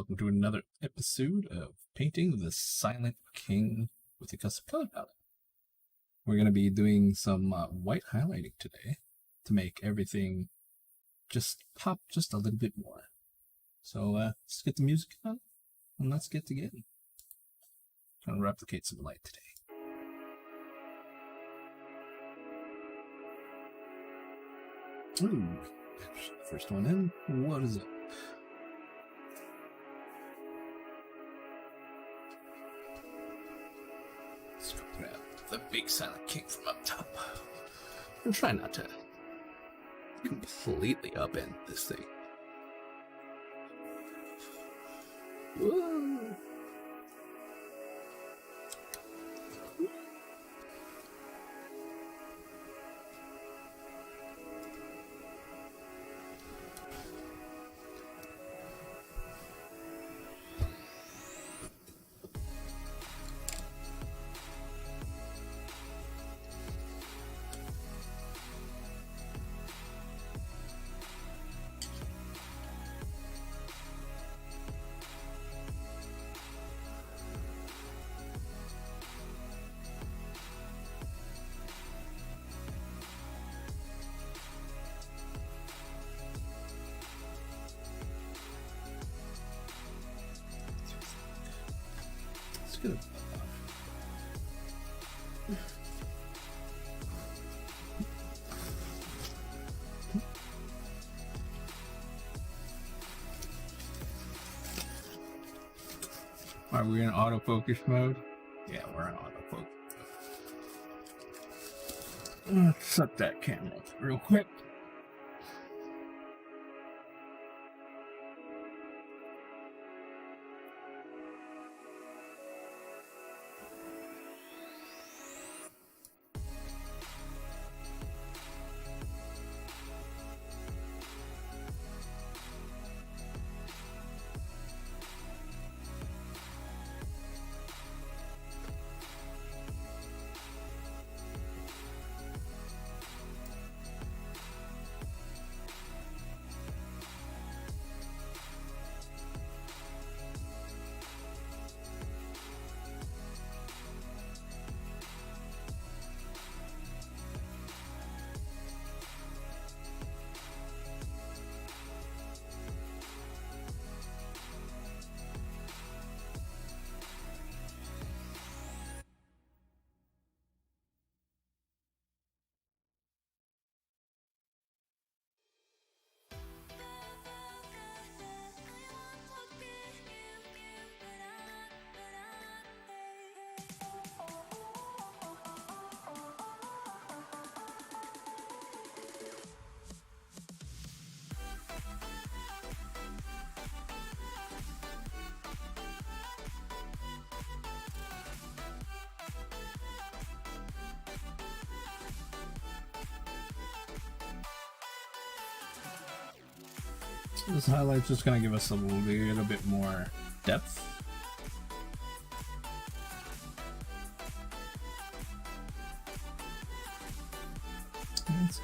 welcome to another episode of Painting the Silent King with a custom color palette. We're going to be doing some white highlighting today to make everything just pop just a little bit more. So let's get the music on and let's get together. Trying to replicate some light today. Ooh, first one in. What is it? Let's go grab the big Silent King from up top. And try not to completely upend this thing. Whoa. Good. Are we in autofocus mode? Yeah, we're in autofocus. Let's set that camera up real quick. This highlight's just going to give us a little bit more depth. And that's it.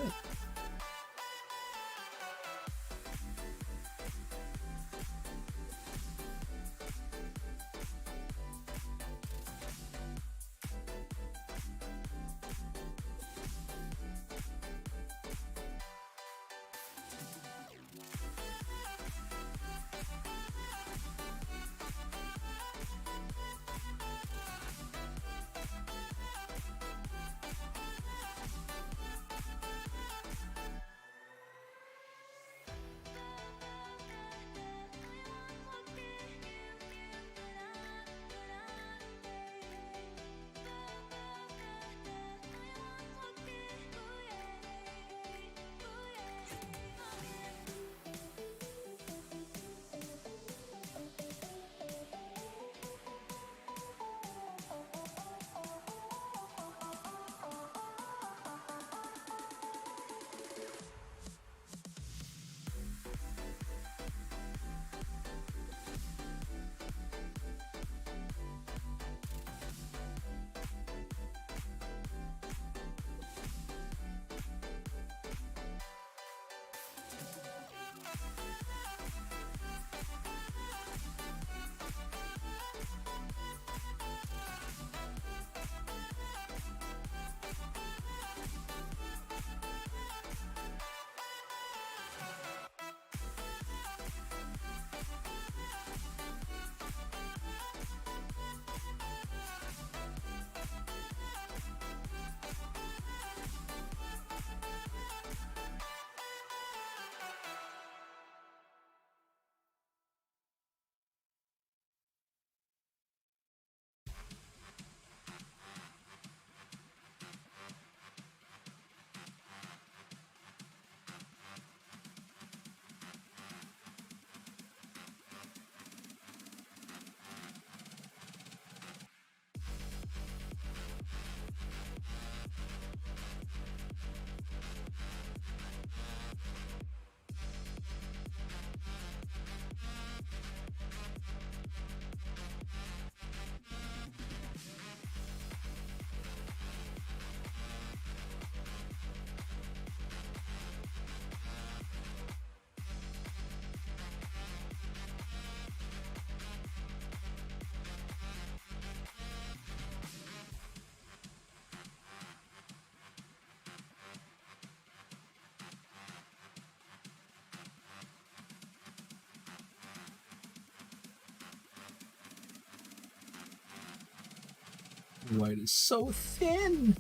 White is so thin.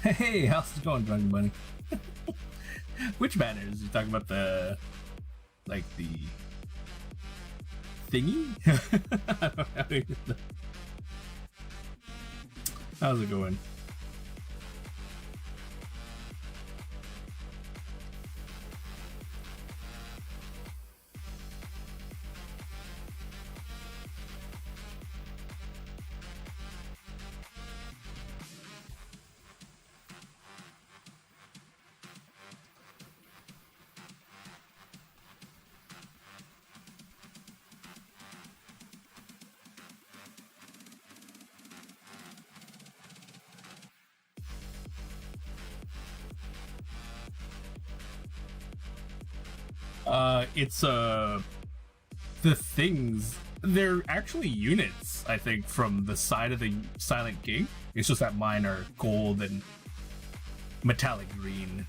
Hey, how's it going, Drunken Bunny? Which banners? You talking about the thingy? I don't even know. How's it going? It's the things, they're actually units, I think, from the side of the Silent King. It's just that mine are gold and metallic green.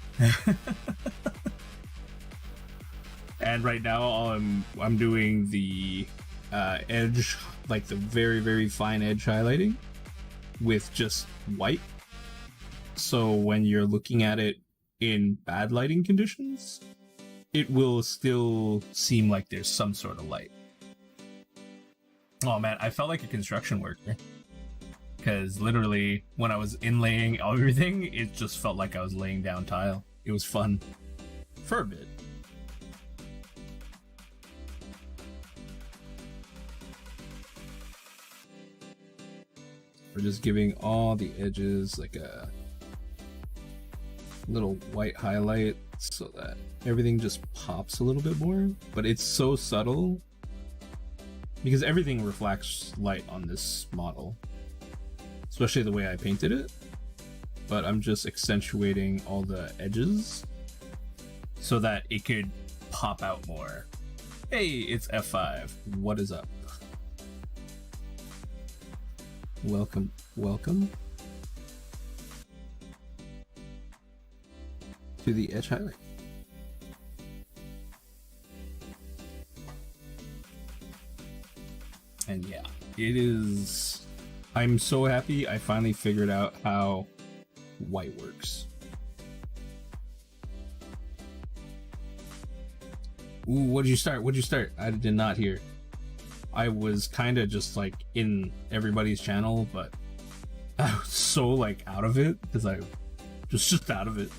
And right now I'm doing the edge, like the very, very fine edge highlighting with just white. So when you're looking at it in bad lighting conditions, it will still seem like there's some sort of light. Oh man, I felt like a construction worker. Because literally, when I was inlaying everything, it just felt like I was laying down tile. It was fun. For a bit. We're just giving all the edges like a little white highlight so that everything just pops a little bit more, but it's so subtle because everything reflects light on this model, especially the way I painted it, but I'm just accentuating all the edges so that it could pop out more. Hey, it's F5. What is up? Welcome, welcome to the edge highlight. And yeah, it is, I'm so happy I finally figured out how white works. Ooh, what did you start? What did you start? I did not hear. I was kind of just like in everybody's channel, but I was so like out of it because I just out of it.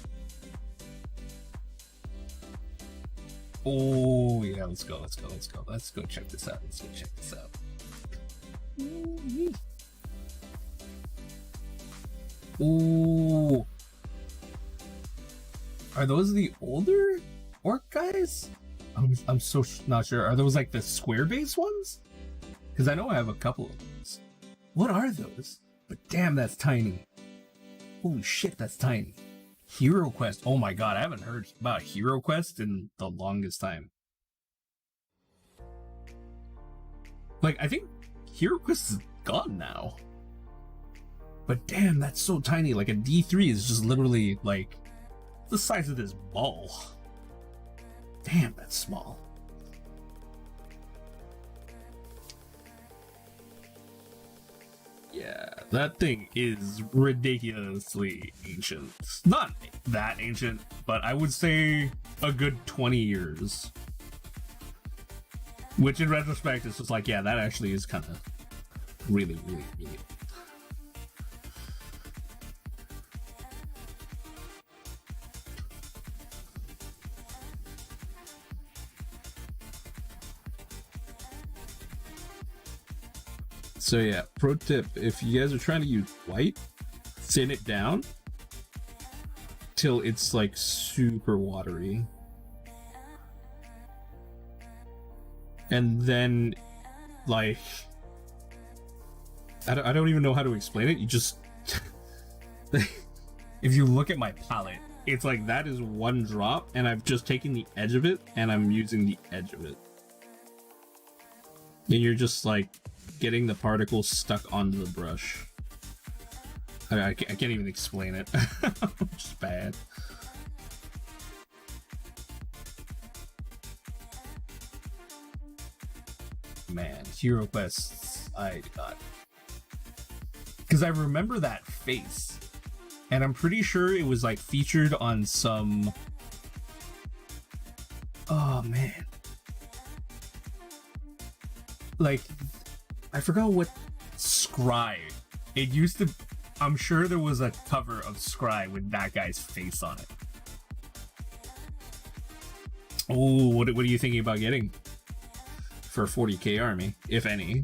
Oh yeah, let's go, let's go, let's go. Let's go check this out. Let's go check this out. Ooh. Are those the older orc guys? I'm so not sure. Are those like the square base ones? Because I know I have a couple of those. What are those? But damn, that's tiny. Holy shit, that's tiny. Hero Quest. Oh my god, I haven't heard about Hero Quest in the longest time. Like, I think Hero Quest is gone now. But damn, that's so tiny. Like a D3 is just literally like the size of this ball. Damn, that's small. Yeah, that thing is ridiculously ancient. Not that ancient, but I would say a good 20 years. Which in retrospect is just like, yeah, that actually is kind of really, really, really old. So yeah, pro tip, if you guys are trying to use white, thin it down till it's like super watery. And then, like, I don't even know how to explain it. You just, if you look at my palette, it's like that is one drop and I've just taken the edge of it and I'm using the edge of it. And you're just like getting the particles stuck onto the brush. I can't even explain it. It's bad. Man, Hero Quests, I got Because I remember that face. And I'm pretty sure it was like featured on some... Oh man. Like, I forgot what Scry. It used to... I'm sure there was a cover of Scry with that guy's face on it. Oh, what are you thinking about getting for 40k army, if any?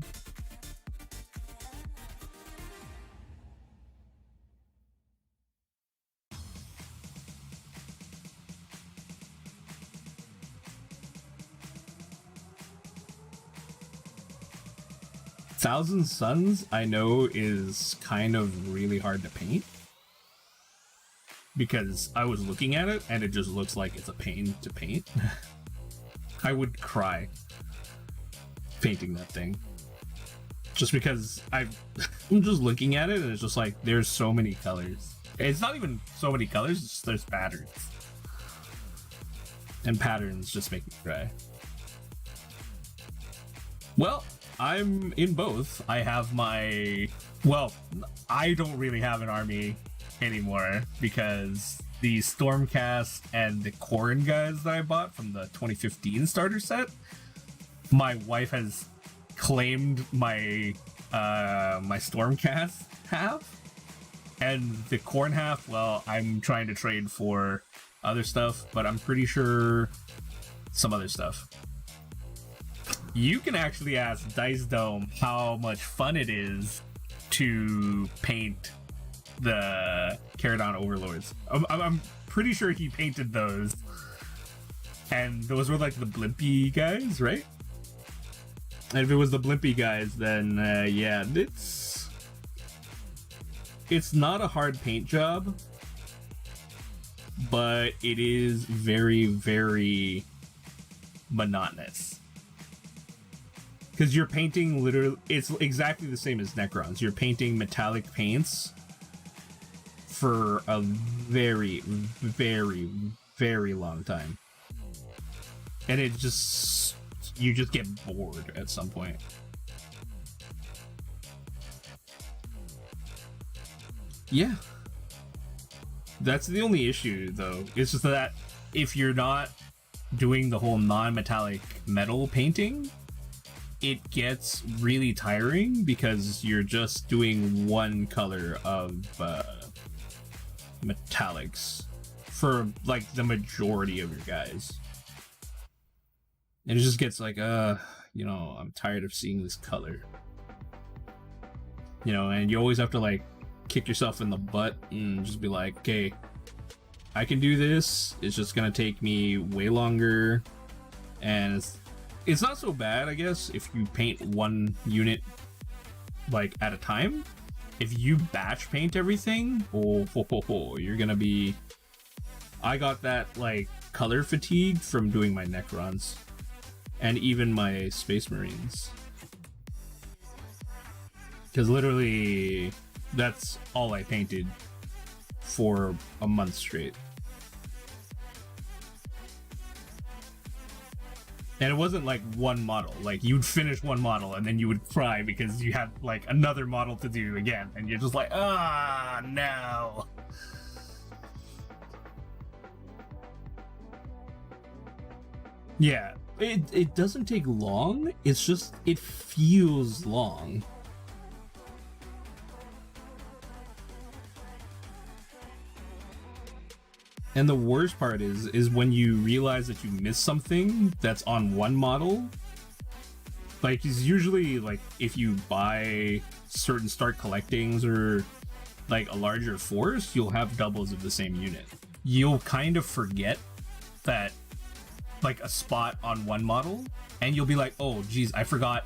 Thousand Suns, I know, is kind of really hard to paint. Because I was looking at it, and it just looks like it's a pain to paint. I would cry painting that thing. Just because I'm just looking at it, and it's just like, there's so many colors. It's not even so many colors, it's just there's patterns. And patterns just make me cry. Well, I'm in both. I have my... Well, I don't really have an army anymore because the Stormcast and the Corrin guys that I bought from the 2015 starter set, my wife has claimed my my Stormcast half, and the Corrin half, well, I'm trying to trade for other stuff, but I'm pretty sure some other stuff. You can actually ask Dice Dome how much fun it is to paint the Caradon Overlords. I'm pretty sure he painted those. And those were like the Blimpy guys, right? And if it was the Blimpy guys, then yeah, it's not a hard paint job, but it is very, very monotonous. Because you're painting literally, it's exactly the same as Necrons. You're painting metallic paints for a very, very, very long time. And it just, you just get bored at some point. Yeah. That's the only issue, though. It's just that if you're not doing the whole non-metallic metal painting, it gets really tiring because you're just doing one color of metallics for like the majority of your guys. And it just gets like, you know, I'm tired of seeing this color. You know, and you always have to like kick yourself in the butt and just be like, okay, I can do this. It's just gonna take me way longer. And it's not so bad, I guess, if you paint one unit like at a time. If you batch paint everything, you're gonna be... I got that like color fatigue from doing my Necrons and even my Space Marines, because literally that's all I painted for a month straight. And it wasn't like one model. Like, you'd finish one model and then you would cry because you had like another model to do again, and you're just like, ah, no. Yeah, it doesn't take long. It's just, it feels long. And the worst part is when you realize that you missed something that's on one model. Like, it's usually like if you buy certain start collectings or like a larger force, you'll have doubles of the same unit. You'll kind of forget that like a spot on one model, and you'll be like, oh geez, I forgot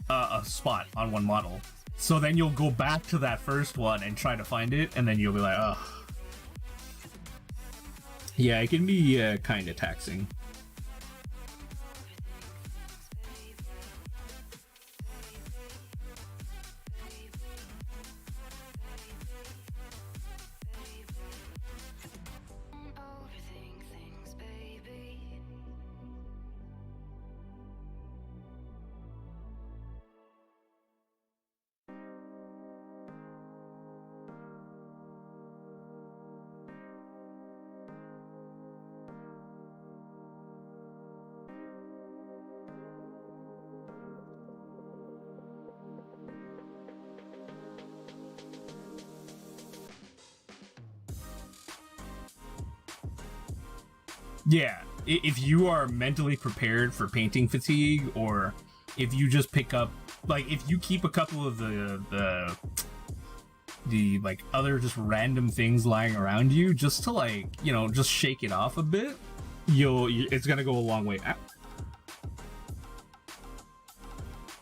a spot on one model. So then you'll go back to that first one and try to find it, and then you'll be like, oh. Yeah, it can be kind of taxing. Yeah, if you are mentally prepared for painting fatigue, or if you just pick up, like, if you keep a couple of the like other just random things lying around you, just to, like, you know, just shake it off a bit, it's gonna go a long way.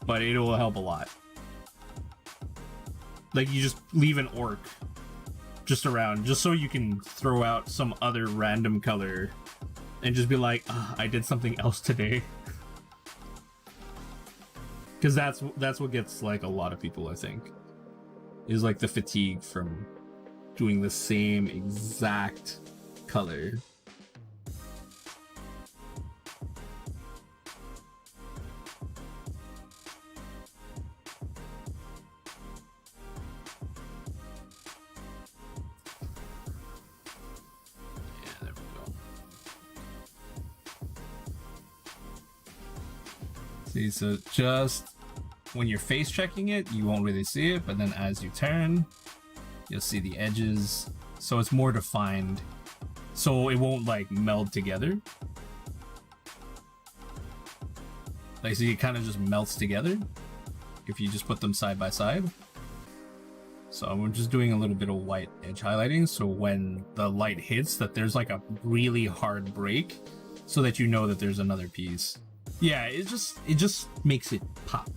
But it will help a lot. Like, you just leave an orc just around, just so you can throw out some other random color and just be like, I did something else today. Because that's what gets, like, a lot of people, I think, is like the fatigue from doing the same exact color. See, so just when you're face checking it, you won't really see it, but then as you turn, you'll see the edges, so it's more defined, so it won't, like, meld together. Like, so it kind of just melts together if you just put them side by side. So I'm just doing a little bit of white edge highlighting, so when the light hits, that there's like a really hard break, so that you know that there's another piece. Yeah, it just makes it pop.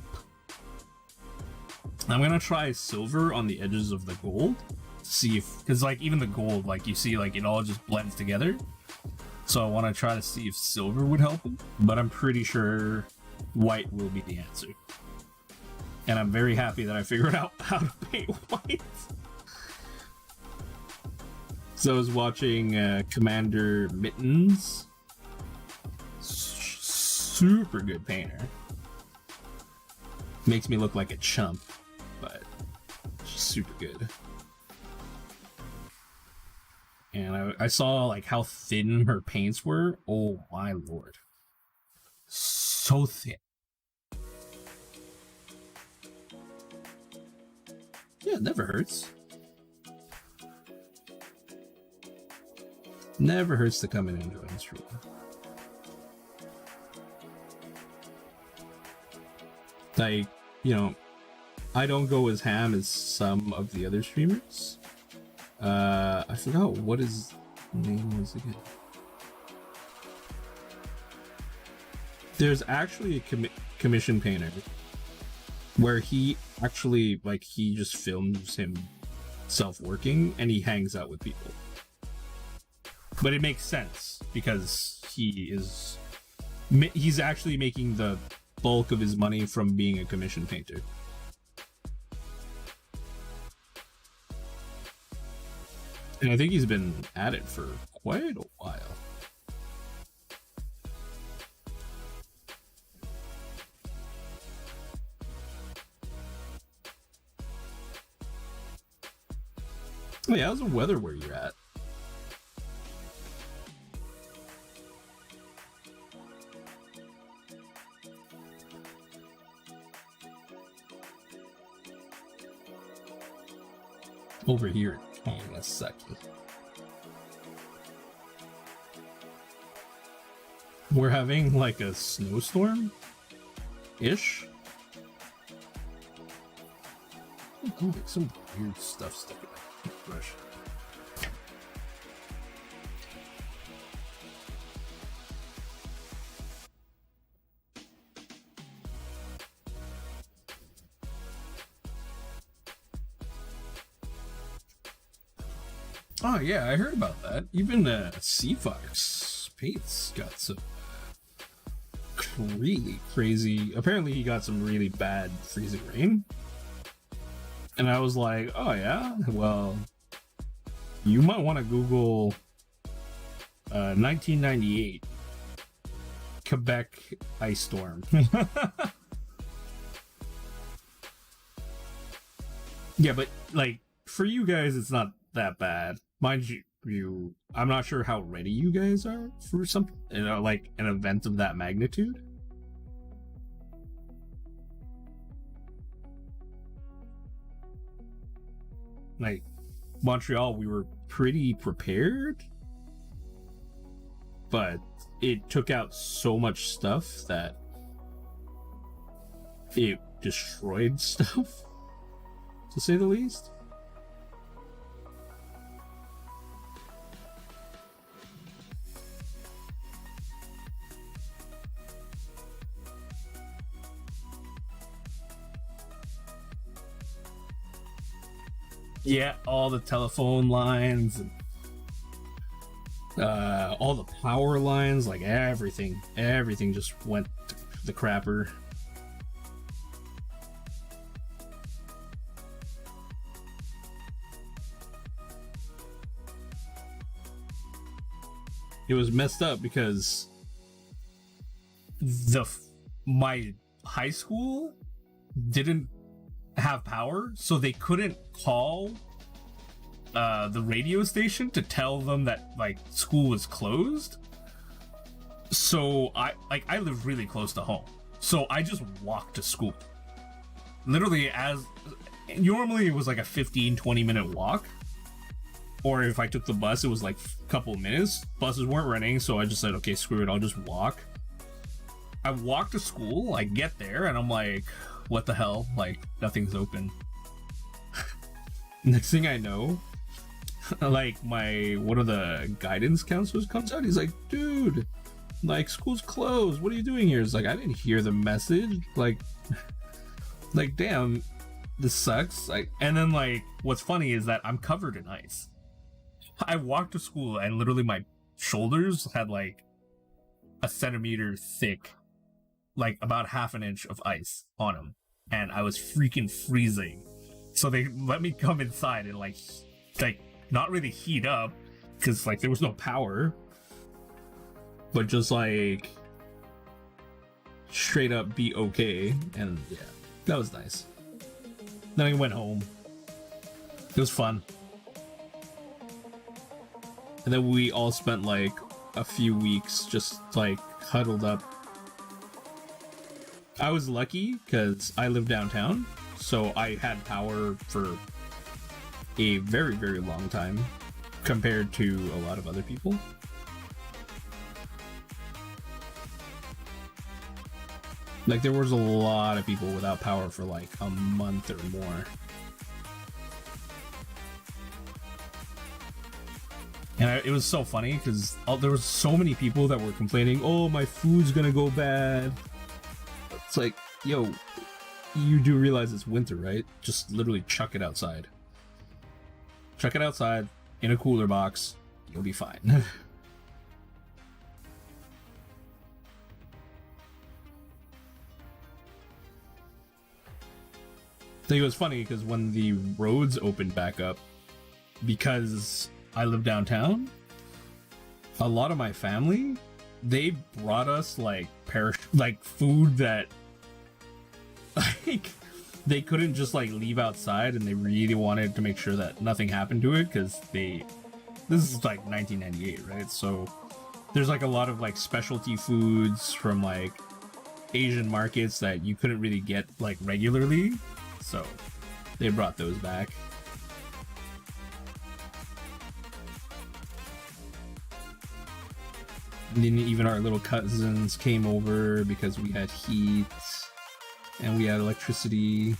I'm gonna try silver on the edges of the gold to see if, because, like, even the gold, like, you see, like, it all just blends together. So I want to try to see if silver would help, but I'm pretty sure white will be the answer. And I'm very happy that I figured out how to paint white. So I was watching Commander Mittens. Super good painter. Makes me look like a chump, but she's super good. And I saw, like, how thin her paints were. Oh my lord. So thin. Yeah, it never hurts. Never hurts to come in and join the stream. Like, you know, I don't go as ham as some of the other streamers. I forgot what his name was again. There's actually a commission painter where he actually, like, he just films himself working and he hangs out with people. But it makes sense because he's actually making the bulk of his money from being a commission painter. And I think he's been at it for quite a while. Oh yeah, how's the weather where you're at? Over here, hang on a second. We're having like a snowstorm-ish. Oh, like some weird stuff stuck in my brush. Oh yeah, I heard about that. Even Sea Fox Pate's got some really crazy. Apparently, he got some really bad freezing rain, and I was like, "Oh yeah, well, you might want to Google 1998 Quebec ice storm." Yeah, but like for you guys, it's not that bad. Mind you, I'm not sure how ready you guys are for something, you know, like an event of that magnitude. Like Montreal, we were pretty prepared. but it took out so much stuff that it destroyed stuff, to say the least. Yeah, all the telephone lines and all the power lines, like everything just went to the crapper. It was messed up because my high school didn't have power, so they couldn't call the radio station to tell them that like school was closed. So I live really close to home, so I just walked to school. Literally, as normally it was like a 15-20 minute walk, or if I took the bus it was like a couple of minutes. Buses weren't running, so I just said, okay, screw it, I'll just walk. I walk to school, I get there, and I'm like, what the hell? Like, nothing's open. Next thing I know, like, one of the guidance counselors comes out. He's like, dude, like, school's closed. What are you doing here? It's like, I didn't hear the message. Like, damn, this sucks. Like, and then, like, what's funny is that I'm covered in ice. I walked to school and literally my shoulders had, like, a centimeter thick, like about half an inch of ice on them, and I was freaking freezing. So they let me come inside and like not really heat up because like there was no power, but just like straight up be okay. And yeah, that was nice. Then I went home. It was fun. And then we all spent like a few weeks just like huddled up. I was lucky because I live downtown, so I had power for a very, very long time compared to a lot of other people. Like, there was a lot of people without power for like a month or more. And it was so funny because there was so many people that were complaining, oh, my food's gonna go bad. It's like, yo, you do realize it's winter, right? Just literally chuck it outside. Chuck it outside in a cooler box. You'll be fine. I think it was funny because when the roads opened back up, because I live downtown, a lot of my family, they brought us like food that like they couldn't just like leave outside, and they really wanted to make sure that nothing happened to it because this is like 1998, right? So there's like a lot of like specialty foods from like Asian markets that you couldn't really get like regularly, so they brought those back. And then even our little cousins came over because we had heat and we had electricity.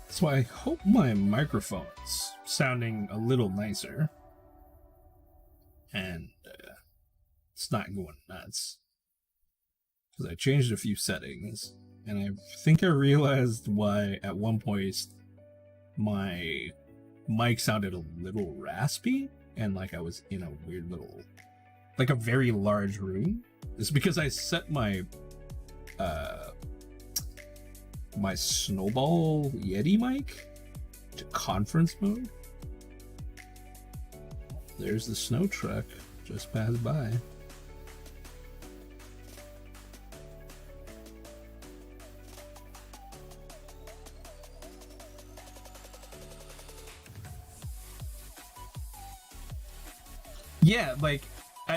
So I hope my microphone's sounding a little nicer. And it's not going nuts. Because I changed a few settings. And I think I realized why at one point my mic sounded a little raspy. And like I was in a weird little... like a very large room. It's because I set my... my Snowball Yeti mic to conference mode. There's the snow truck just passed by. Yeah, like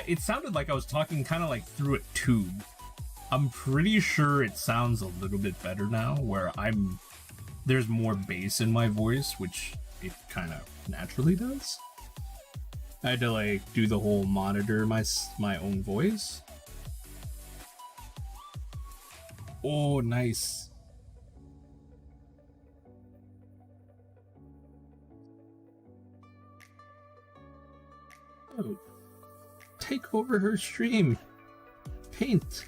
it sounded like I was talking kind of like through a tube. I'm pretty sure it sounds a little bit better now, where there's more bass in my voice, which it kind of naturally does. I had to like do the whole monitor my own voice. Oh, nice. Oh, take over her stream. Paint.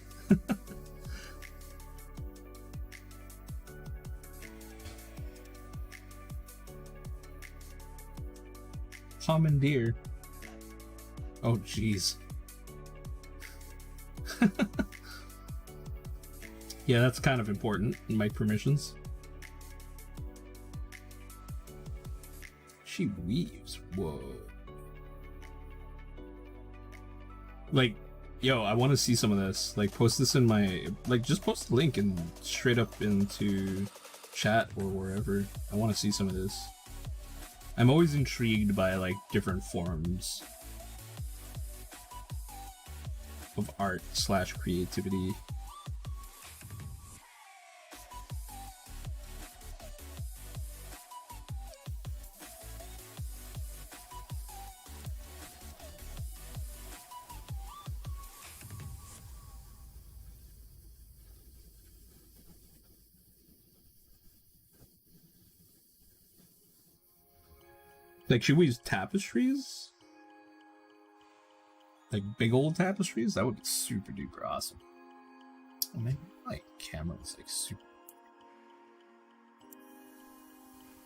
Commandeer. Oh, jeez. Yeah, that's kind of important in my permissions. She weaves. Whoa. Like, yo, I want to see some of this. Like, post this in my... like, just post the link and straight up into chat or wherever. I want to see some of this. I'm always intrigued by, like, different forms of art / creativity. Like, should we use tapestries? Like, big old tapestries? That would be super duper awesome. Oh, maybe my camera's like super...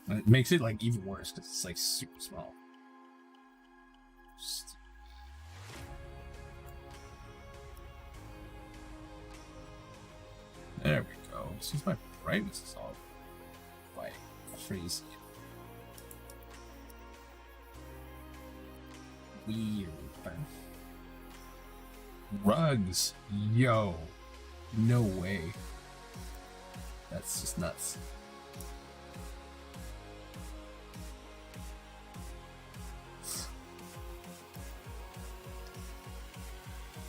And it makes it like even worse because it's like super small. Just... There we go. Since my brightness is all like crazy. Weird. Rugs. Yo. No way. That's just nuts.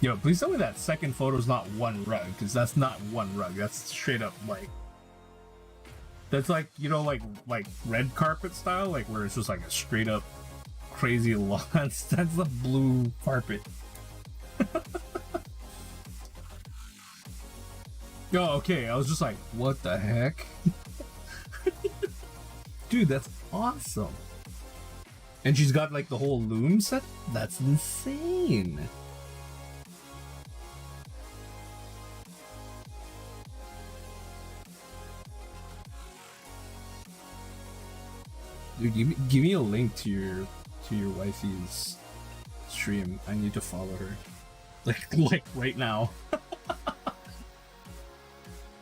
Yo, please tell me that second photo is not one rug, because that's not one rug. That's straight up like... That's like, you know, like red carpet style, like where it's just like a straight up crazy lawn. That's the blue carpet. Oh, okay. I was just like, what the heck? Dude, that's awesome. And she's got like the whole loom set? That's insane. Dude, give me a link to your wifey's stream. I need to follow her. Like right now.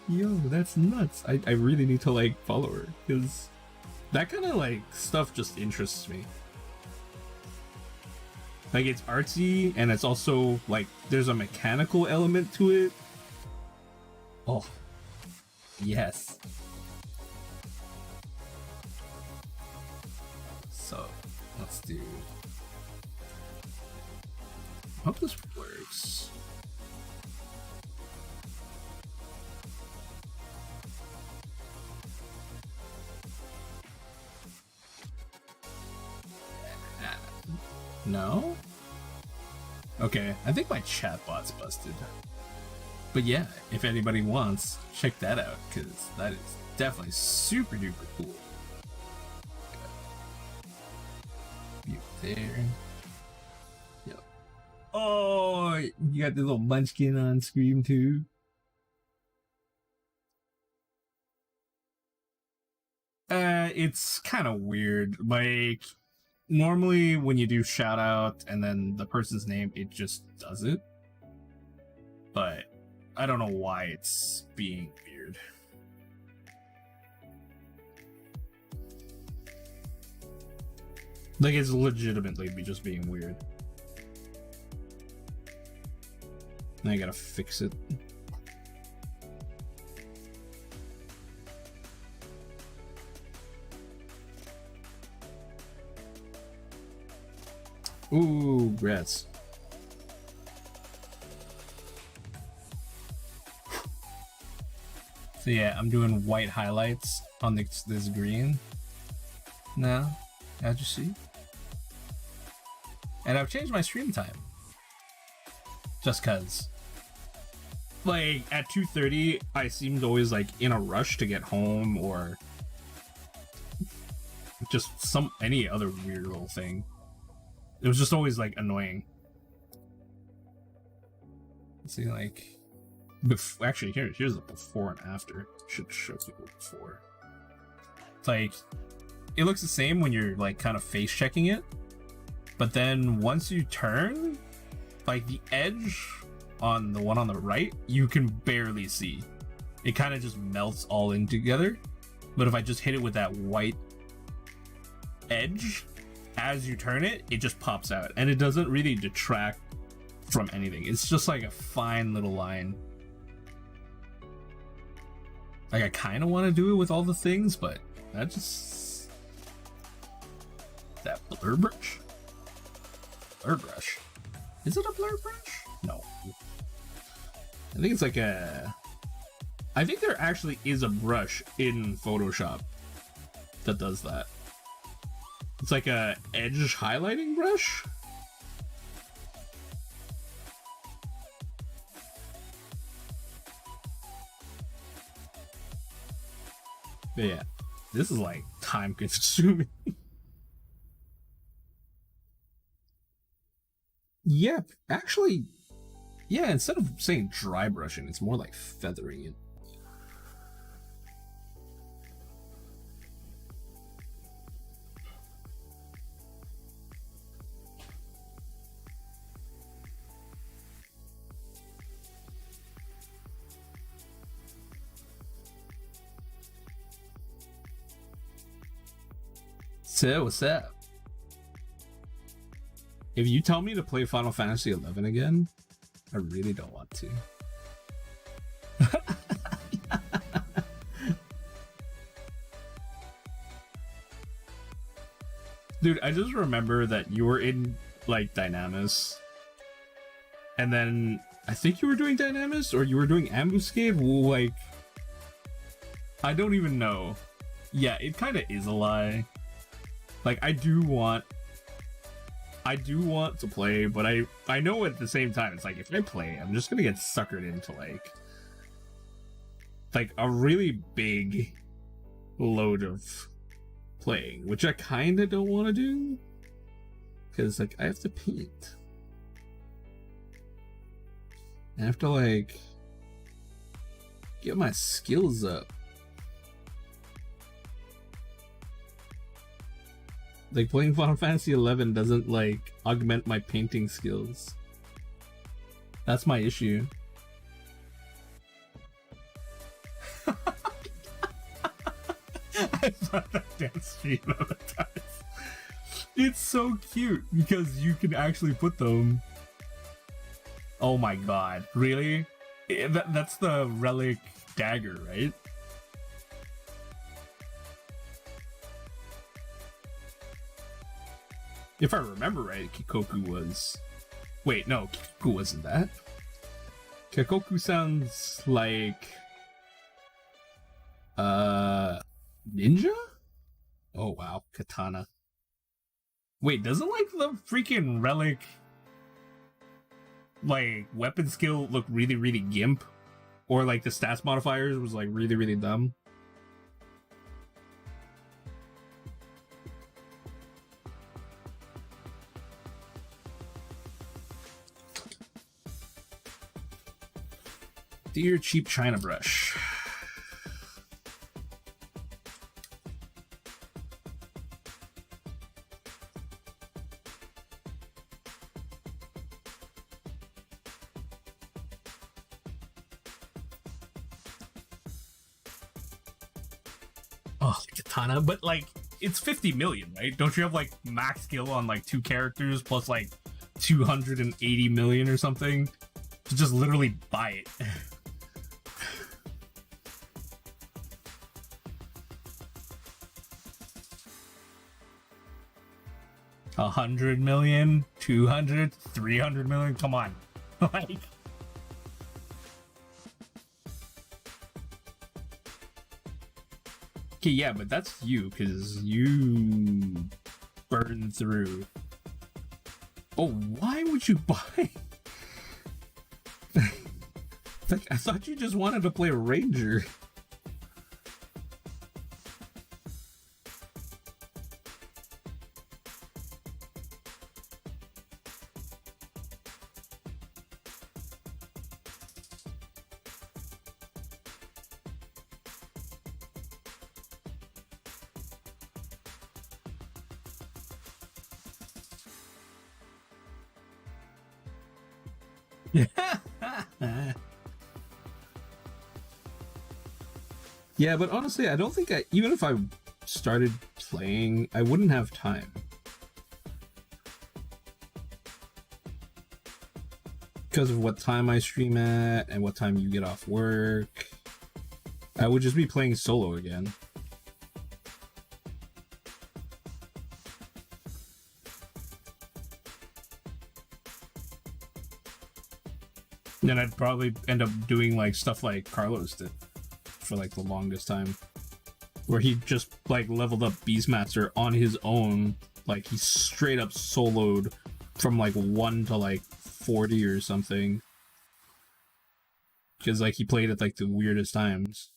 Yo, that's nuts. I really need to like follow her because that kind of like stuff just interests me. Like, it's artsy and it's also like there's a mechanical element to it. Oh, Yes. So let's do. Hope this works. No? Okay, I think my chatbot's busted. But yeah, if anybody wants, check that out, because that is definitely super duper cool. Mute there. Yep. Oh, you got the little munchkin on screen too. It's kind of weird. Like, normally when you do shout out and then the person's name, it just does it. But I don't know why it's being weird. Like, it's legitimately just being weird. Now I gotta fix it. Ooh, grats. So yeah, I'm doing white highlights on this green now, as you see. And I've changed my stream time. Just cause. Like, at 2:30, I seemed always like in a rush to get home or just any other weird little thing. It was just always like annoying. See, like, actually, here's the before and after. Should show people before. It's like, it looks the same when you're like kind of face checking it, but then once you turn, like the edge on the one on the right, you can barely see. It kind of just melts all in together. But if I just hit it with that white edge, as you turn it, it just pops out, and it doesn't really detract from anything. It's just like a fine little line. Like, I kind of want to do it with all the things, but that just... That blur brush? Blur brush? Is it a blur brush? No. I think it's like a... I think there actually is a brush in Photoshop that does that. It's like a edge highlighting brush. But yeah, this is like time consuming. Yeah, actually, yeah, instead of saying dry brushing, it's more like feathering it. So, what's up? If you tell me to play Final Fantasy XI again, I really don't want to. Dude, I just remember that you were in, like, Dynamis. And then, I think you were doing Dynamis, or you were doing Ambuscade? Like, I don't even know. Yeah, it kind of is a lie. Like, I do want to play, but I know at the same time, it's like, if I play, I'm just gonna get suckered into, like a really big load of playing, which I kind of don't want to do, because, like, I have to paint. I have to, like, get my skills up. Like, playing Final Fantasy XI doesn't, like, augment my painting skills. That's my issue. I thought that dance stream all the time. It's so cute because you can actually put them. Oh my god, really? That's the relic dagger, right? If I remember right, Kikoku was... Wait, no, Kikoku wasn't that. Kikoku sounds like... Ninja? Oh, wow. Katana. Wait, doesn't, like, the freaking relic... like, weapon skill look really, really gimp? Or, like, the stats modifiers was, like, really, really dumb? Dear cheap China brush. Oh, katana, but like it's 50 million, right? Don't you have like max skill on like 2 characters plus like 280 million or something to just literally buy it? 100 million, 200, 300 million. Come on, like. Okay, yeah, but that's you, because you burn through. Oh, why would you buy? Like, I thought you just wanted to play a ranger. Yeah, but honestly, I don't think even if I started playing, I wouldn't have time. Because of what time I stream at and what time you get off work. I would just be playing solo again. Then I'd probably end up doing like stuff like Carlos did for like the longest time, where he just like leveled up Beastmaster on his own. Like he straight up soloed from like 1 to like 40 or something, because like he played at like the weirdest times.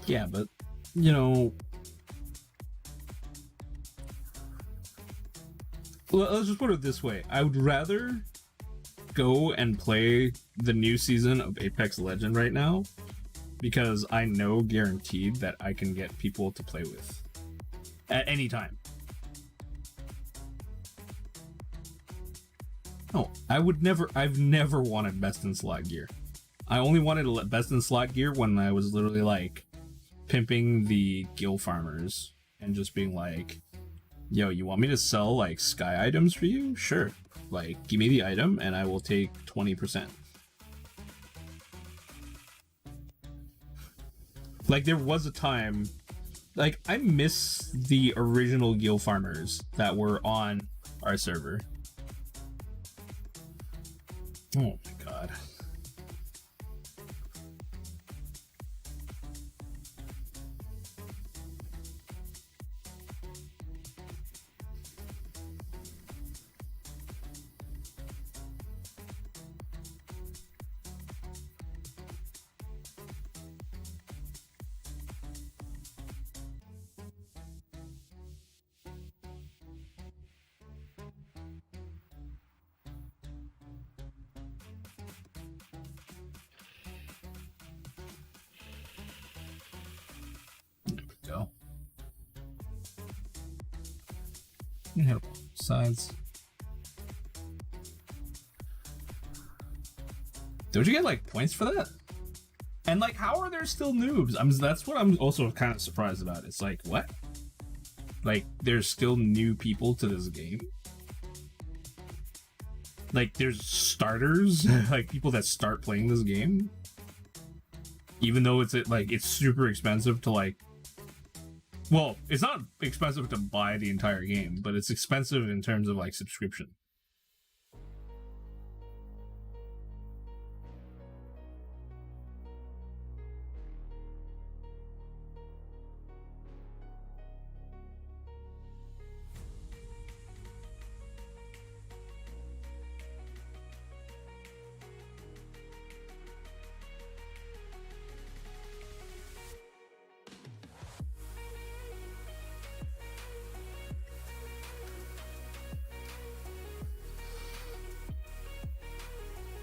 Yeah, but, you know, let's just put it this way. I would rather go and play the new season of Apex Legend right now, because I know guaranteed that I can get people to play with at any time. No, I've never wanted best in slot gear. I only wanted best in slot gear when I was literally like pimping the guild farmers and just being like, yo, you want me to sell like sky items for you? Sure. Like, give me the item and I will take 20%. Like, there was a time, like, I miss the original guild farmers that were on our server. Oh my god. Go. You hit sides. Don't you get like points for that? And like, how are there still noobs? That's what I'm also kind of surprised about. It's like, what? Like, there's still new people to this game? Like, there's starters? Like, people that start playing this game? Even though it's super expensive to like... Well, it's not expensive to buy the entire game, but it's expensive in terms of like subscription.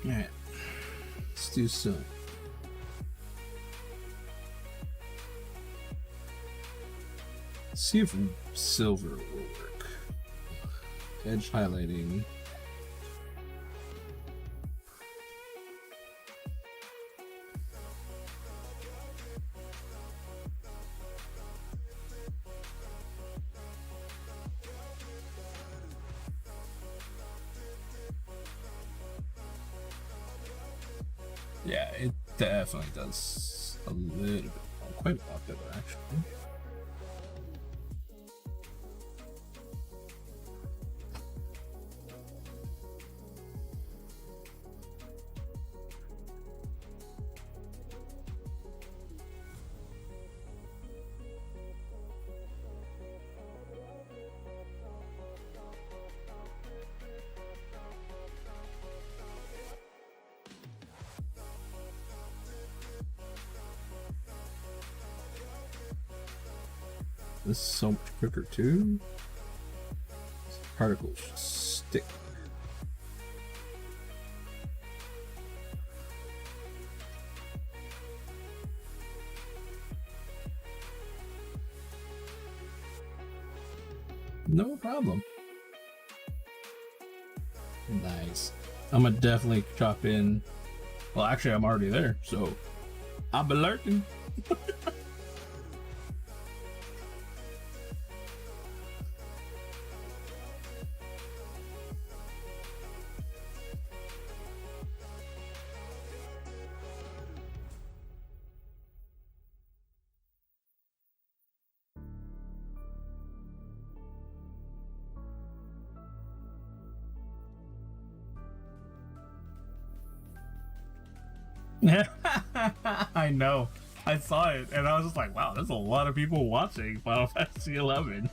Alright, let's do some. Let's see if silver will work. Edge highlighting. Yeah, it definitely does a little bit, quite a lot better actually. This is so much quicker too. Particles stick. No problem. Nice. I'm gonna definitely chop in. Well, actually, I'm already there, so I'll be lurking. I know. I saw it and I was just like, wow, there's a lot of people watching Final Fantasy 11.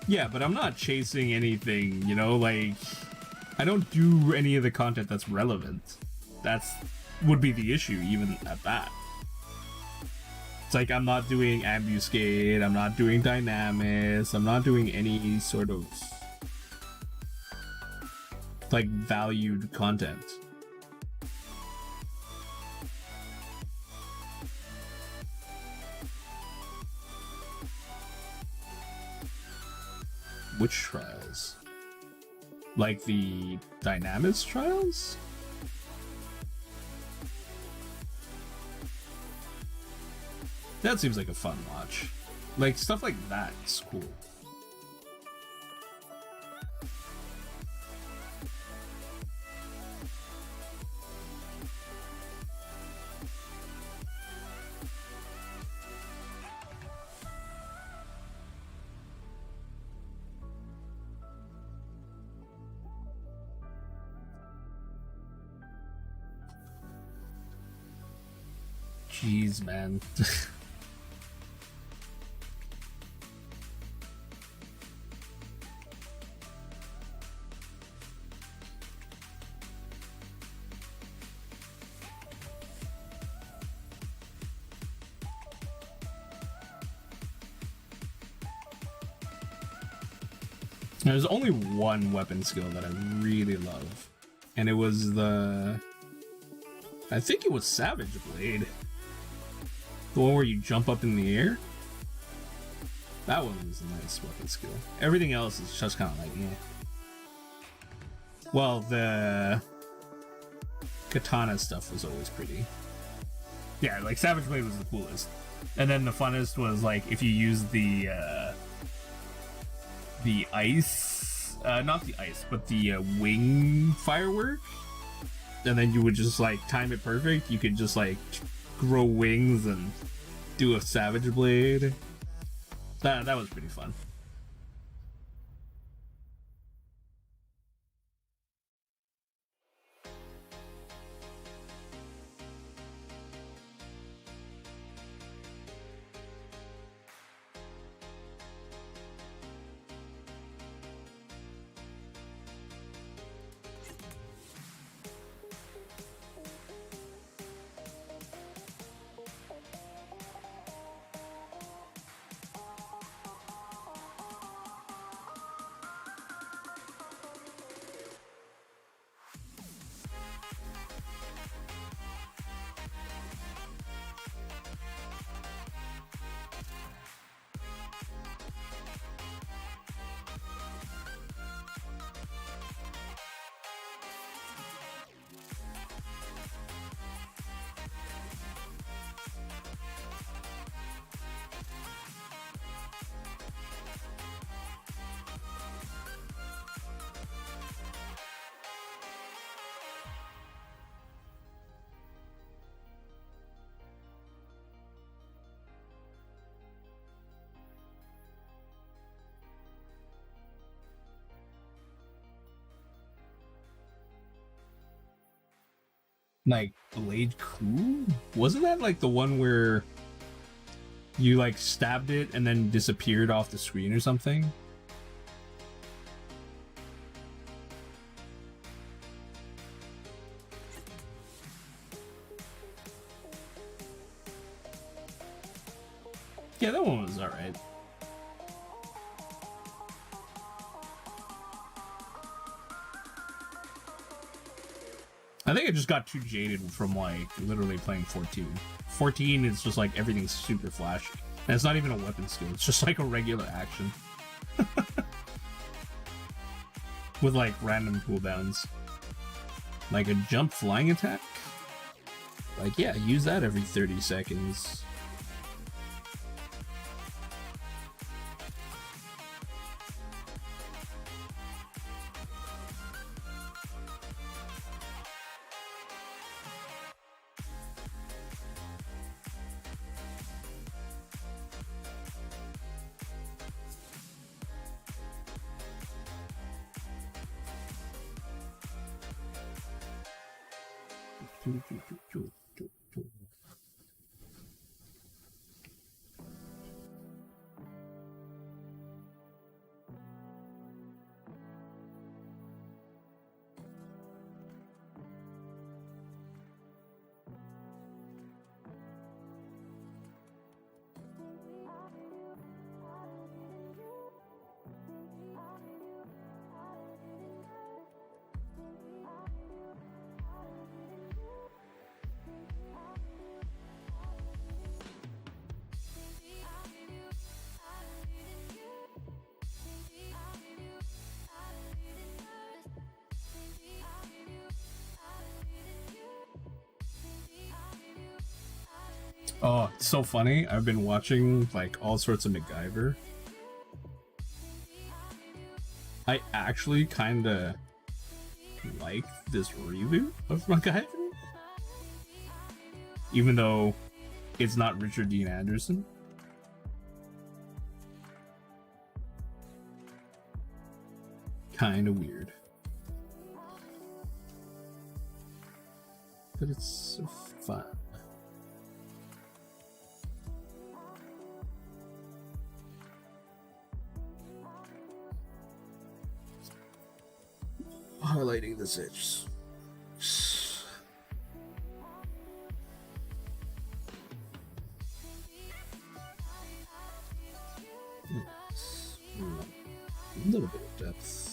Yeah, but I'm not chasing anything, you know, like I don't do any of the content that's relevant. That's would be the issue even at that. It's like I'm not doing ambuscade, I'm not doing dynamis, I'm not doing any sort of like valued content. Which trials? Like the dynamis trials? That seems like a fun watch. Like stuff like that is cool. Jeez, man. There's only one weapon skill that I really love, and it was the... I think it was Savage Blade. The one where you jump up in the air. That one was a nice weapon skill. Everything else is just kind of like, yeah. Well, the katana stuff was always pretty. Yeah, like Savage Blade was the coolest. And then the funnest was like if you use the ice, not the ice, but the wing firework, and then you would just like time it perfect. You could just like grow wings and do a Savage Blade. That was pretty fun. Like Blade Coup? Wasn't that like the one where you like stabbed it and then disappeared off the screen or something? Yeah, that one was alright. I think I just got too jaded from like literally playing 14. 14 is just like everything's super flashy. And it's not even a weapon skill, it's just like a regular action. With like random cooldowns. Like a jump flying attack? Like yeah, use that every 30 seconds. Oh, it's so funny. I've been watching like all sorts of MacGyver. I actually kind of like this reboot of MacGyver. Even though it's not Richard Dean Anderson. Kind of weird. But it's so fun. Highlighting this edge. A little bit of depth.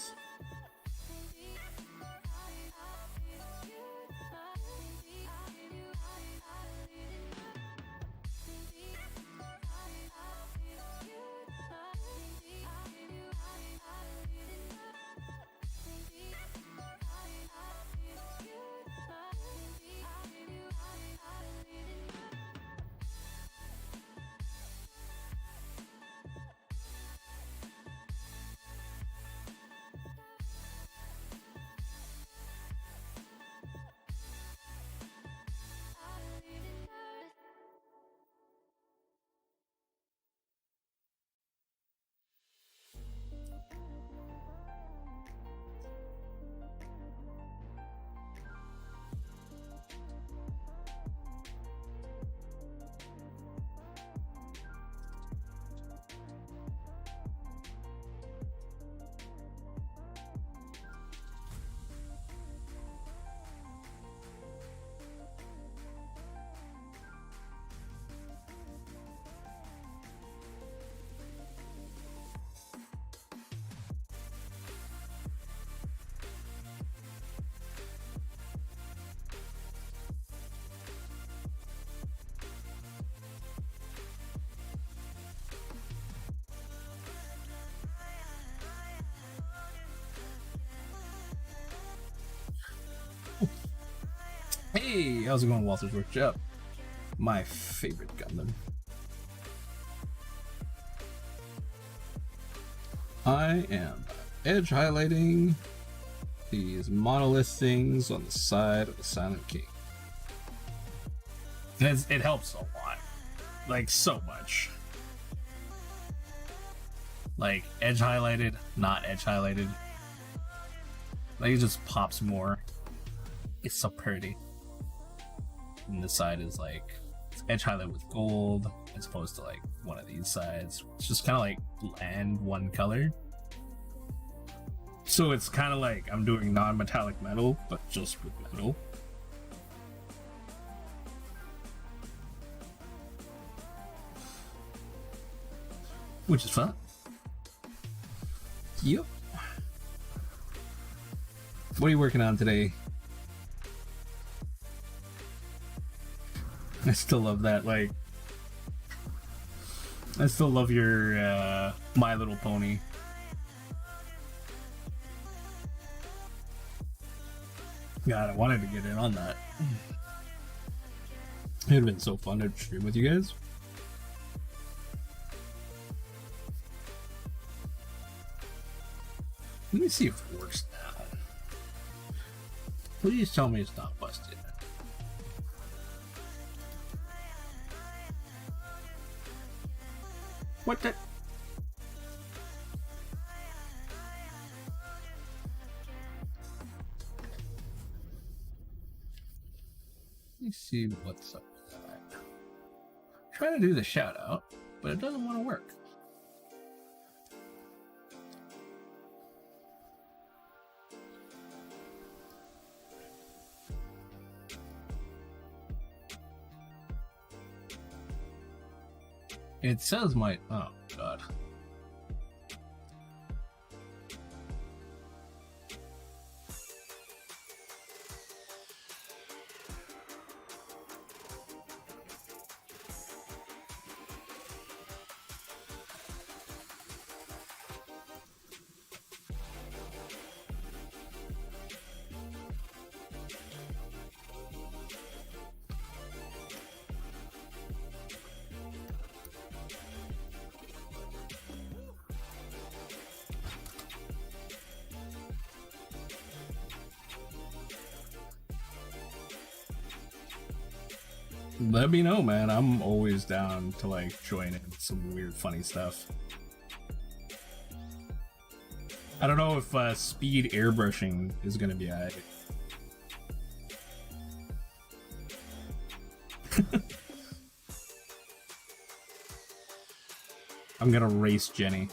Hey, how's it going, Walter's Workshop? My favorite Gundam. I am edge highlighting these monolith things on the side of the Silent King. It helps a lot. Like, so much. Like, edge highlighted, not edge highlighted. Like, it just pops more. It's so pretty. And this side is like, it's edge highlighted with gold, as opposed to like one of these sides. It's just kind of like bland one color. So it's kind of like I'm doing non-metallic metal, but just with metal. Which is fun. Yep. What are you working on today? I still love that, like, I still love your My Little Pony. God, I wanted to get in on that. It would have been so fun to stream with you guys. Let me see if it works now. Please tell me it's not busted. What the? Let me see what's up with that. I'm trying to do the shout out, but it doesn't want to work. It says my, oh god. Let me know, man. I'm always down to like join in some weird, funny stuff. I don't know if speed airbrushing is gonna be alright. I'm gonna race Jenny.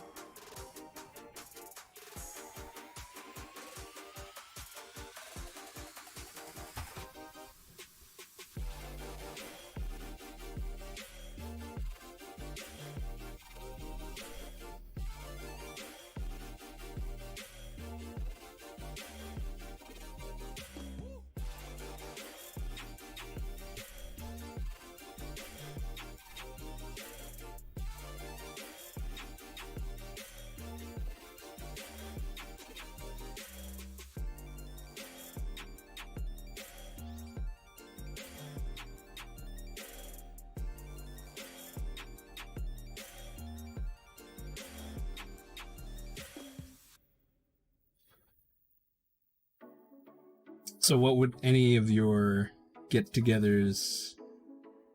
So what would any of your get-togethers,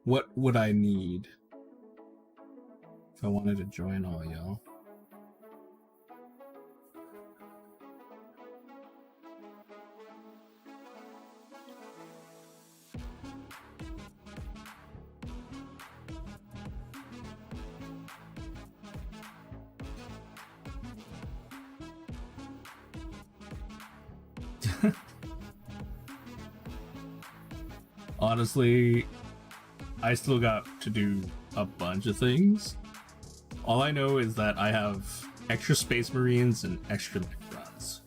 what would I need if I wanted to join all y'all? Honestly, I still got to do a bunch of things. All I know is that I have extra Space Marines and extra necrons.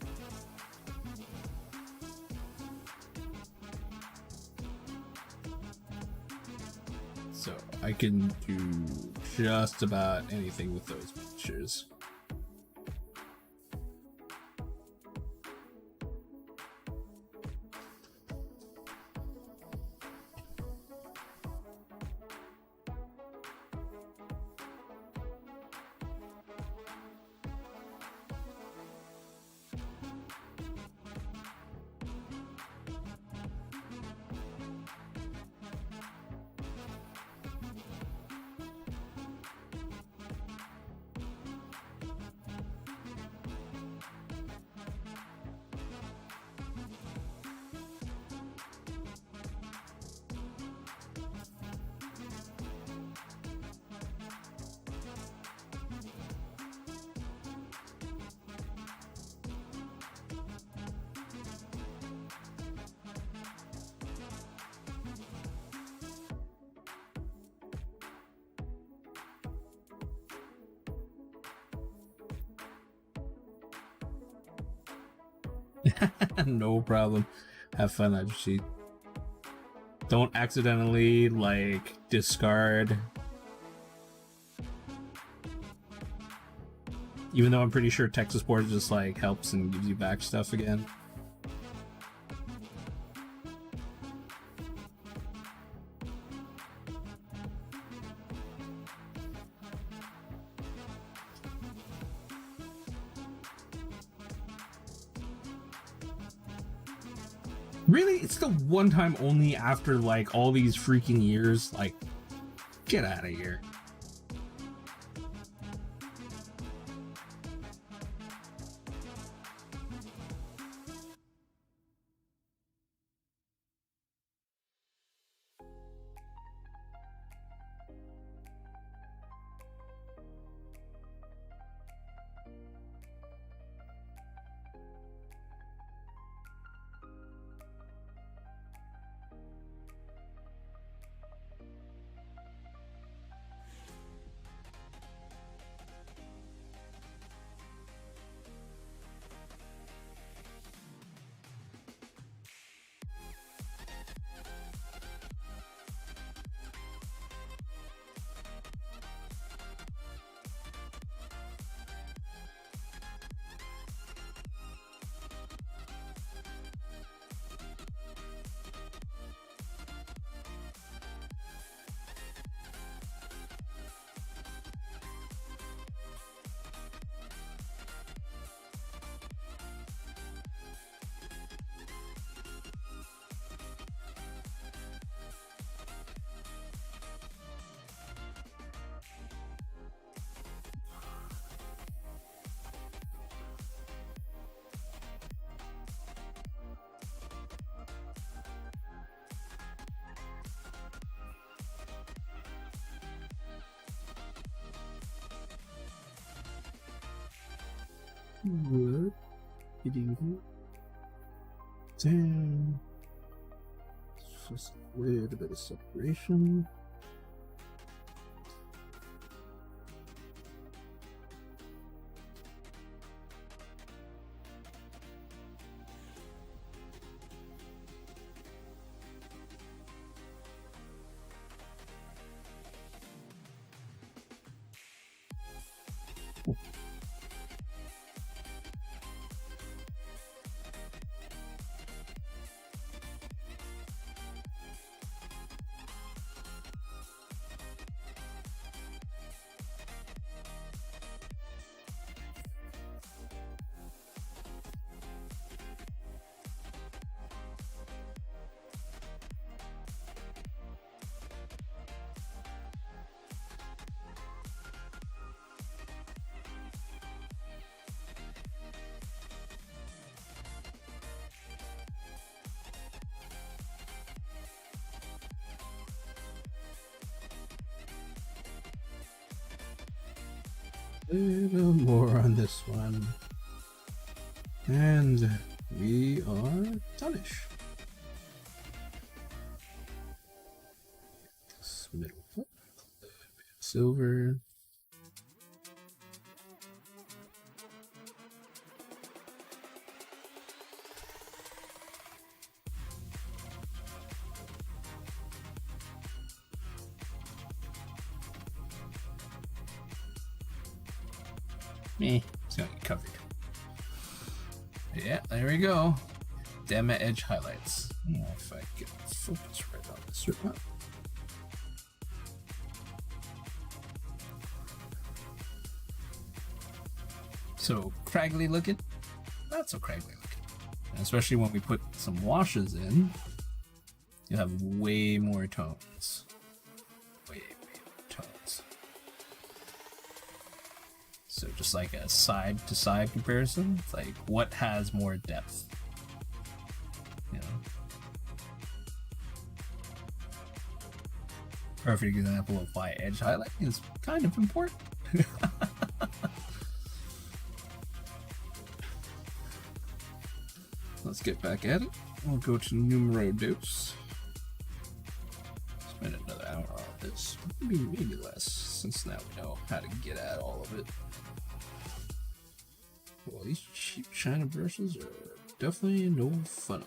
So I can do just about anything with those pictures. No problem. Have fun, Ajushi. Don't accidentally, like, discard. Even though I'm pretty sure Texas Board just, like, helps and gives you back stuff again. Really? It's the one time only after, like, all these freaking years? Like, get out of here. What? Damn. Just a little bit of separation. A little more on this one. And we are done-ish. This middle foot, silver. It's gonna get covered. Yeah, there we go. Demo edge highlights. I don't know if I can focus right on this or not. So craggly looking, not so craggly looking. And especially when we put some washes in, you'll have way more tones. Way more tones. So just like a side-to-side comparison, it's like what has more depth, you know? Perfect example of why edge highlighting is kind of important. Let's get back at it. We'll go to numero dos. Spend another hour on this, maybe less, since now we know how to get at all of it. Well, these cheap China brushes are definitely no fun.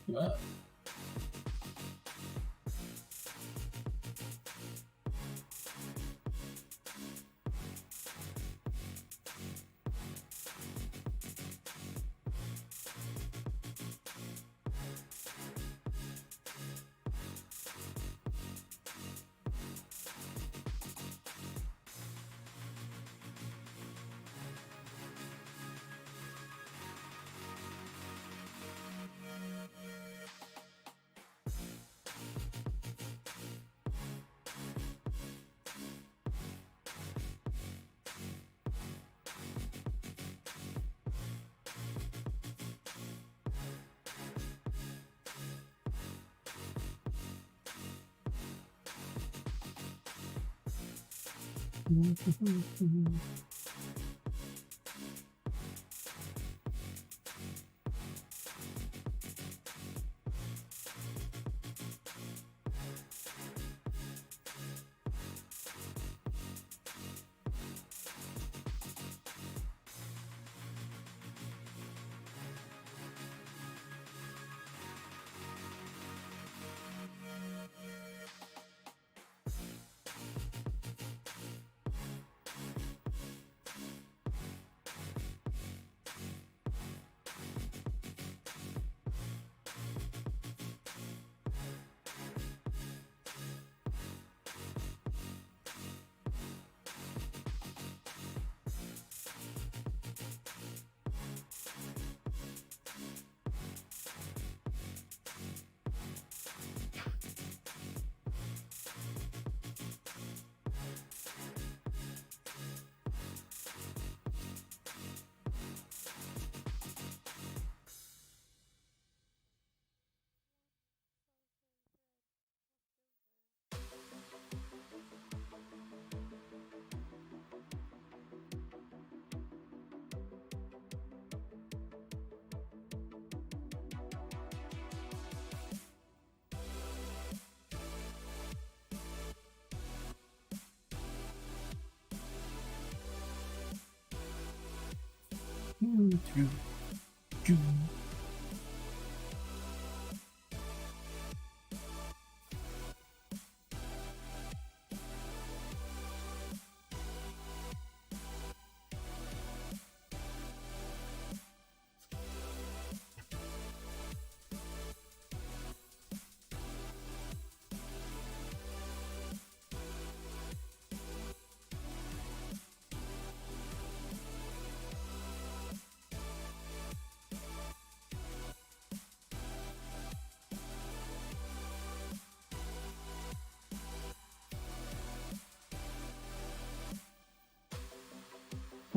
Wow.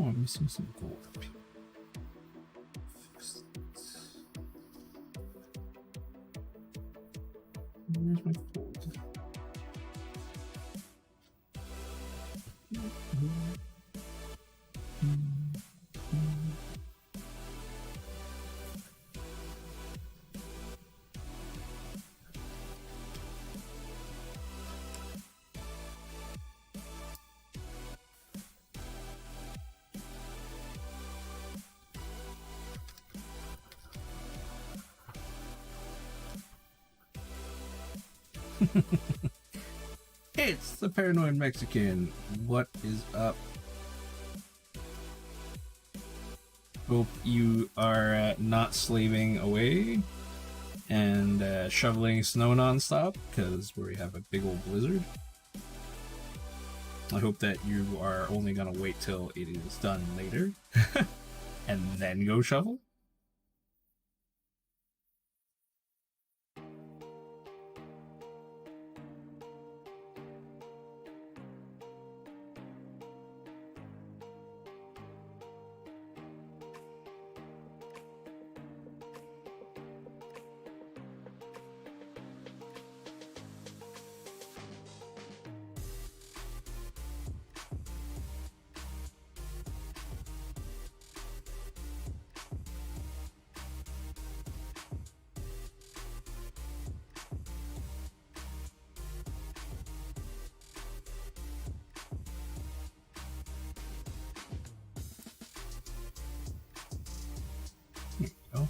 Oh, I'm missing some gold up here. Fix it. Where's my gold? It's the Paranoid Mexican. What is up? Hope you are not slaving away and shoveling snow nonstop because we have a big old blizzard. I hope that you are only gonna wait till it is done later and then go shovel. Oh.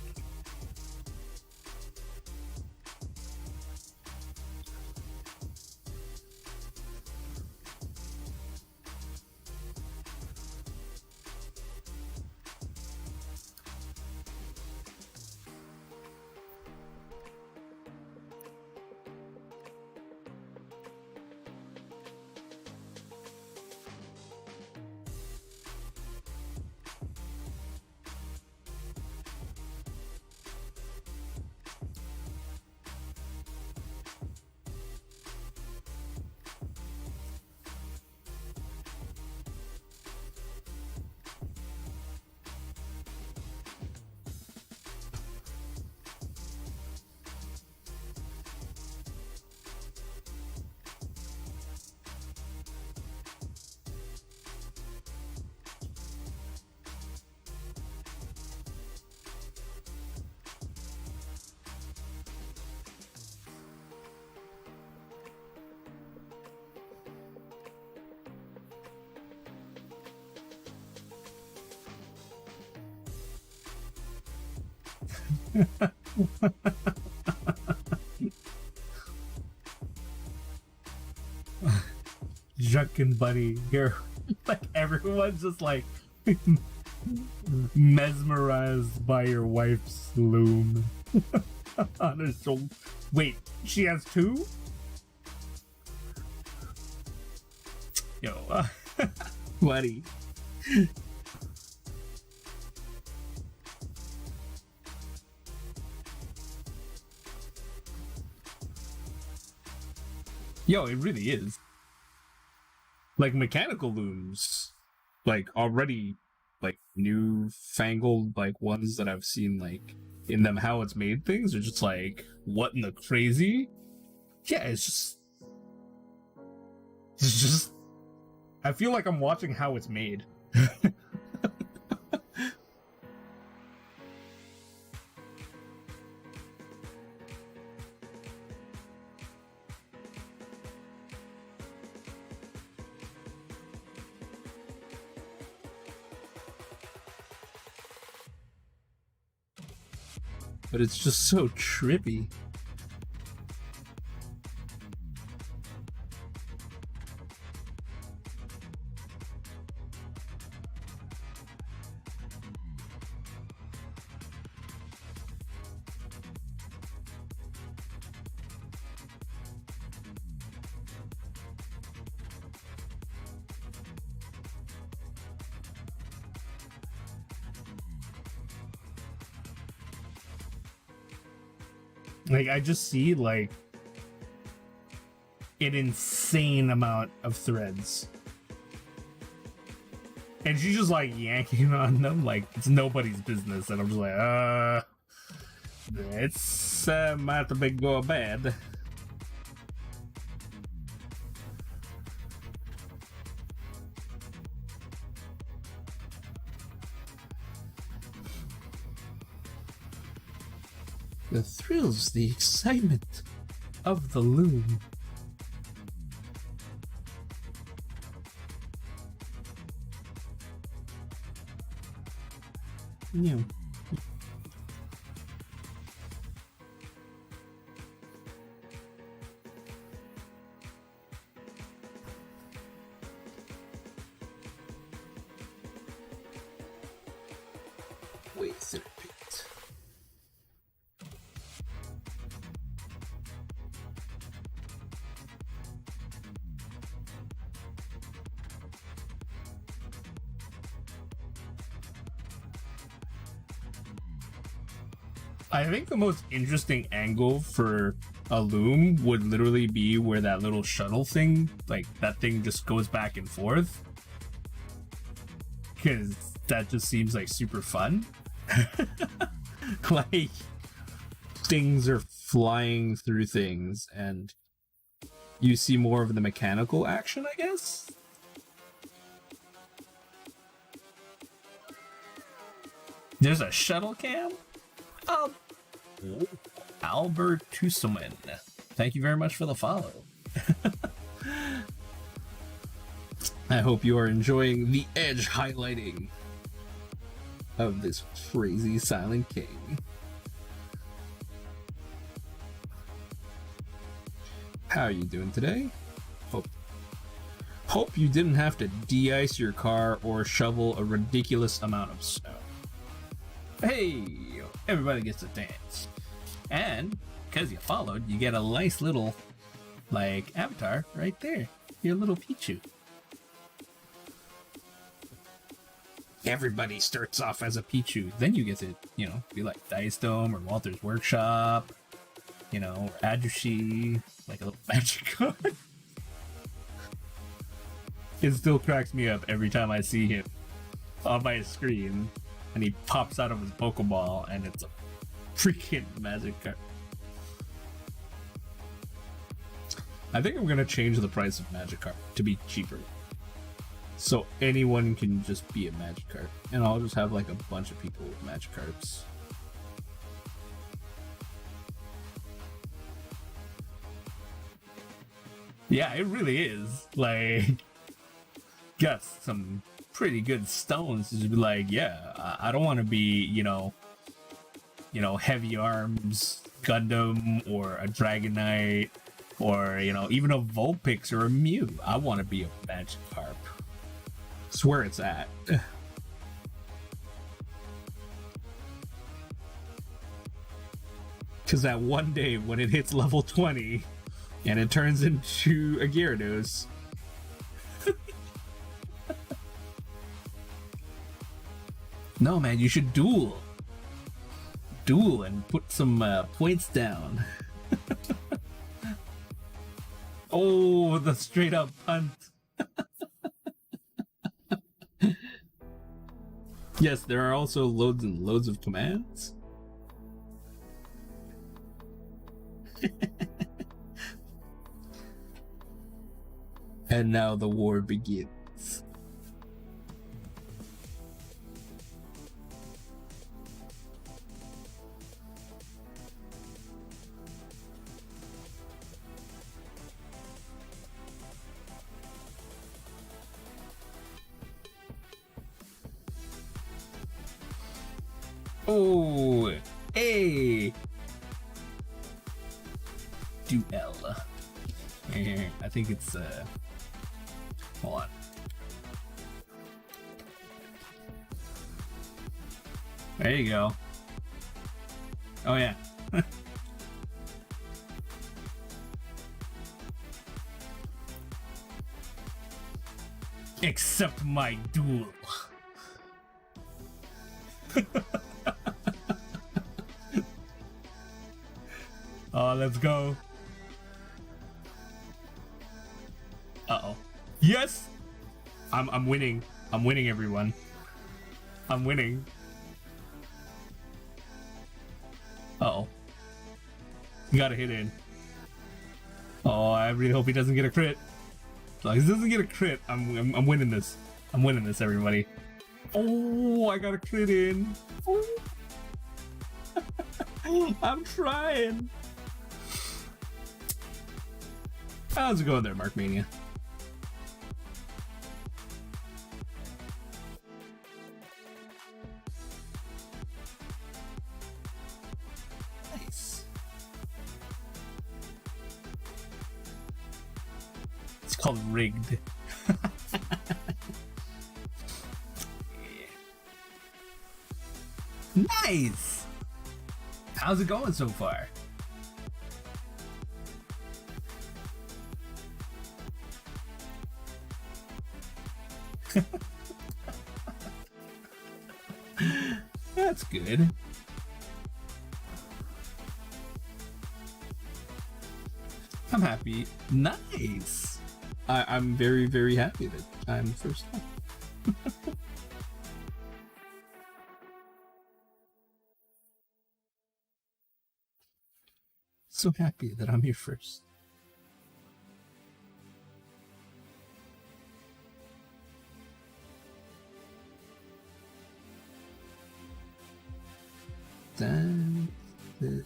Juck and Buddy, you're like everyone's just like mesmerized by your wife's loom on her shoulder. Wait, she has two? Yo, buddy. Yo, it really is. Like mechanical looms, like already, like newfangled, like ones that I've seen, like in them how it's made things are just like, what in the crazy? Yeah, it's just. I feel like I'm watching how it's made. But it's just so trippy. Like, I just see, like, an insane amount of threads. And she's just, like, yanking on them like it's nobody's business. And I'm just like, it's might have been go bad. The thrills, the excitement of the loom. Yeah. way thinner paint. I think the most interesting angle for a loom would literally be where that little shuttle thing, like that thing just goes back and forth. Because that just seems like super fun. Like things are flying through things and you see more of the mechanical action, I guess? There's a shuttle cam? Oh, Albert Tusselman. Thank you very much for the follow. I hope you are enjoying the edge highlighting of this crazy Silent King. How are you doing today? Hope you didn't have to de-ice your car or shovel a ridiculous amount of snow. Hey, everybody gets a dance. And because you followed, you get a nice little, like, avatar right there. Your little Pichu. Everybody starts off as a Pichu. Then you get to, you know, be like Dice Dome or Walter's Workshop, you know, or Airbrushing, like a little magic card. It still cracks me up every time I see him on my screen. And he pops out of his Pokeball, and it's a freaking magic card. I think I'm gonna change the price of magic card to be cheaper, so anyone can just be a magic card, and I'll just have like a bunch of people with magic cards. Yeah, it really is. Like, got some pretty good stones to just be like, yeah, I don't want to be, you know, heavy arms Gundam or a Dragonite or, you know, even a Vulpix or a Mew. I want to be a Magikarp. That's where it's at. Because that one day when it hits level 20 and it turns into a Gyarados. No, man, you should duel. Duel and put some points down. Oh, the straight up punt. Yes, there are also loads and loads of commands. And now the war begins. Oh, hey! Duel. I think it's, hold on. There you go. Oh, yeah. Accept my duel. Oh, let's go. Uh-oh. Yes! I'm winning. I'm winning, everyone. I'm winning. Uh-oh. You gotta hit in. Oh, I really hope he doesn't get a crit. So if he doesn't get a crit, I'm winning this. I'm winning this, everybody. Oh, I got a crit in. Oh. I'm trying. How's it going there, Mark Mania? Nice. It's called rigged. Nice! How's it going so far? That's good. I'm happy. Nice! I'm very, very happy that I'm the first one. So happy that I'm here first. Then this.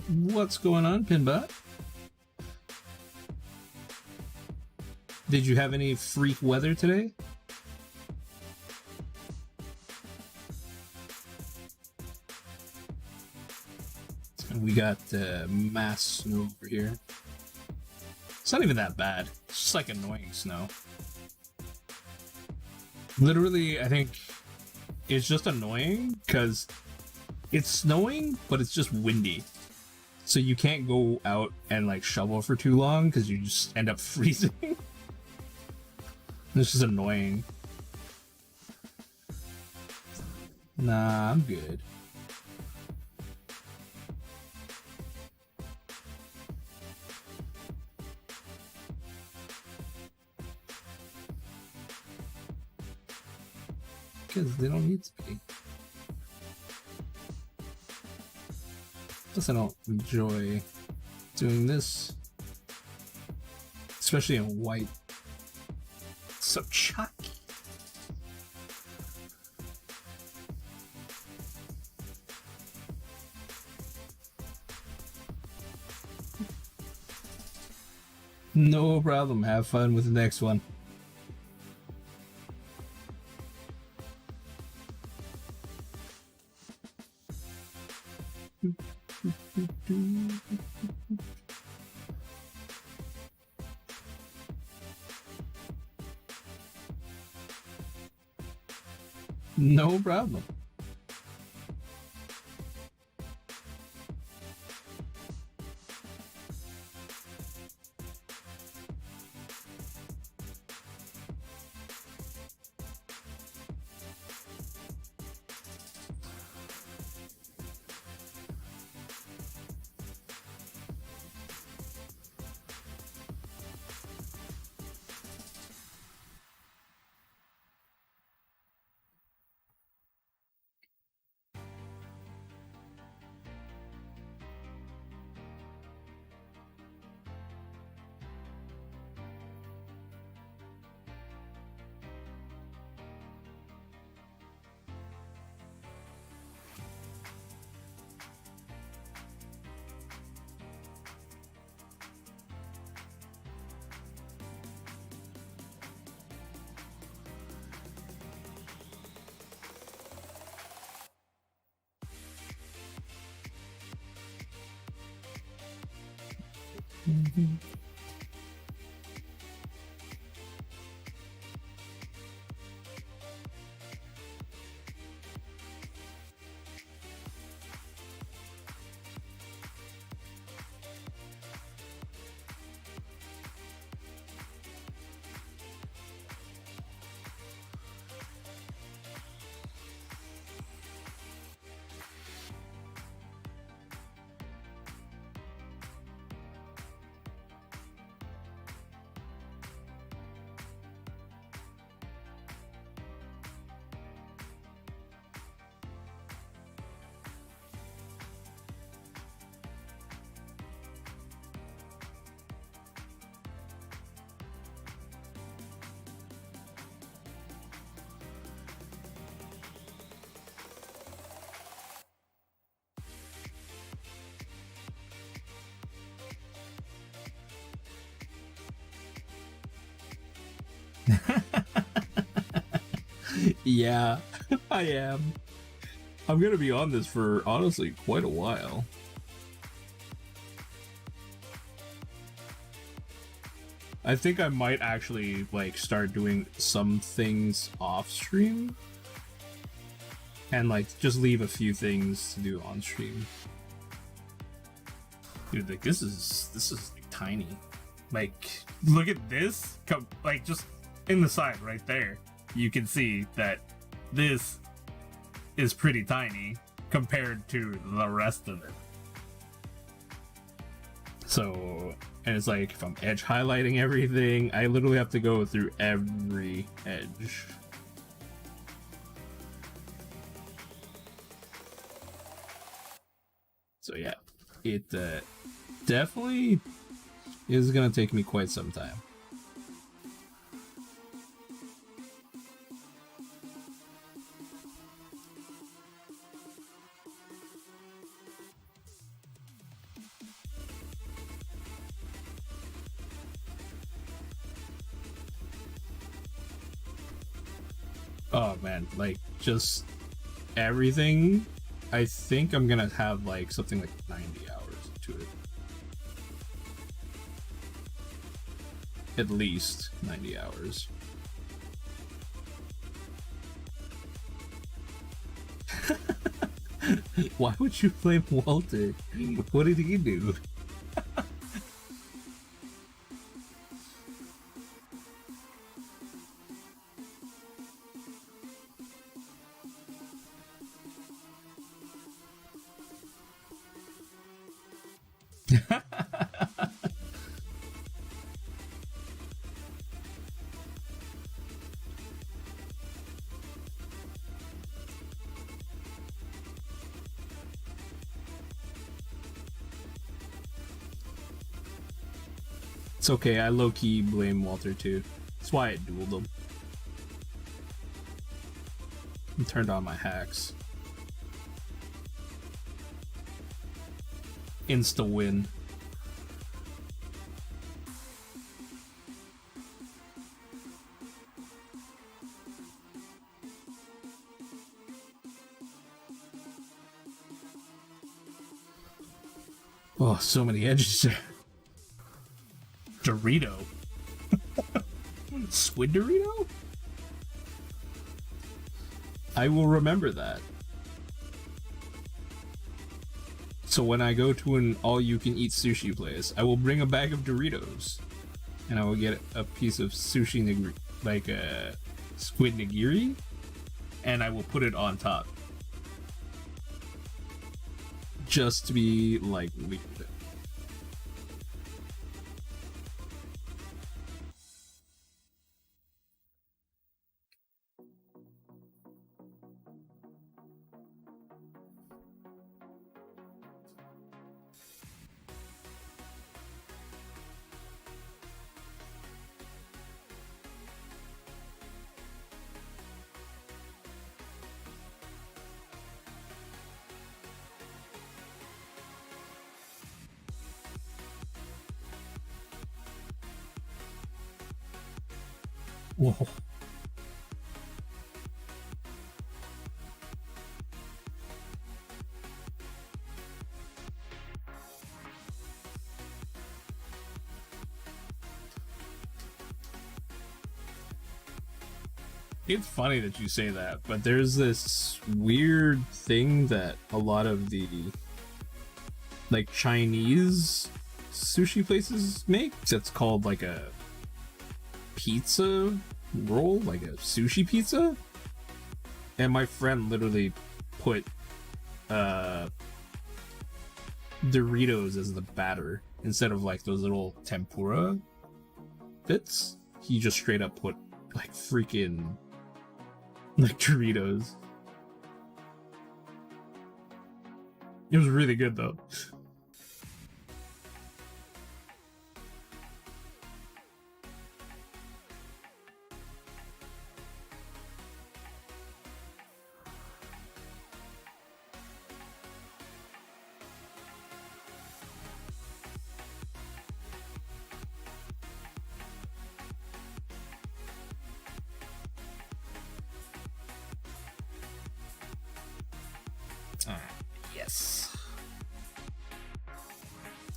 What's going on, Pinbot? Did you have any freak weather today? We got mass snow over here. It's not even that bad. It's just like annoying snow. Literally, I think it's just annoying because it's snowing, but it's just windy. So you can't go out and like shovel for too long because you just end up freezing. This is annoying. Nah, I'm good. Because they don't need to be. Plus I don't enjoy doing this. Especially in white. It's so chalky. No problem. Have fun with the next one. No problem. Yeah, I am. I'm gonna be on this for honestly quite a while. I think I might actually like start doing some things off stream and like just leave a few things to do on stream. Dude, like this is like, tiny. Like look at this, like just in the side right there. You can see that this is pretty tiny compared to the rest of it. So, and it's like if I'm edge highlighting everything, I literally have to go through every edge. So yeah, it definitely is gonna take me quite some time. Oh man, like just everything. I think I'm gonna have like something like 90 hours to it. At least 90 hours. Why would you blame Walter? What did he do? It's okay, I low-key blame Walter too. That's why I dueled him. And turned on my hacks. Insta win. Oh, so many edges there. Dorito. Squid Dorito? I will remember that. So when I go to an all-you-can-eat sushi place, I will bring a bag of Doritos, and I will get a piece of sushi nigiri, like a squid nigiri, and I will put it on top, just to be like weird. Whoa. It's funny that you say that, but there's this weird thing that a lot of the like Chinese sushi places make that's called like a pizza roll, like a sushi pizza, and my friend literally put Doritos as the batter instead of like those little tempura bits. He just straight up put like freaking like Doritos. It was really good though.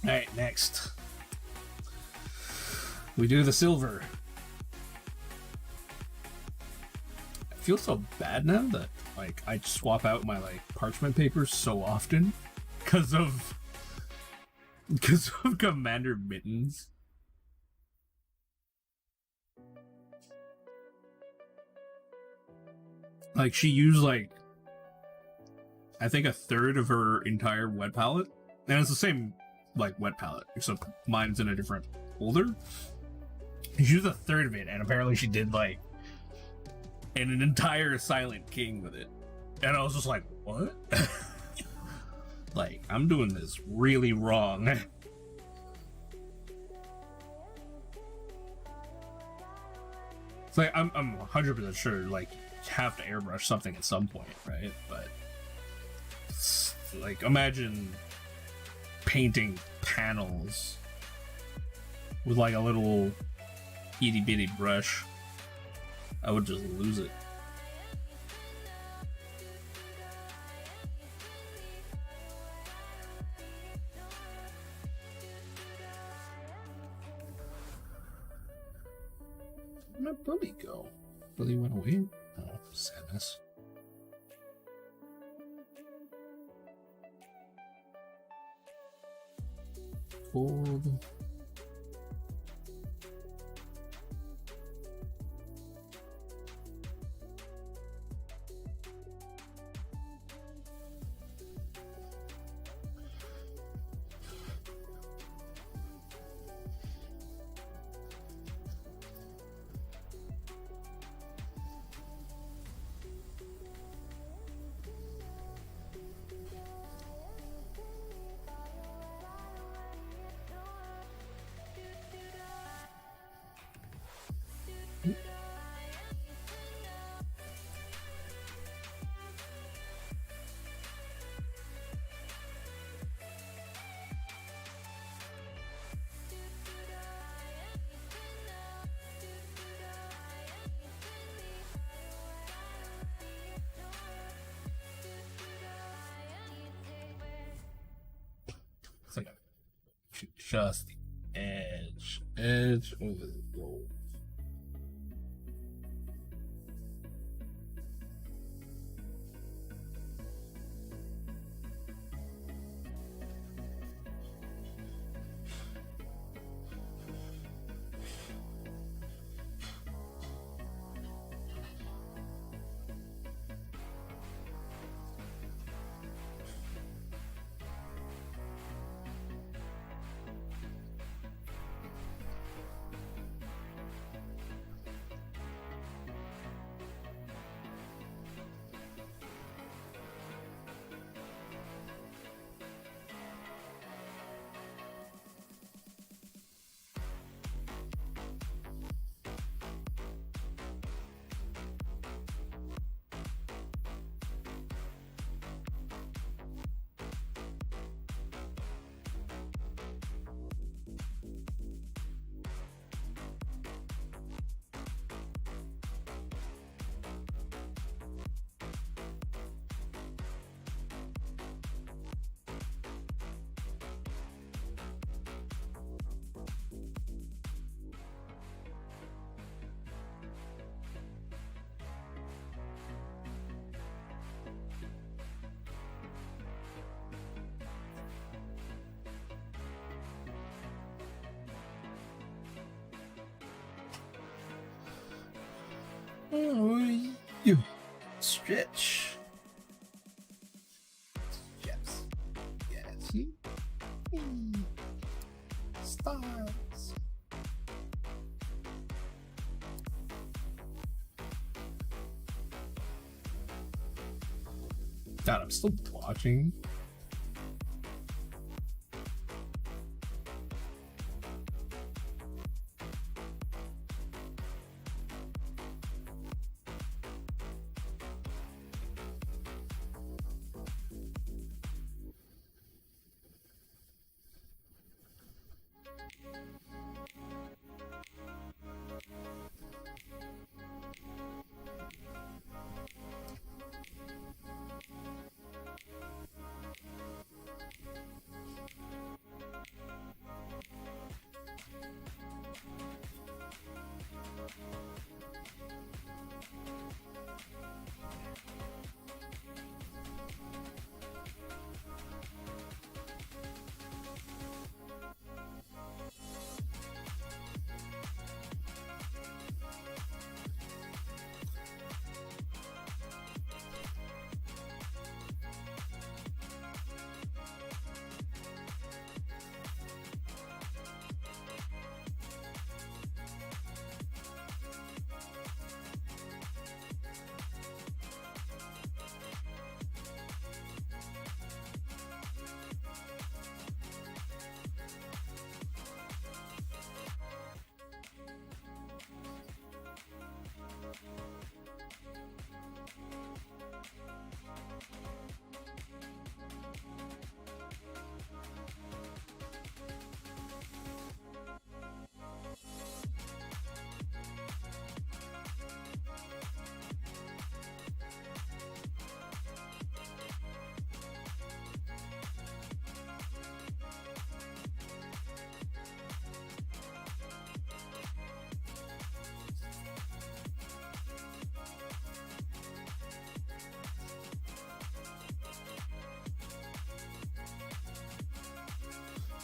Alright, next. We do the silver. I feel so bad now that like I swap out my like parchment papers so often because of Commander Mittens. Like she used like I think a third of her entire wet palette, and it's the same like wet palette except mine's in a different holder. She used a third of it, and apparently she did like an entire Silent King with it, and I was just like, what? Like, I'm doing this really wrong. It's like I'm 100% sure like you have to airbrush something at some point, right? But like imagine painting panels with like a little itty bitty brush. I would just lose it. Where'd my Bully go? Bully went away? Oh, sadness. Cold. It's like just the edge of the gold. Oh, you stretch. Yes. Yes. Stars. God, I'm still watching.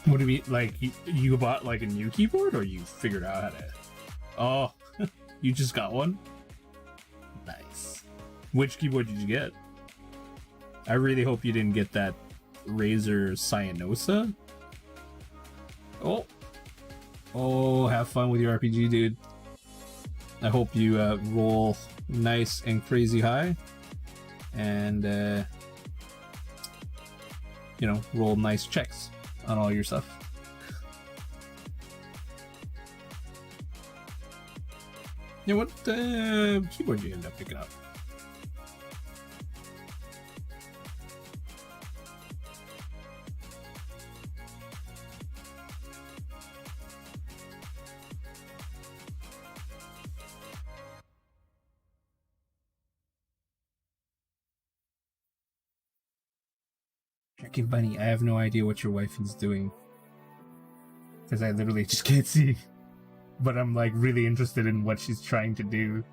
What do you mean? Like, you bought like a new keyboard, or you figured out how to... Oh, you just got one? Nice. Which keyboard did you get? I really hope you didn't get that Razer Cyanosa. Oh. Oh, have fun with your RPG, dude. I hope you roll nice and crazy high. And, you know, roll nice checks on all your stuff. Yeah, what keyboard did you end up picking up? Freaking bunny, I have no idea what your wife is doing. Because I literally just can't see. But I'm like really interested in what she's trying to do.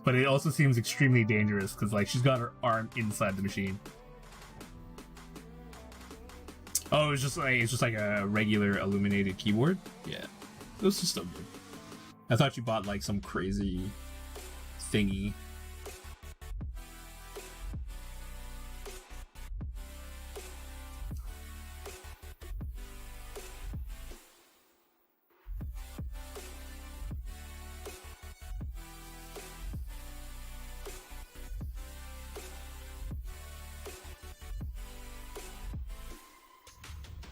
But it also seems extremely dangerous because like she's got her arm inside the machine. Oh, it's just like a regular illuminated keyboard? Yeah. Those are still good. I thought you bought like some crazy thingy.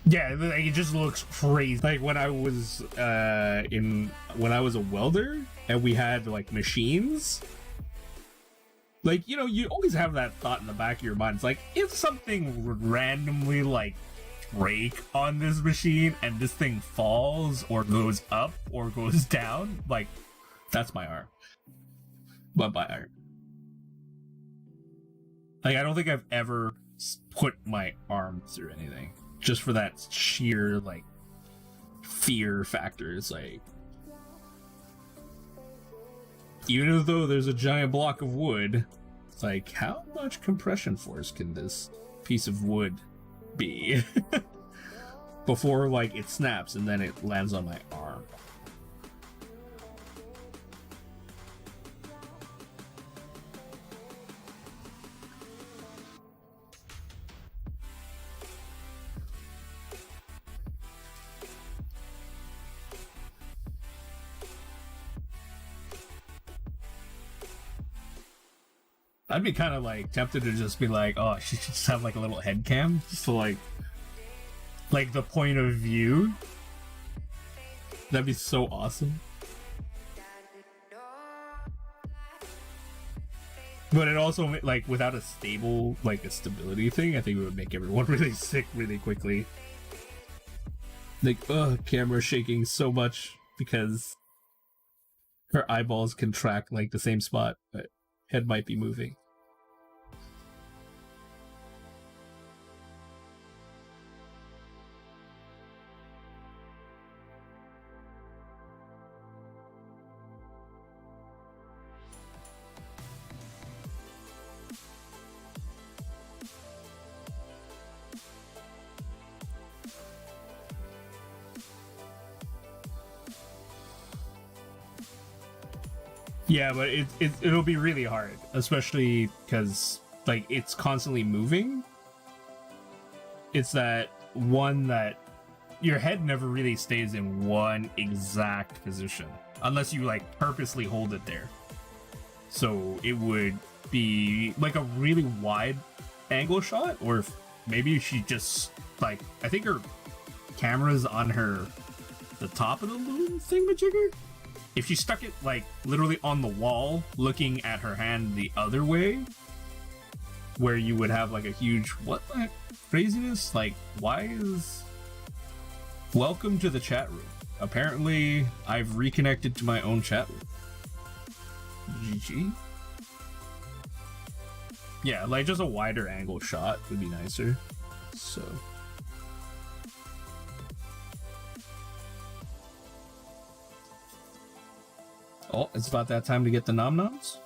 Yeah, like, it just looks crazy. Like when I was when I was a welder and we had like machines, like, you know, you always have that thought in the back of your mind. It's like, if something would randomly like break on this machine and this thing falls or goes up or goes down, like, that's my arm. But my arm. Like, I don't think I've ever put my arm through anything. Just for that sheer, like, fear factor. It's like, even though there's a giant block of wood, it's like, how much compression force can this piece of wood be before, like, it snaps and then it lands on my arm? I'd be kind of like tempted to just be like, oh, I should just have like a little head cam, just to like the point of view. That'd be so awesome. But it also, like, without a stable, like a stability thing, I think it would make everyone really sick really quickly. Like, camera shaking so much because her eyeballs can track like the same spot, but head might be moving. Yeah, but it'll be really hard, especially because like it's constantly moving. It's that one that your head never really stays in one exact position unless you like purposely hold it there. So it would be like a really wide angle shot, or maybe she just like, I think her camera's on the top of the loom thingamajigger. If she stuck it like literally on the wall looking at her hand the other way, where you would have like a huge what the heck craziness, like, why is... Welcome to the chat room. Apparently I've reconnected to my own chat room. GG. Yeah, like just a wider angle shot would be nicer. So oh, it's about that time to get the nom-noms.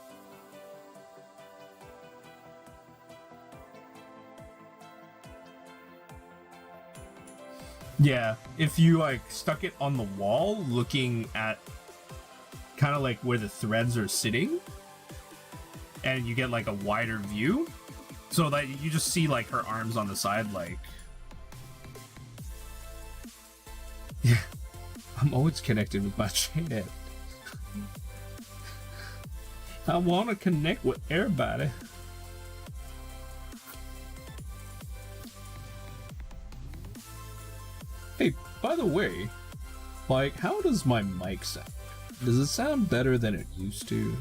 Yeah, if you like stuck it on the wall looking at kind of like where the threads are sitting, and you get like a wider view, so that you just see like her arms on the side, like. Yeah, I'm always connected with my chat. I want to connect with everybody. Hey, by the way, like, how does my mic sound? Does it sound better than it used to?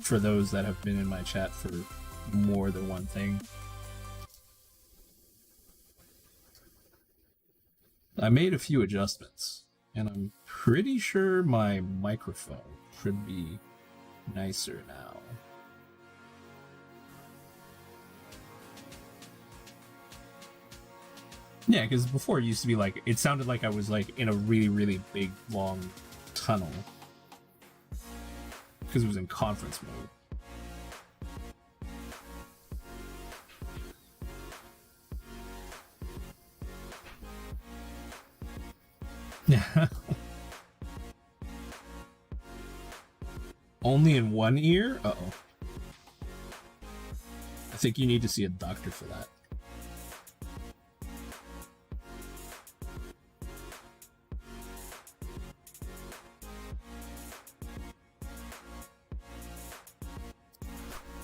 For those that have been in my chat for more than one thing. I made a few adjustments, and I'm pretty sure my microphone should be nicer now. Yeah, because before it used to be like, it sounded like I was like in a really, really big, long tunnel. Because it was in conference mode. Yeah. Only in one ear? Uh-oh. I think you need to see a doctor for that.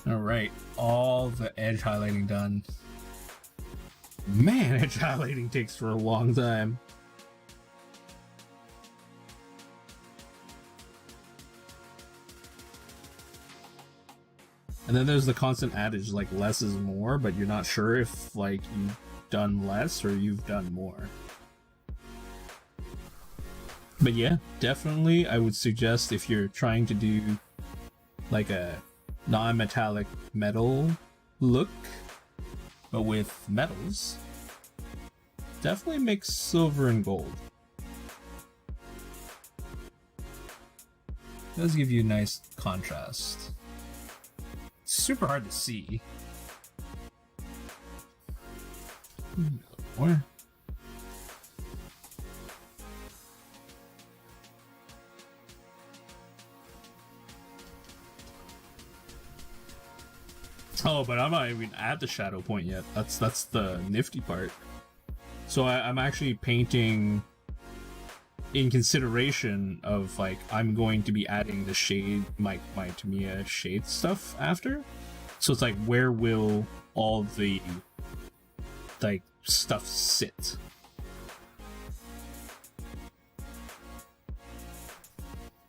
Alright, all the edge highlighting done. Man, edge highlighting takes for a long time. And then there's the constant adage, like, less is more, but you're not sure if, like, you've done less or you've done more. But yeah, definitely I would suggest if you're trying to do, like, a non-metallic metal look, but with metals, definitely mix silver and gold. It does give you a nice contrast. Super hard to see. More. Oh, but I'm not even at the shadow point yet. That's the nifty part. So I'm actually painting in consideration of, like, I'm going to be adding the shade, my Tamiya shade stuff after. So it's like, where will all the, like, stuff sit?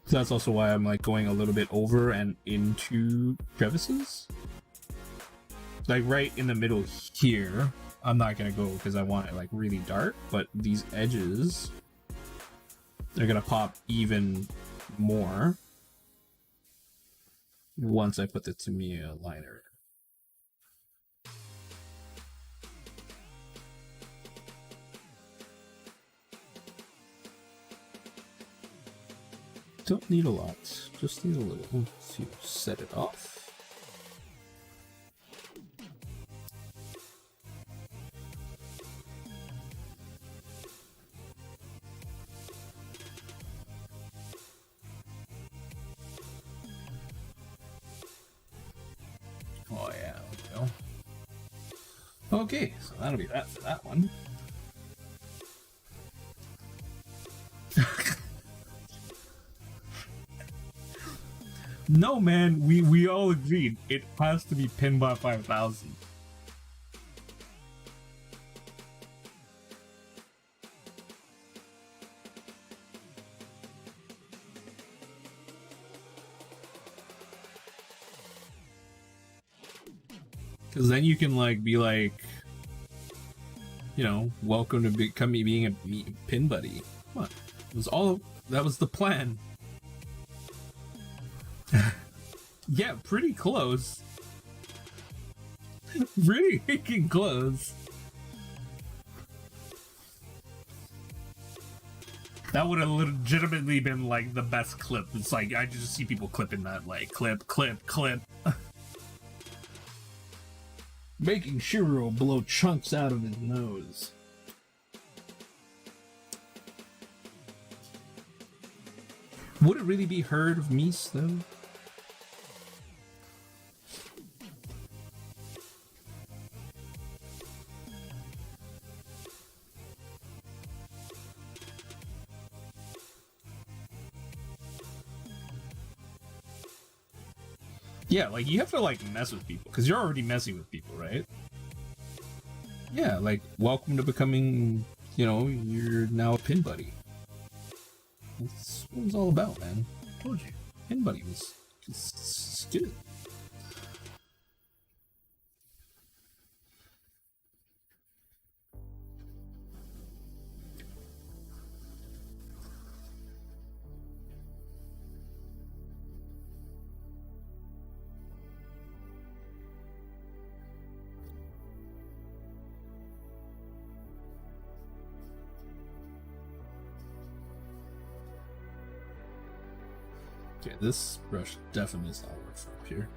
So that's also why I'm, like, going a little bit over and into crevices. Like, right in the middle here, I'm not gonna go because I want it, like, really dark, but these edges, they're gonna pop even more once I put the Tamiya liner. Don't need a lot, just need a little to set it off. Oh yeah, there we go. Okay, so that'll be that for that one. No, man, we all agreed it has to be pinned by 5,000. Because then you can, like, be like, you know, welcome to being a pin buddy. What? It was all, that was the plan. Yeah, pretty close. Pretty freaking close. That would have legitimately been, like, the best clip. It's like, I just see people clipping that, like, clip, clip, clip. Making Shiro blow chunks out of his nose. Would it really be herd of meese though? Yeah, like you have to like mess with people because you're already messing with people, right? Yeah, like welcome to becoming, you know, you're now a pin buddy. That's what it was all about, man. I told you, pin buddy was just good. Okay, this brush definitely does not work from up here.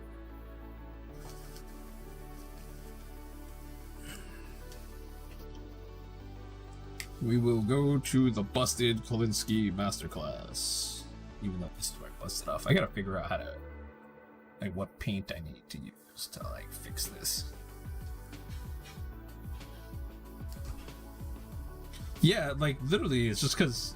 We will go to the busted Kolinsky masterclass. Even though this is where I busted off. I gotta figure out how to, like, what paint I need to use to, like, fix this. Yeah, like, literally, it's just because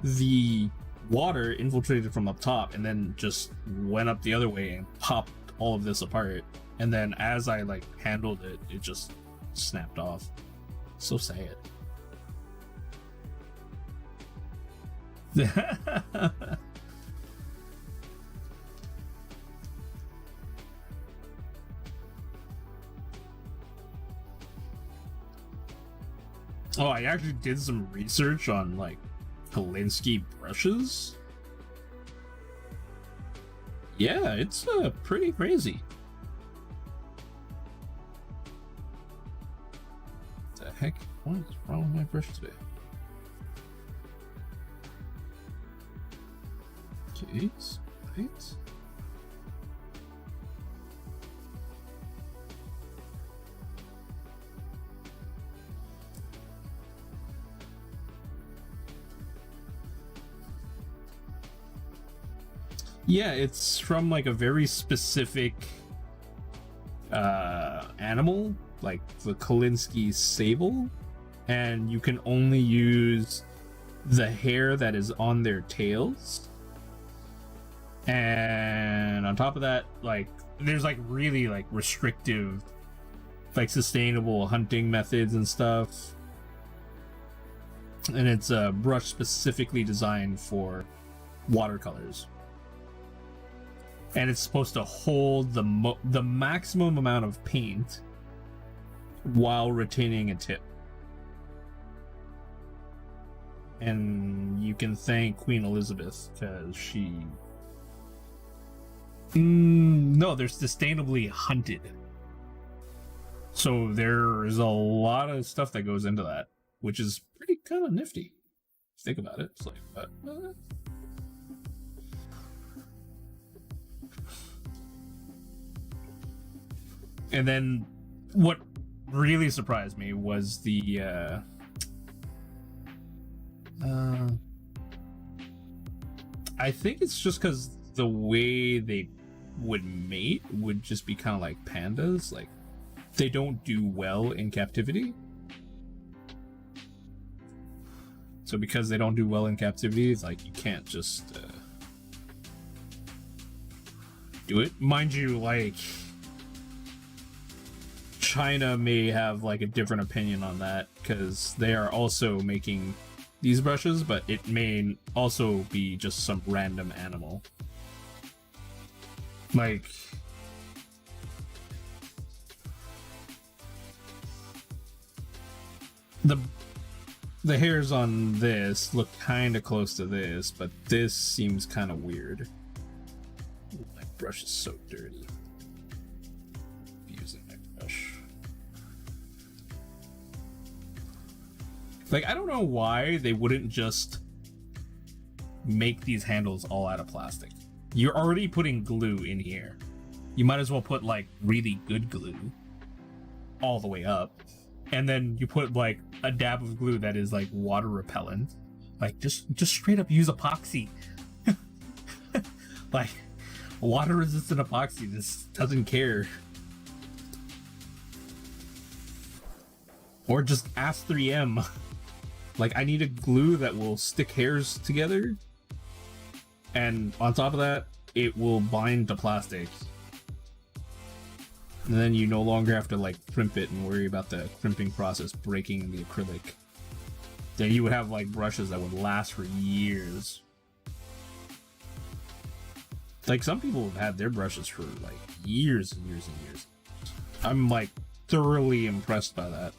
the water infiltrated from up top and then just went up the other way and popped all of this apart, and then as I like handled it, it just snapped off. So sad. Oh, I actually did some research on like Kolinsky brushes. Yeah, it's pretty crazy. What the heck? What is wrong with my brush today? Okay, right. Yeah, it's from like a very specific animal, like the Kolinsky sable, and you can only use the hair that is on their tails. And on top of that, like there's like really like restrictive, like sustainable hunting methods and stuff. And it's a brush specifically designed for watercolors. And it's supposed to hold the maximum amount of paint while retaining a tip. And you can thank Queen Elizabeth because she... no, they're sustainably hunted. So there is a lot of stuff that goes into that, which is pretty kind of nifty. Think about it. It's like, And then what really surprised me was the I think it's just because the way they would mate would just be kind of like pandas. Like they don't do well in captivity. So because they don't do well in captivity, it's like you can't just do it. Mind you, like China may have like a different opinion on that because they are also making these brushes, but it may also be just some random animal. Like the hairs on this look kind of close to this, but this seems kind of weird. Ooh, my brush is so dirty. Using my brush. Like, I don't know why they wouldn't just make these handles all out of plastic. You're already putting glue in here. You might as well put like really good glue all the way up. And then you put like a dab of glue that is like water repellent. Like just straight up use epoxy. Like, water resistant epoxy just doesn't care. Or just ask 3M. Like, I need a glue that will stick hairs together, and on top of that, it will bind to plastic. And then you no longer have to like crimp it and worry about the crimping process breaking the acrylic. Then you would have like brushes that would last for years. Like, some people have had their brushes for like years and years and years. I'm like thoroughly impressed by that.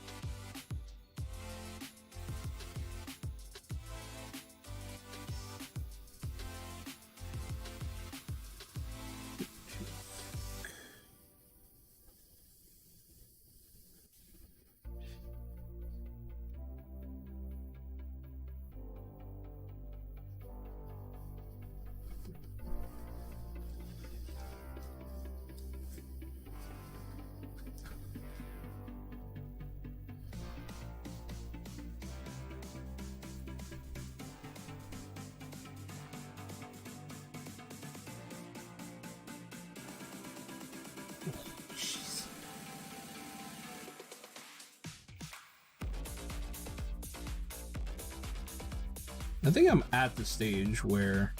I think I'm at the stage where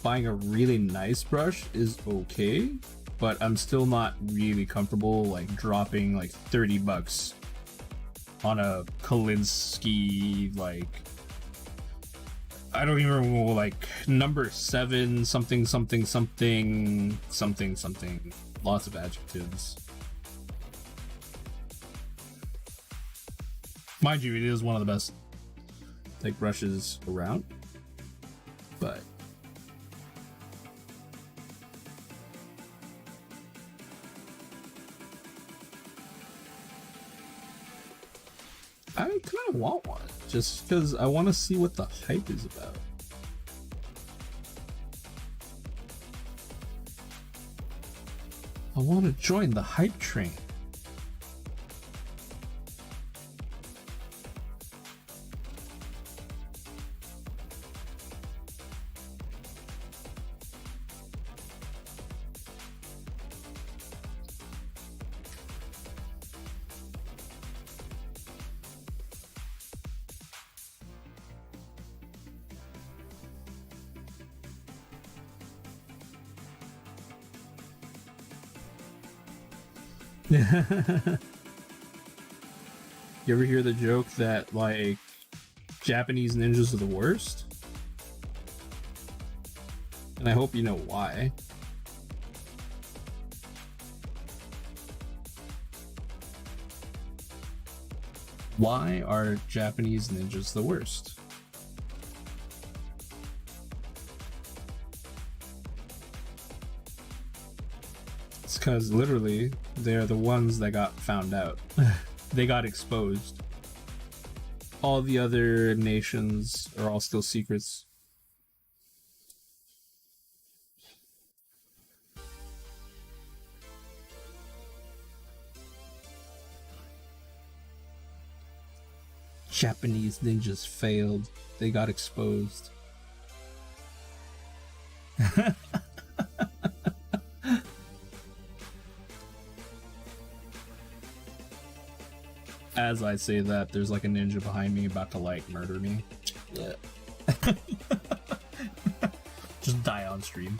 buying a really nice brush is okay, but I'm still not really comfortable like dropping like 30 bucks on a Kolinsky, like, I don't even remember, like number 7 something something something something something, lots of adjectives. Mind you, it is one of the best like brushes around, but I kind of want one just because I want to see what the hype is about. I want to join the hype train. You ever hear the joke that like Japanese ninjas are the worst? And I hope you know why. Why are Japanese ninjas the worst? It's because literally they're the ones that got found out. They got exposed. All the other nations are all still secrets. Japanese ninjas failed. They got exposed. As I say that, there's like a ninja behind me about to like murder me. Yeah. Just die on stream.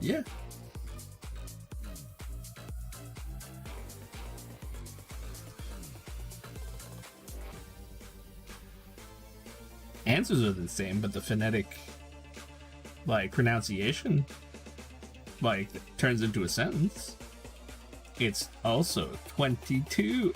Yeah. Answers are the same, but the phonetic, like, pronunciation, like, turns into a sentence. It's also 22.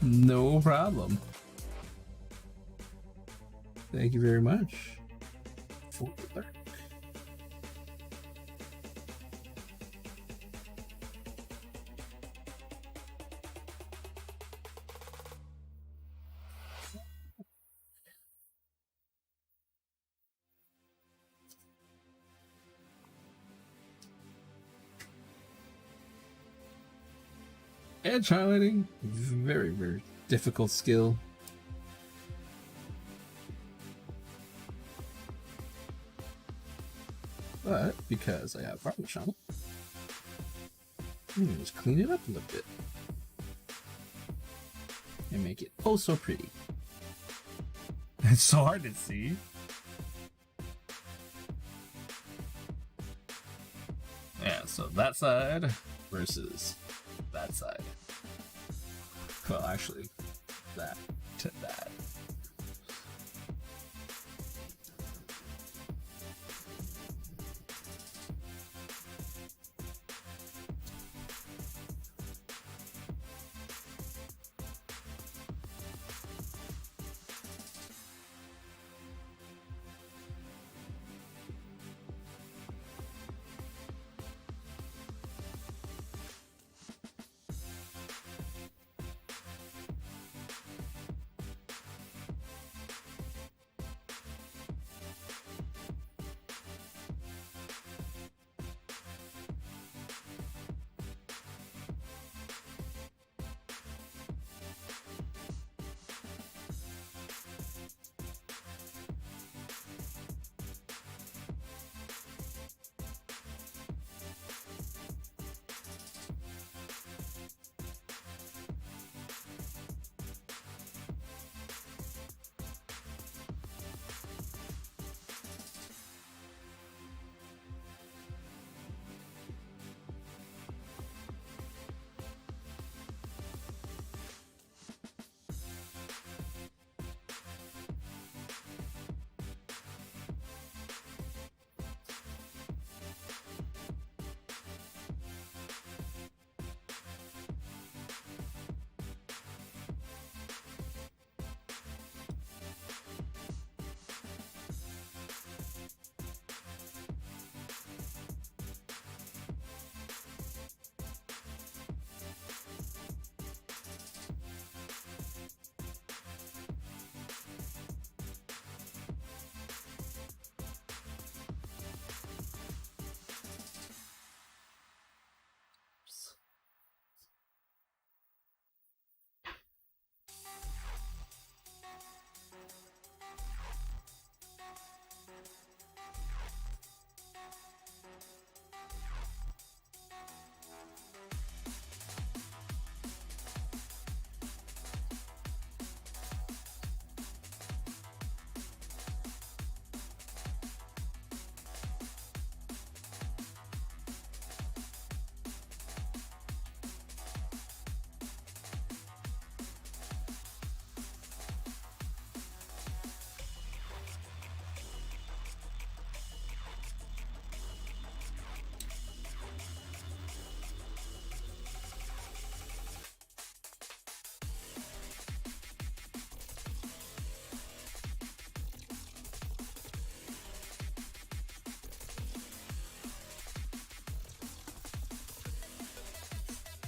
No problem. Thank you very much for the lurk. Edge highlighting, very, very difficult skill. But because I have varnish on it, I'm gonna just clean it up a little bit and make it oh so pretty. It's so hard to see. Yeah, so that side versus that side. Well, actually, that to that.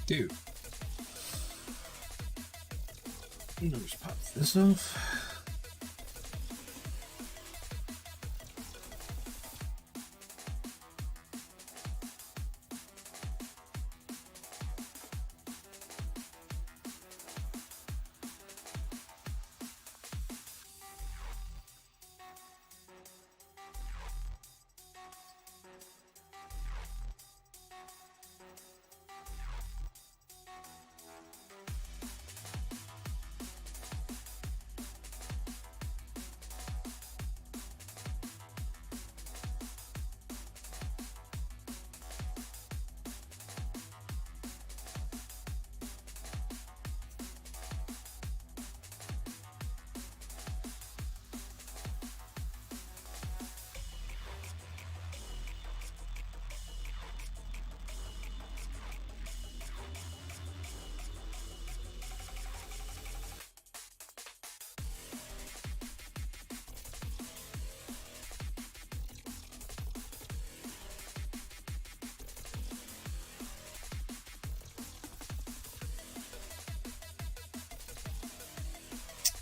Dude. Just pop this off.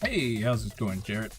Hey, how's it going, Jarrett?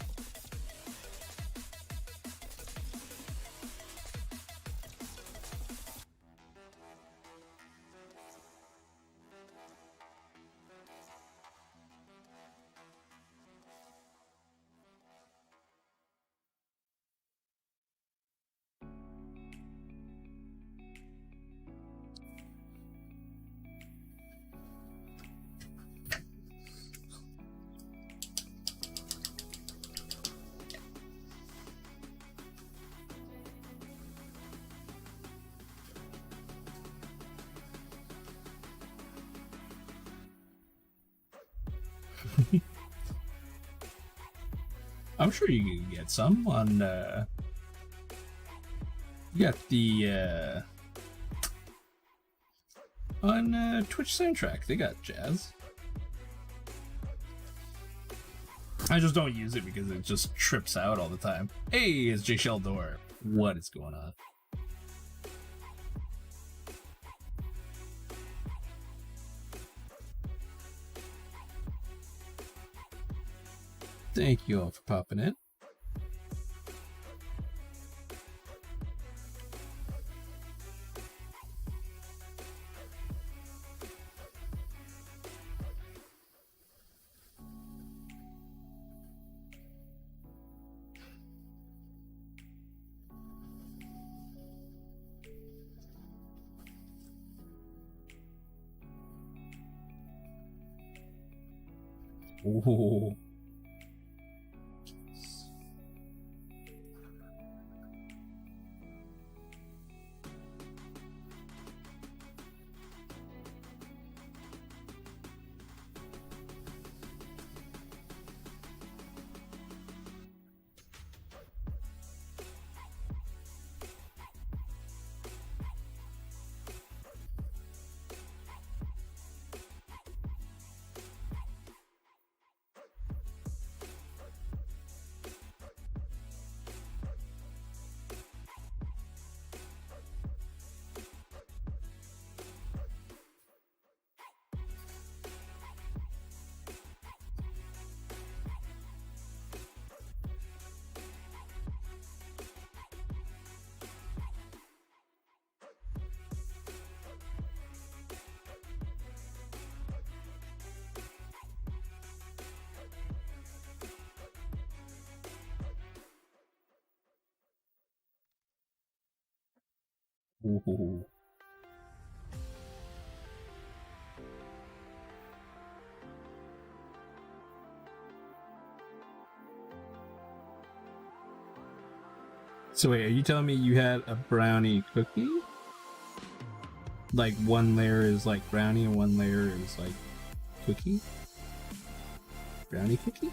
I'm sure you can get some on you got the on Twitch soundtrack. They got jazz. I just don't use it because it just trips out all the time. Hey, it's J Sheldor. What is going on? Thank you all for popping in. Oh. Ooh. So wait, are you telling me you had a brownie cookie? Like one layer is like brownie and one layer is like cookie? Brownie cookie?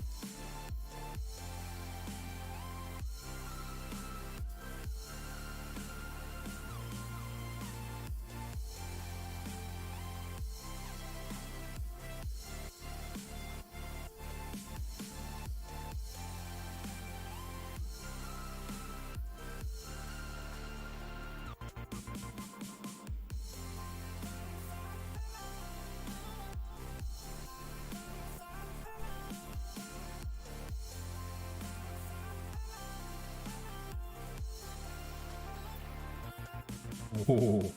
Oh.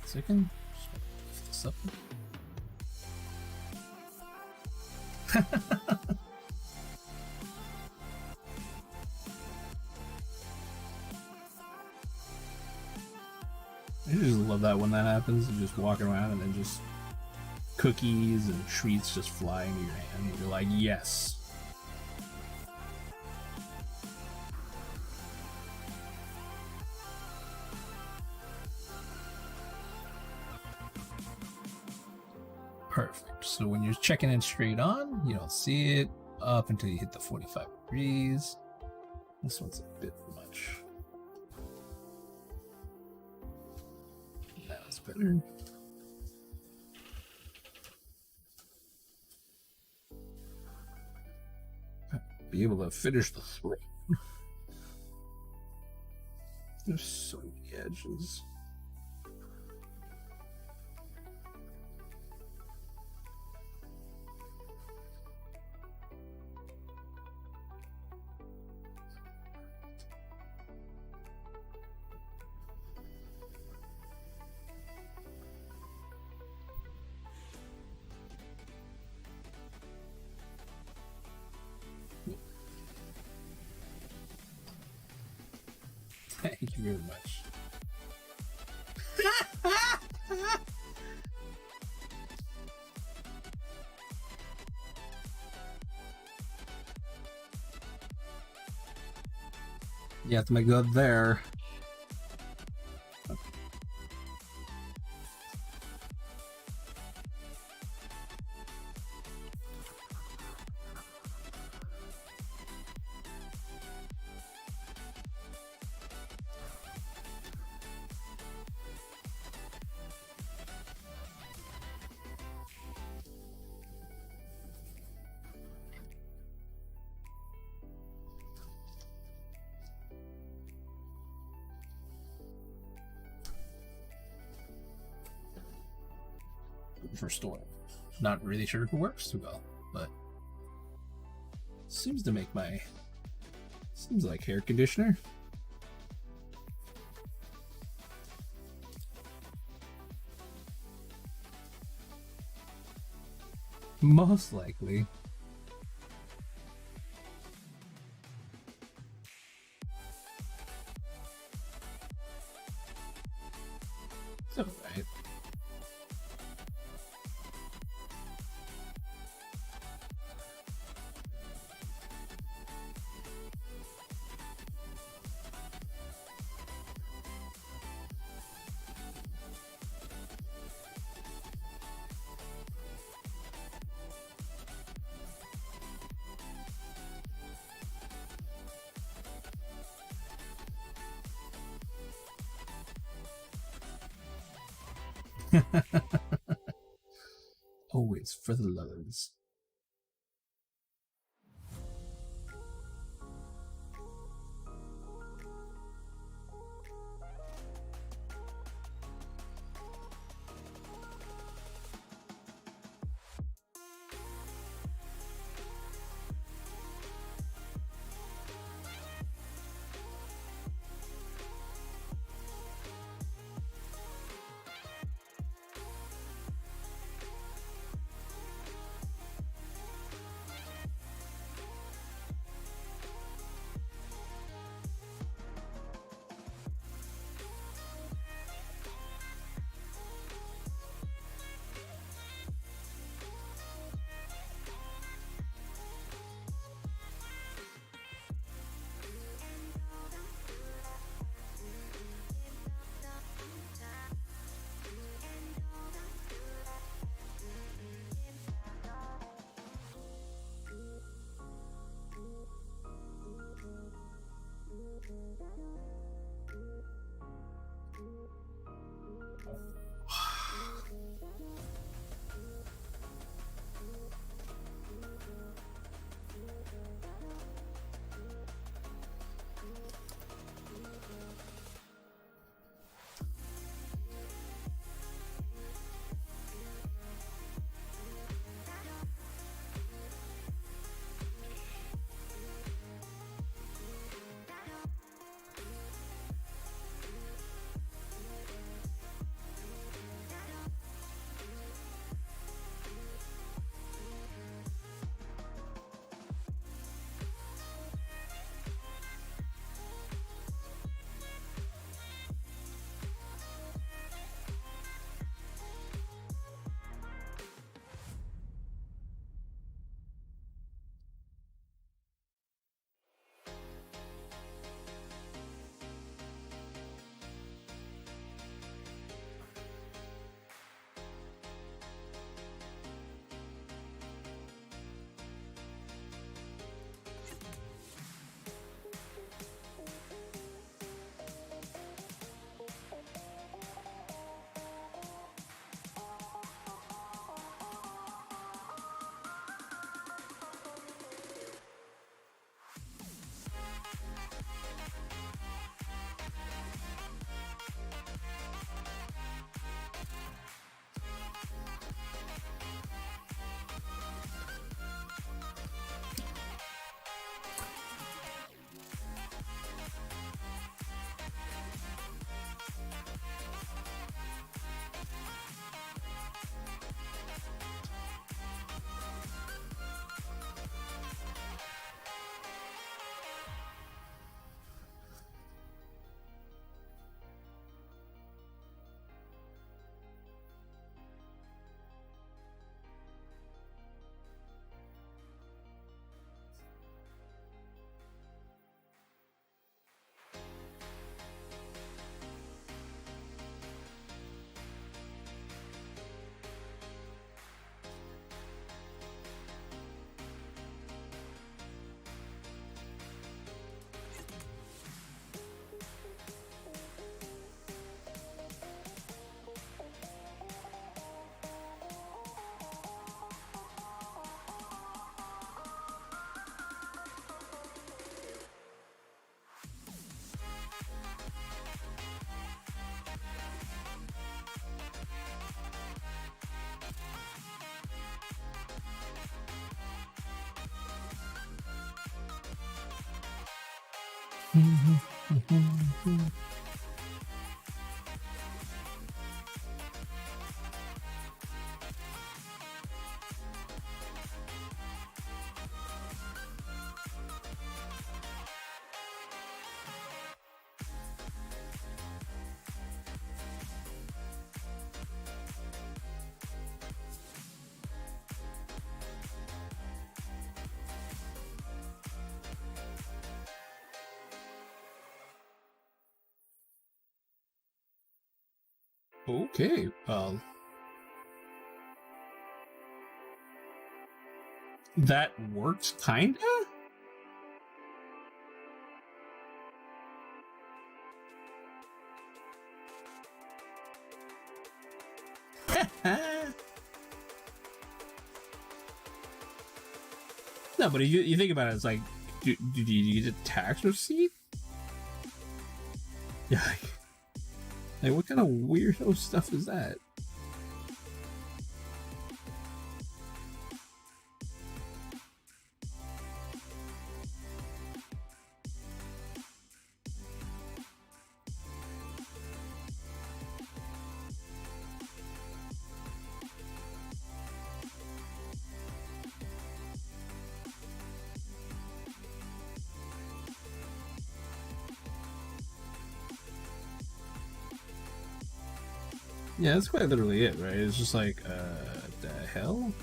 Second, lift this up. I just love that when that happens. You just walk around and then just cookies and treats just fly into your hand. You're like, yes. Perfect. So when you're checking in straight on, you don't see it up until you hit the 45 degrees. This one's a bit much. That's better. Be able to finish the throw. There's so many edges. Thank you very much. Get me good there. For storm. Not really sure if it works too well, but seems to make my seems like hair conditioner. Most likely. It's alright. Always for the lovers. Okay, that works, kinda? No, but you think about it, it's like, do you get a tax receipt? Yeah. Like, what kind of weirdo stuff is that? Yeah, that's quite literally it, right? It's just like, the hell?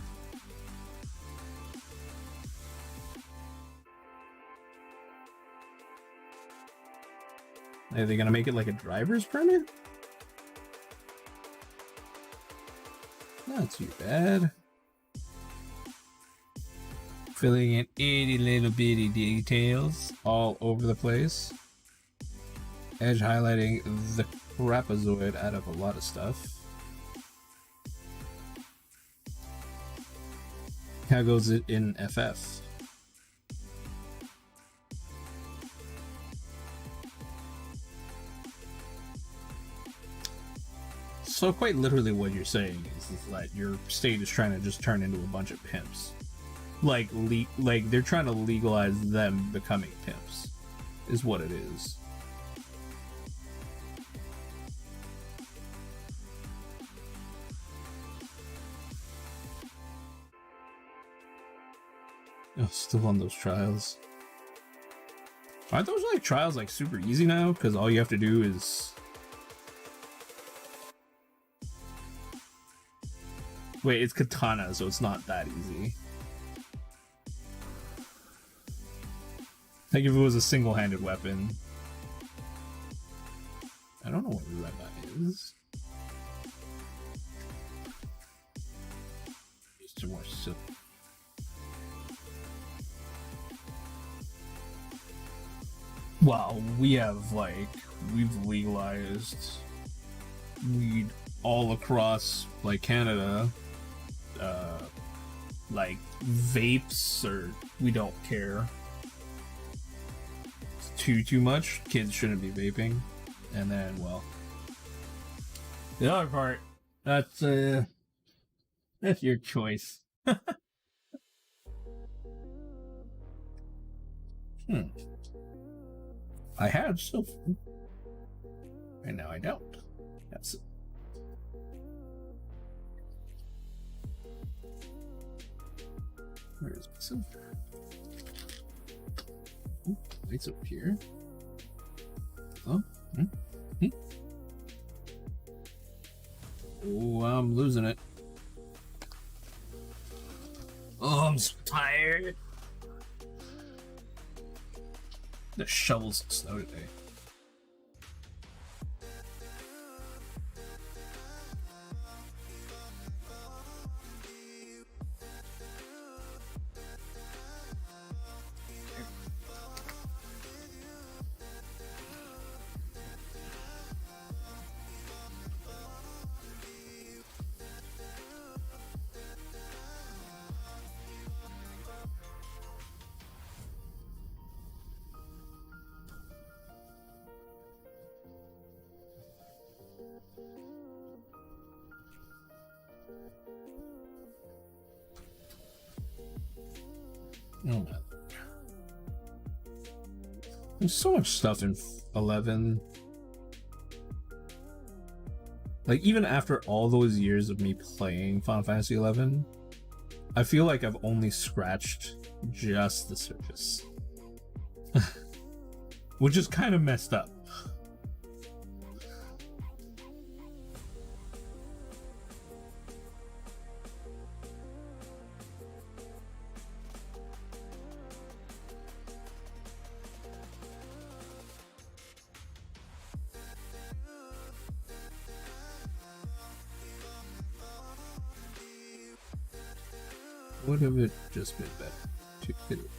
Are they gonna make it like a driver's permit? Not too bad. Filling in itty little bitty details all over the place. Edge highlighting the crapazoid out of a lot of stuff. How goes it in FF? So quite literally what you're saying is that your state is trying to just turn into a bunch of pimps. Like they're trying to legalize them becoming pimps, is what it is. Oh, still on those trials. Aren't those like trials like super easy now? Because all you have to do is... Wait, it's katana, so it's not that easy. Like if it was a single-handed weapon. I don't know what Reba is. Just more silk. Wow, we have like, we've legalized weed all across like Canada. Like vapes, or we don't care. It's too much. Kids shouldn't be vaping. And then, well, the other part, that's your choice. I had soap, and now I don't. That's it. Where is my silver? Ooh, lights up here. Oh, oh, I'm losing it. Oh, I'm so tired. The shovels snow today. There's so much stuff in 11. Like, even after all those years of me playing Final Fantasy 11, I feel like I've only scratched just the surface. Which is kind of messed up. Would have it just been better to fit it?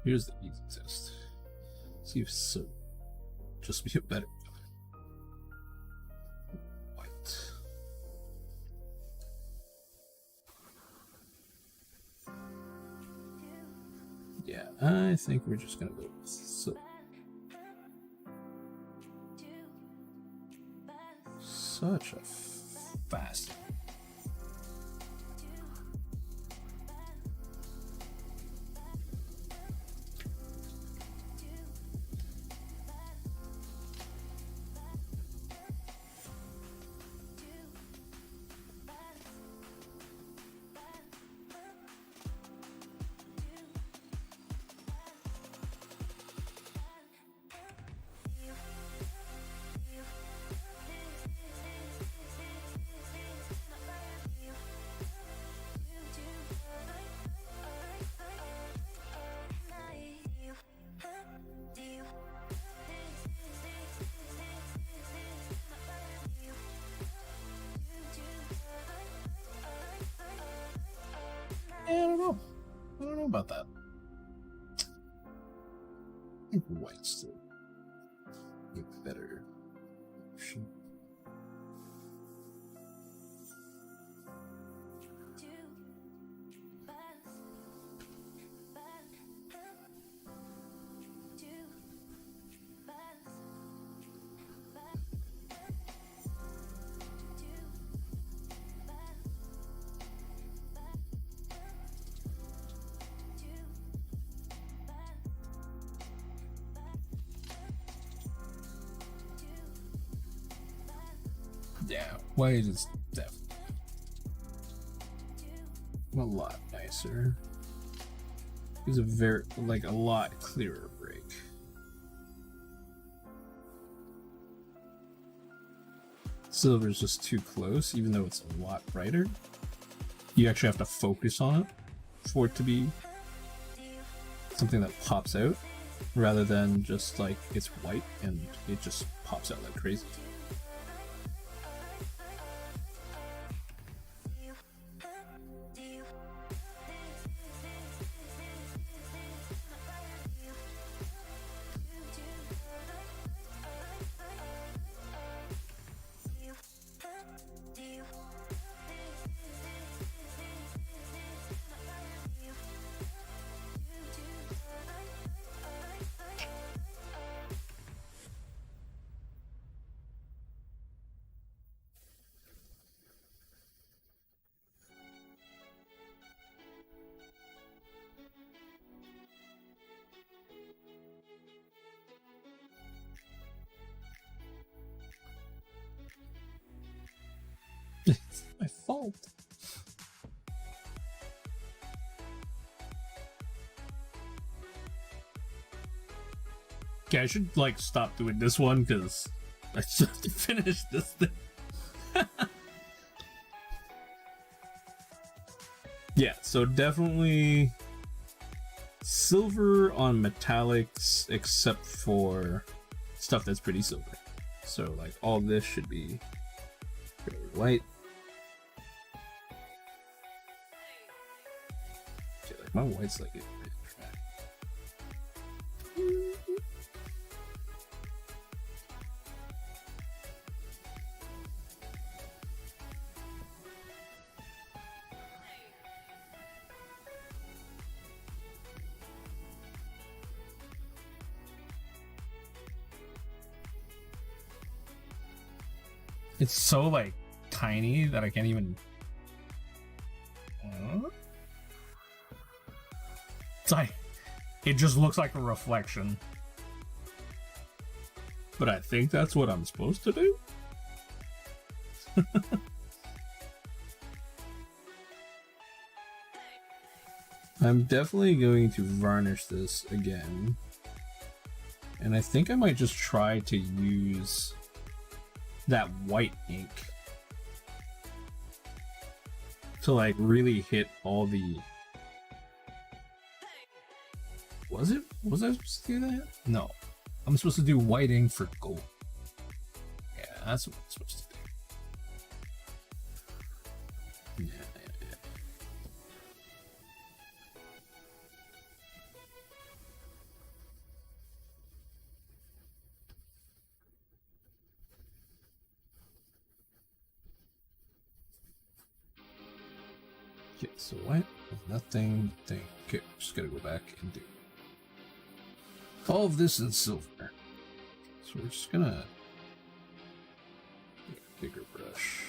Here's the easy test. See if so. Just be a better white. Yeah, I think we're just gonna go with so. Such a fast. I don't know. I don't know about that. I think white's still a better option. Yeah, white is definitely a lot nicer. It's a very, like, a lot clearer break. Silver is just too close, even though it's a lot brighter. You actually have to focus on it for it to be something that pops out, rather than just like it's white and it just pops out like crazy. It's my fault. Okay, I should like stop doing this one because I just have to finish this thing. Yeah, so definitely silver on metallics, except for stuff that's pretty silver. So like all this should be very white. Okay, like my white's like it. It's so like tiny that I can't even. It's like it just looks like a reflection. But I think that's what I'm supposed to do. I'm definitely going to varnish this again. And I think I might just try to use that white ink to like really hit all the... Was I supposed to do that? No. I'm supposed to do white ink for gold. Yeah, that's what I'm supposed to do. Yeah. Okay, so white, nothing, thing. Okay, just gotta go back and do all of this in silver. So we're just gonna get a bigger brush.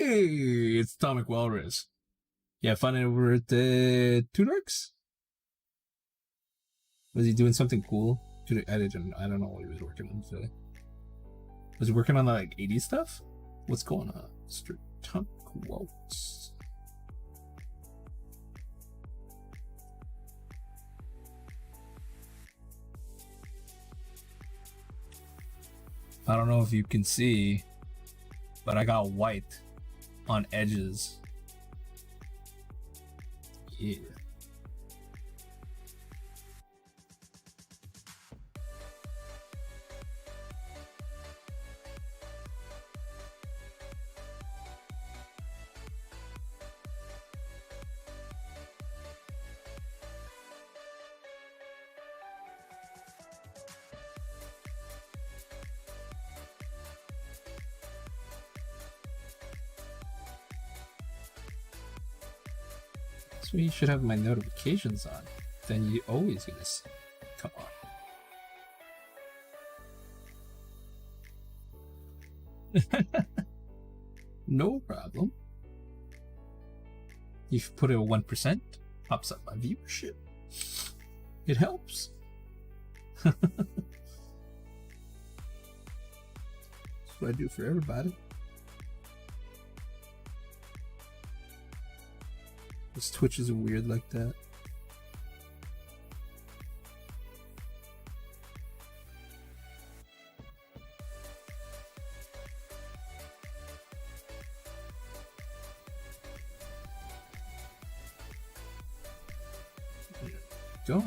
Hey, it's Atomic Walrus. Yeah, fun over at the Two Darks? Was he doing something cool? I don't know what he was working on today. Was he working on the like 80s stuff? What's going on? Mr. Atomic Walrus. I don't know if you can see, but I got white on edges. Yeah. So you should have my notifications on. Then you always gonna see. Come on. No problem. If you put it at 1%, pops up my viewership. It helps. That's what I do for everybody. This Twitch is weird like that. go.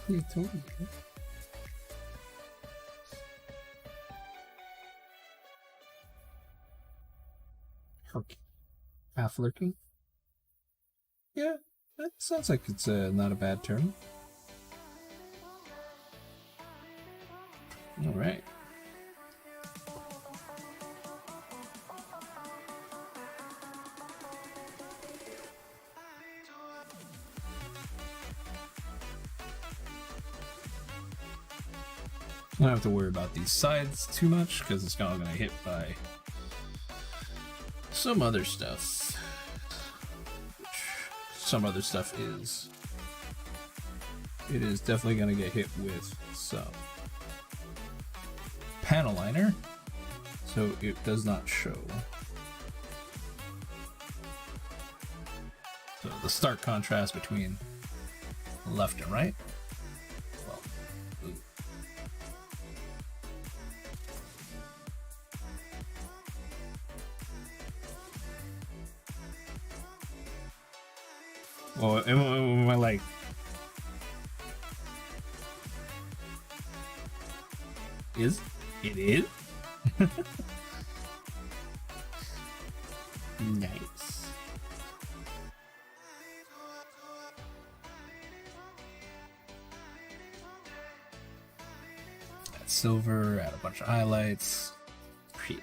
Yeah, totally. Half lurking. Yeah, that sounds like it's not a bad turn. All right. I don't have to worry about these sides too much because it's not going to hit by some other stuff. Some other stuff is. It is definitely going to get hit with some panel liner, so it does not show. So the stark contrast between left and right. Well, am I like? It is? Nice. Add silver, add a bunch of highlights. Pretty.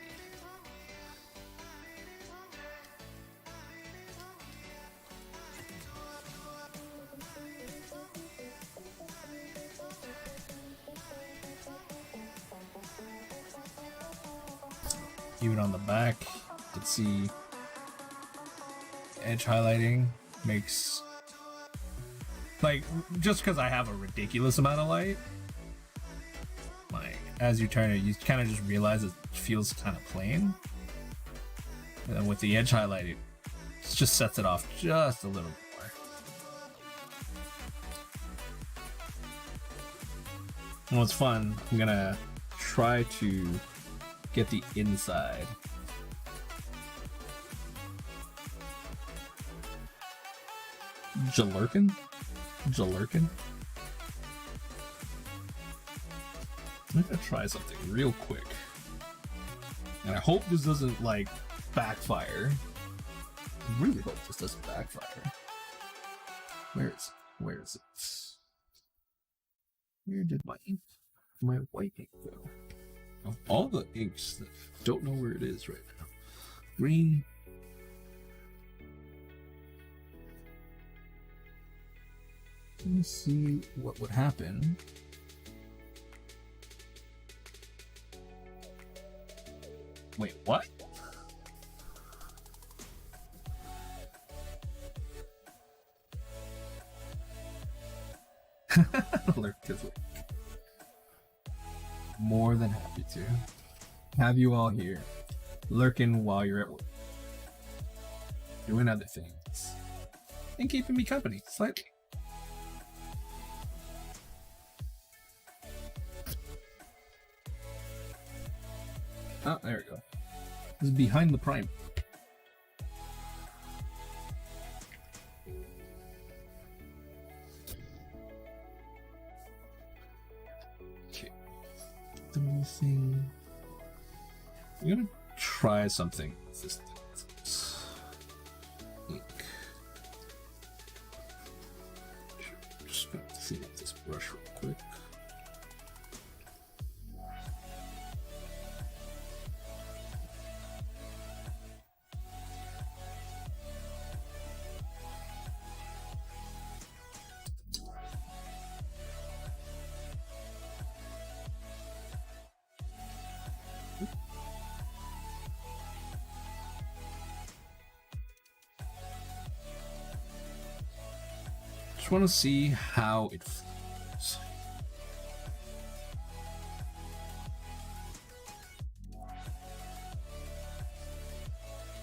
Even on the back, you can see edge highlighting makes, like, just because I have a ridiculous amount of light, like, as you turn it, you kind of just realize it feels kind of plain. And then with the edge highlighting, it just sets it off just a little more. And what's fun, I'm gonna try to get the inside. Jalurkin? I'm gonna try something real quick. And I hope this doesn't, like, backfire. I really hope this doesn't backfire. Where is it? Where did my white ink go? Of all the inks, don't know where it is right now. Green. Let me see what would happen. Wait, what? Lurk is like more than happy to have you all here lurking while you're at work, doing other things, and keeping me company slightly. Oh, there we go. This is behind the prime. Okay. Anything. I'm gonna try something with this ink. Just gonna clean up this brush real quick. Just want to see how it flows.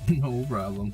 No problem.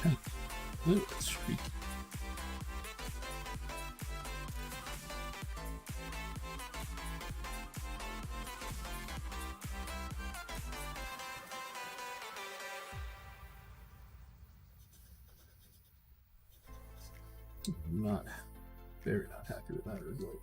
kind of a little bit streaky. I'm not very not happy with that result.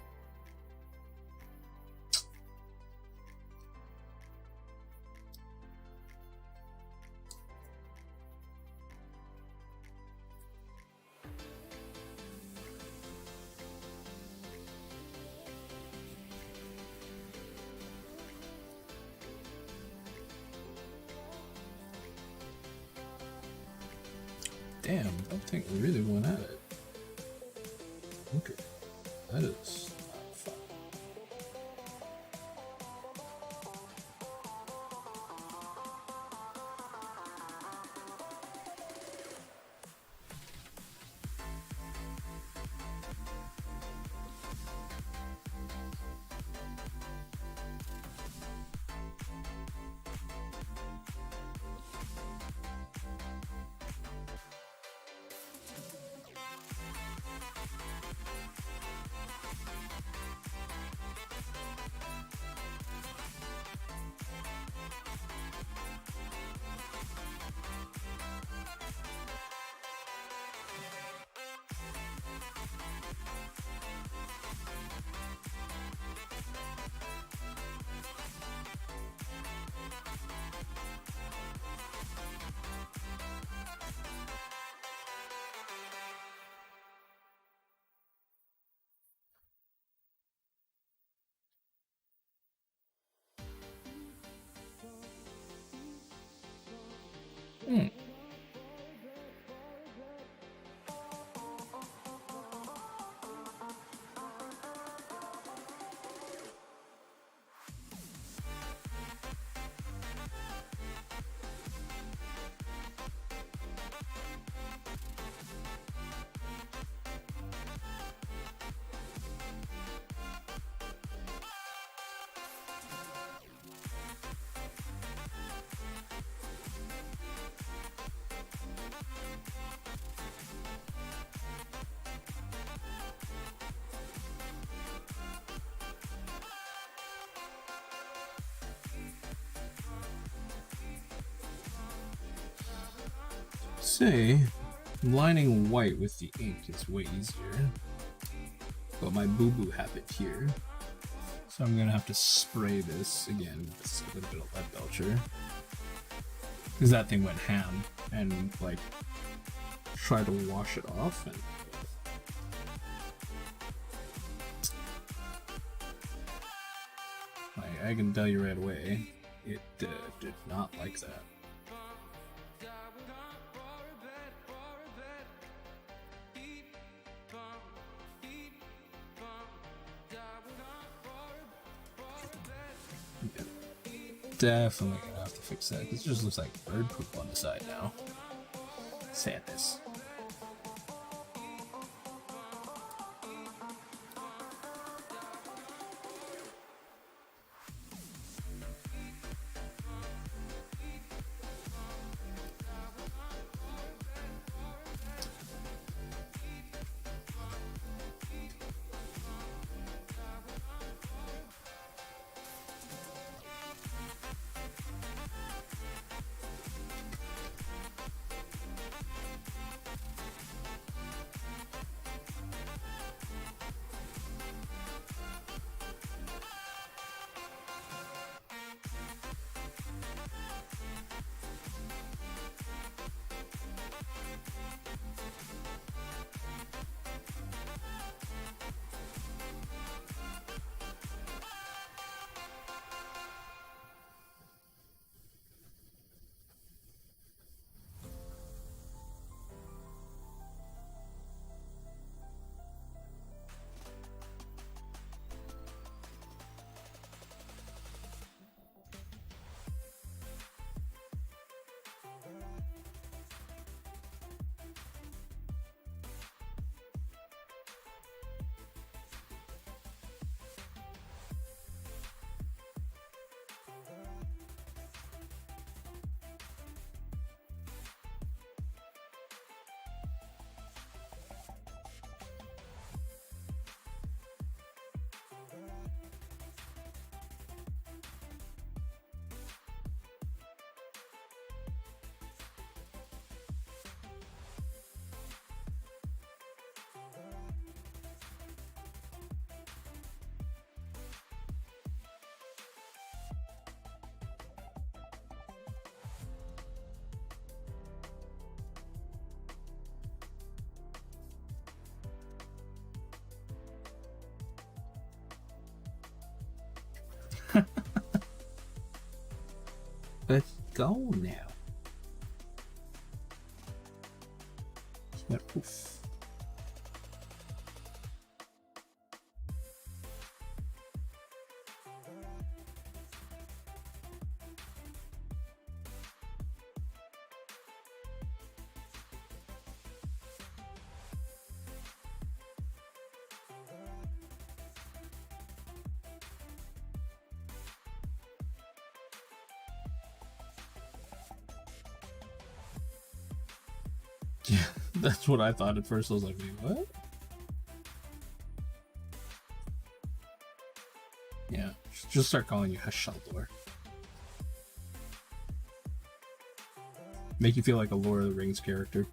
Damn, that thing really went at it. Okay, that is not fun. Say, lining white with the ink is way easier, but my boo-boo happened here, so I'm gonna have to spray this again with a little bit of lead belcher, because that thing went ham, and like try to wash it off, and like, I can tell you right away, it did not like that. Definitely gonna have to fix that, because it just looks like bird poop on the side now. Sadness. go now. Poof. Yeah, that's what I thought at first. I was like, wait, what? Yeah, just start calling you Heshaldor. Make you feel like a Lord of the Rings character.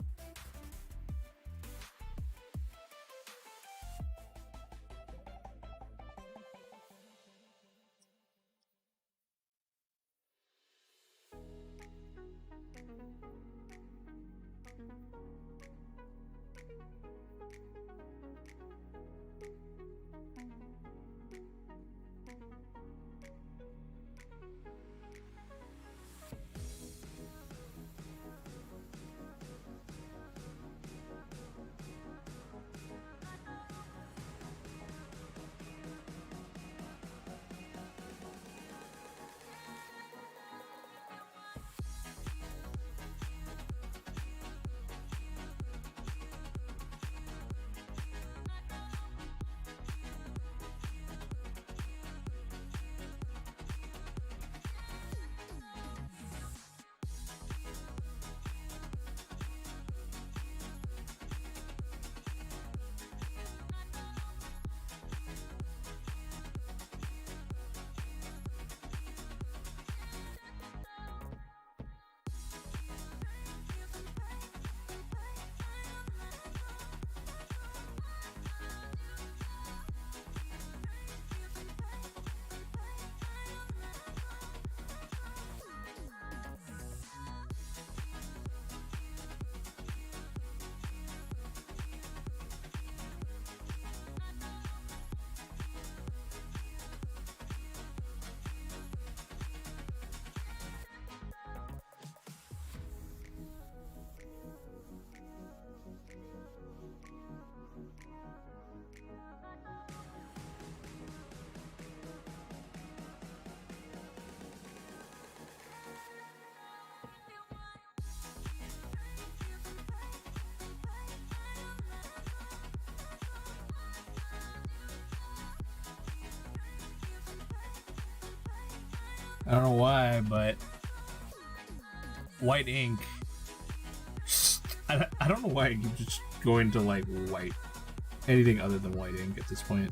I don't know why, but white ink. I don't know why I keep just going to like white. Anything other than white ink at this point.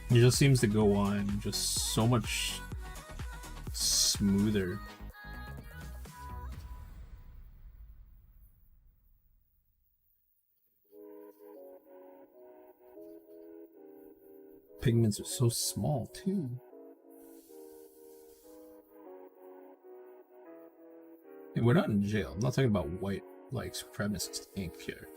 It just seems to go on just so much smoother. Pigments are so small too. And we're not in jail. I'm not talking about white, like, supremacist ink here.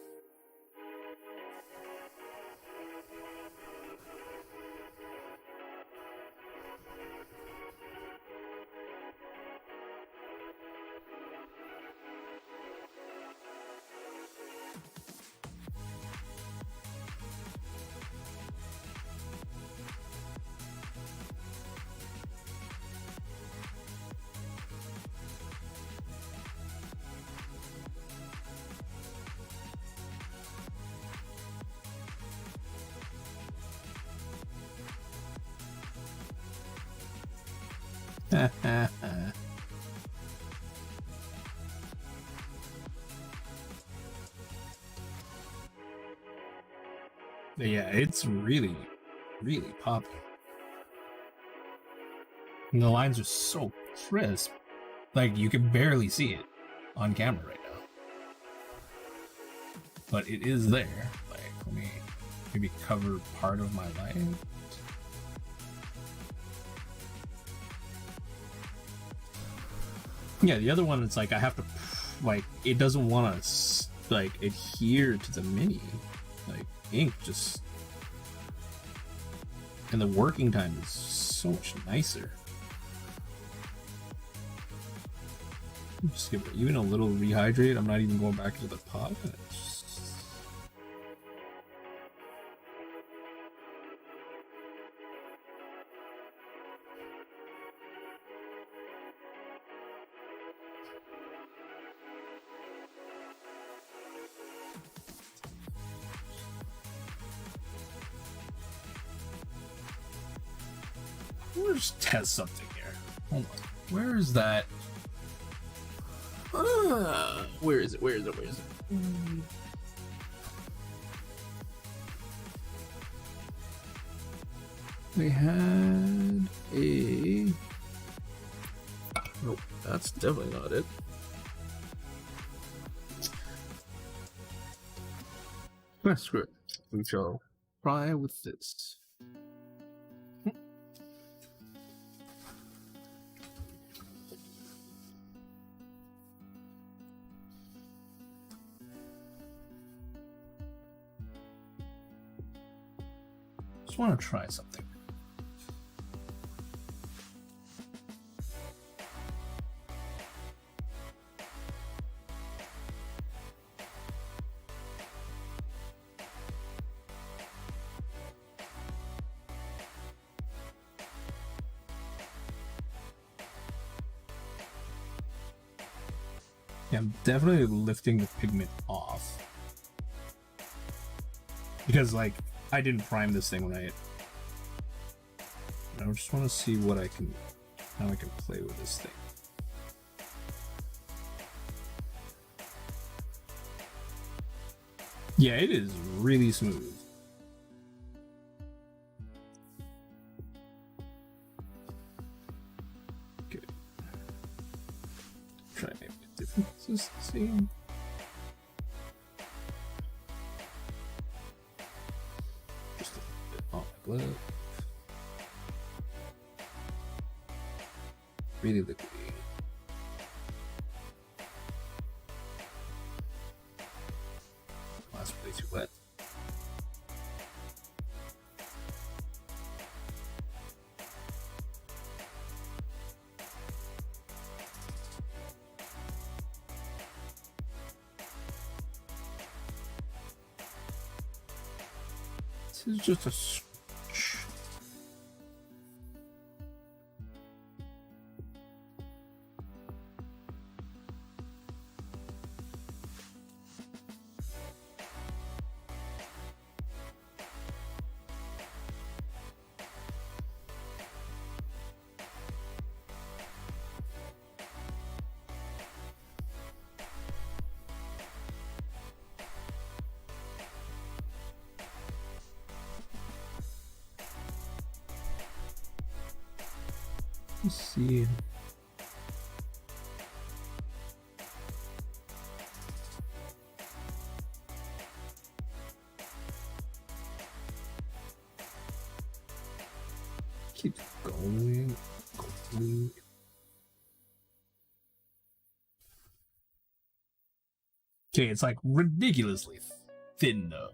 Yeah, it's really, really poppy. And the lines are so crisp, like you can barely see it on camera right now. But it is there. Like, let me maybe cover part of my light. Yeah, the other one, it's like I have to, like, it doesn't want to, like, adhere to the mini. Like, ink just, and the working time is so much nicer. Just give it even a little rehydrate. I'm not even going back into the pot. Let's test something here. Hold on. Where is that? Where is it? Where is it? Where is it? We had a... Nope, that's definitely not it. Screw it. We shall try with this. Just want to try something. Yeah, I'm definitely lifting the pigment off. Because, like, I didn't prime this thing right. I just want to see what I can, how I can play with this thing. Yeah, it is really smooth. Okay. Try maybe a different consistency. Just a little bit on my glove. Really liquidy. That's way too wet. This is just a switch. Let's see. Keep going. Okay, it's like ridiculously thin though.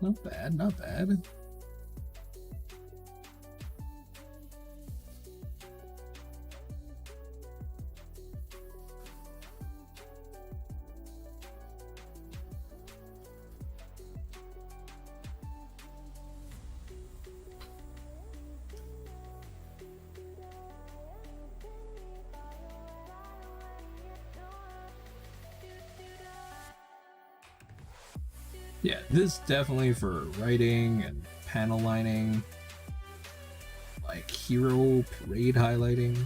Not bad, not bad. Yeah, this definitely for writing and panel lining, like hero parade highlighting.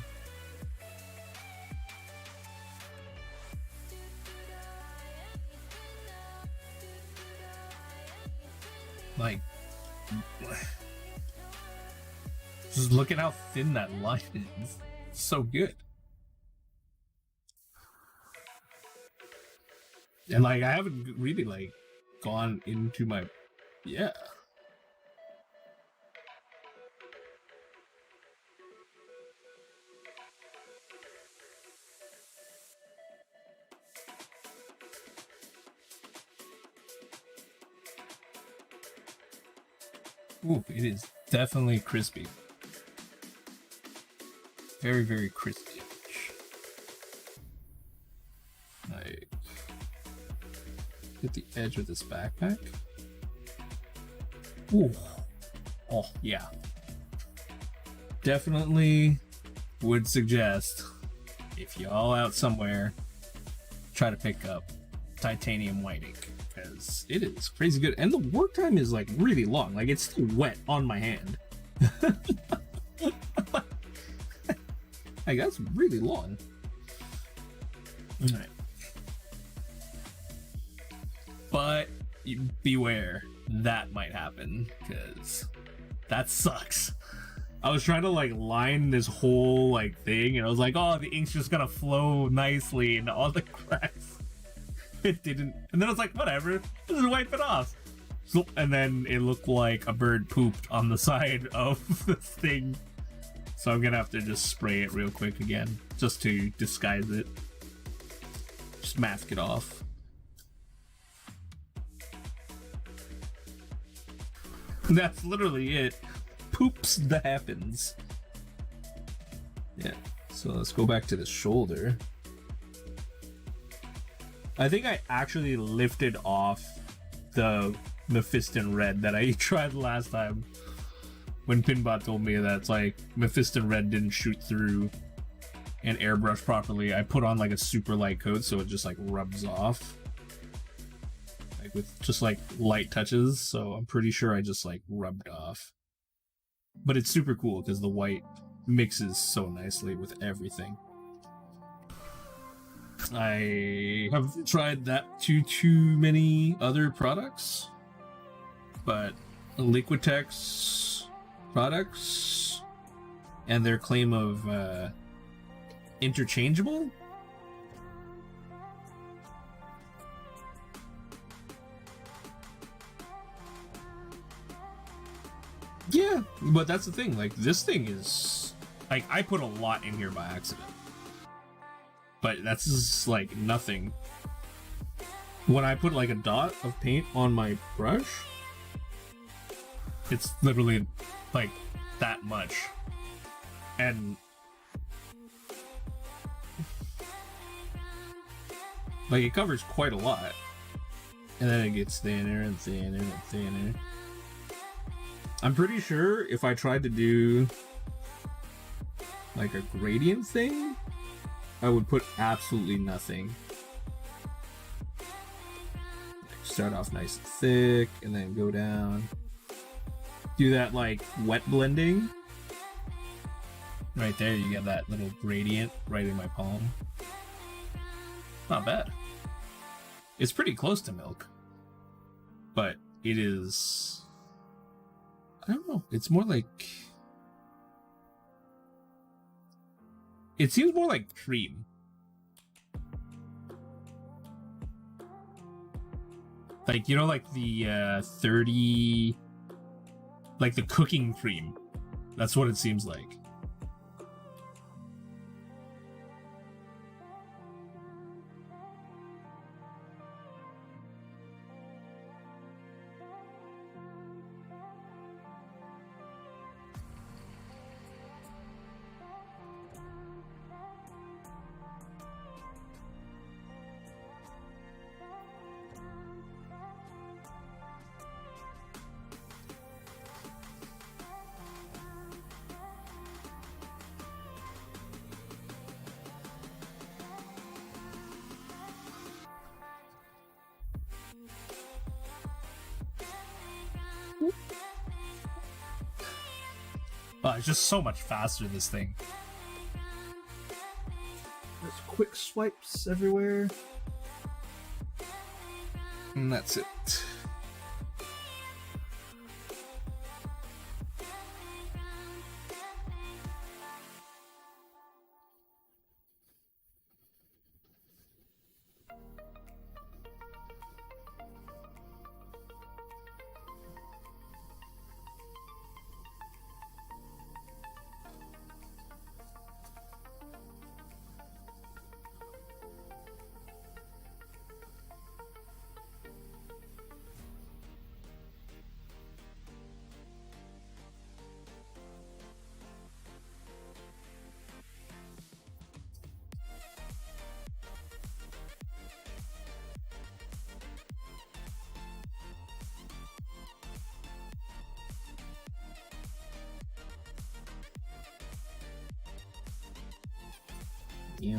Like, just look at how thin that line is. It's so good. And like, I haven't really like gone into my, yeah. Ooh, it is definitely crispy. Very, very crispy. Like, hit the edge of this backpack. Ooh. Oh, yeah. Definitely would suggest, if y'all out somewhere, try to pick up titanium white ink, because it is crazy good. And the work time is like really long. Like, it's still wet on my hand. Like, that's really long. All right. But beware, that might happen, because that sucks. I was trying to like line this whole like thing, and I was like, oh, the ink's just gonna flow nicely into all the cracks. It didn't, and then I was like, whatever, just wipe it off. So, and then it looked like a bird pooped on the side of this thing. So I'm gonna have to just spray it real quick again, just to disguise it. Just mask it off. That's literally it. Poops that happens. Yeah, so let's go back to the shoulder. I think I actually lifted off the Mephiston red that I tried last time when Pinbot told me that it's like Mephiston red didn't shoot through and airbrush properly. I put on like a super light coat so it just like rubs off, like with just like light touches. So I'm pretty sure I just like rubbed off. But it's super cool because the white mixes so nicely with everything. I have tried that too many other products, but Liquitex products and their claim of interchangeable. Yeah, but that's the thing, like this thing is like, I put a lot in here by accident, but that's just like nothing. When I put like a dot of paint on my brush, it's literally like that much. And like it covers quite a lot, and then it gets thinner and thinner and thinner. I'm pretty sure if I tried to do like a gradient thing, I would put absolutely nothing. Like start off nice and thick and then go down. Do that like wet blending. Right there, you get that little gradient right in my palm. Not bad. It's pretty close to milk, but it is, I don't know, it's more like, it seems more like cream. Like, you know, like the 30, like the cooking cream. That's what it seems like. It's just so much faster, this thing. There's quick swipes everywhere. And that's it. Yeah.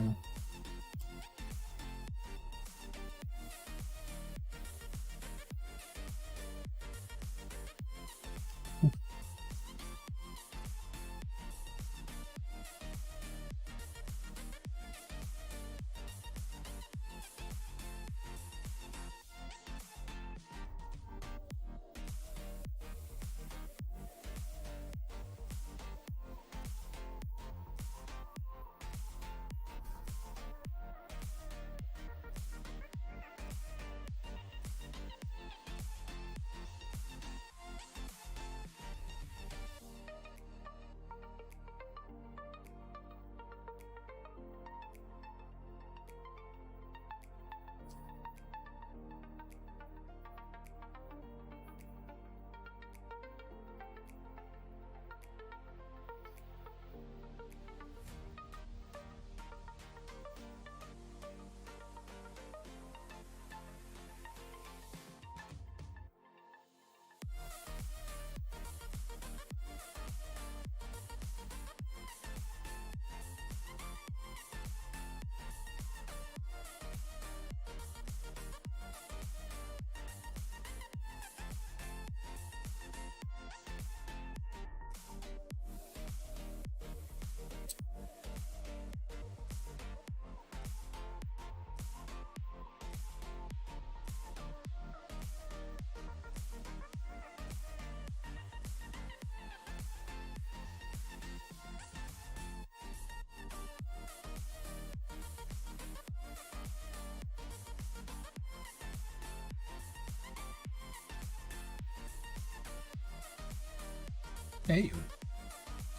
Hey,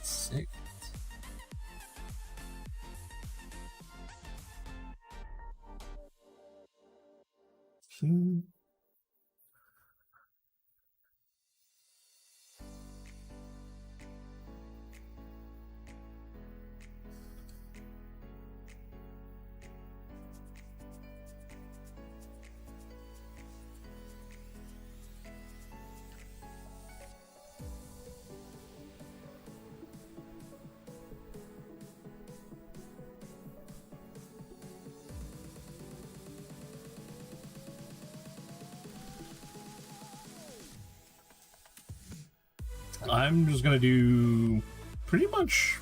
sick. I'm just gonna do pretty much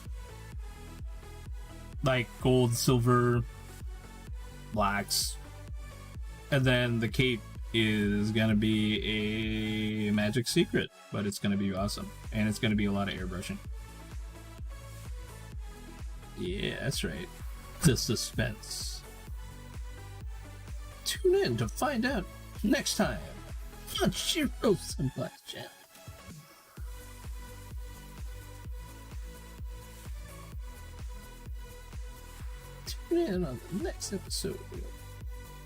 like gold, silver, blacks, and then the cape is gonna be a magic secret, but it's gonna be awesome, and it's gonna be a lot of airbrushing. Yeah, that's right. The suspense. Tune in to find out next time on ShirohSenpai's channel. Tune in on the next episode of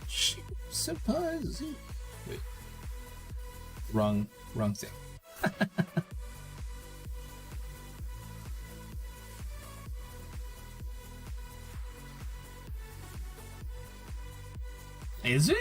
ShirohSenpai's Z. Wait. Wrong thing. Is it?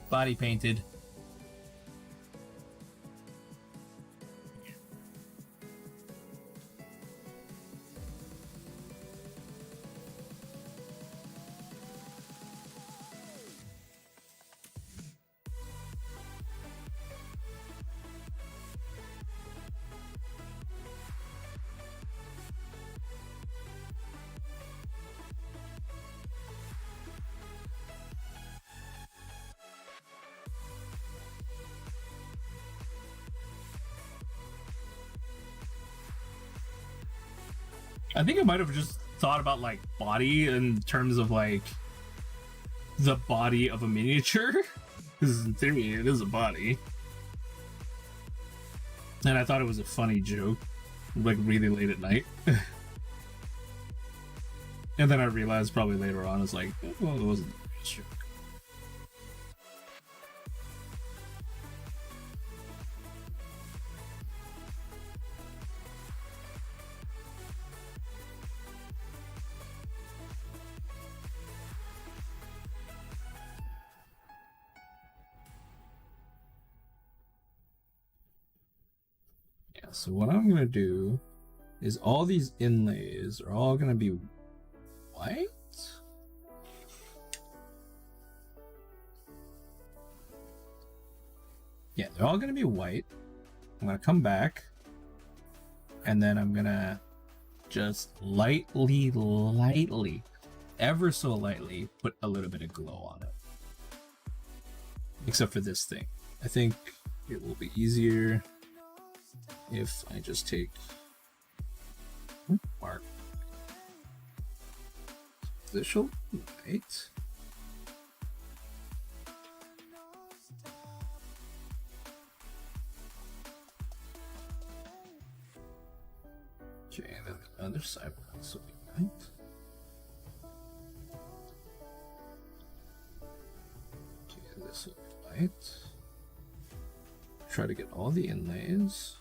Body painted. I think I might have just thought about like body in terms of like the body of a miniature, because in theory it is a body. And I thought it was a funny joke, like really late at night. And then I realized probably later on, it's like, well, it wasn't a joke. Yeah, so what I'm gonna do is all these inlays are all gonna be white? Yeah, they're all gonna be white. I'm gonna come back and then I'm gonna just lightly, ever so lightly, put a little bit of glow on it. Except for this thing. I think it will be easier if I just take mark official white. Okay, and then the other side will also be white. Okay, this will be white. Try to get all the inlays.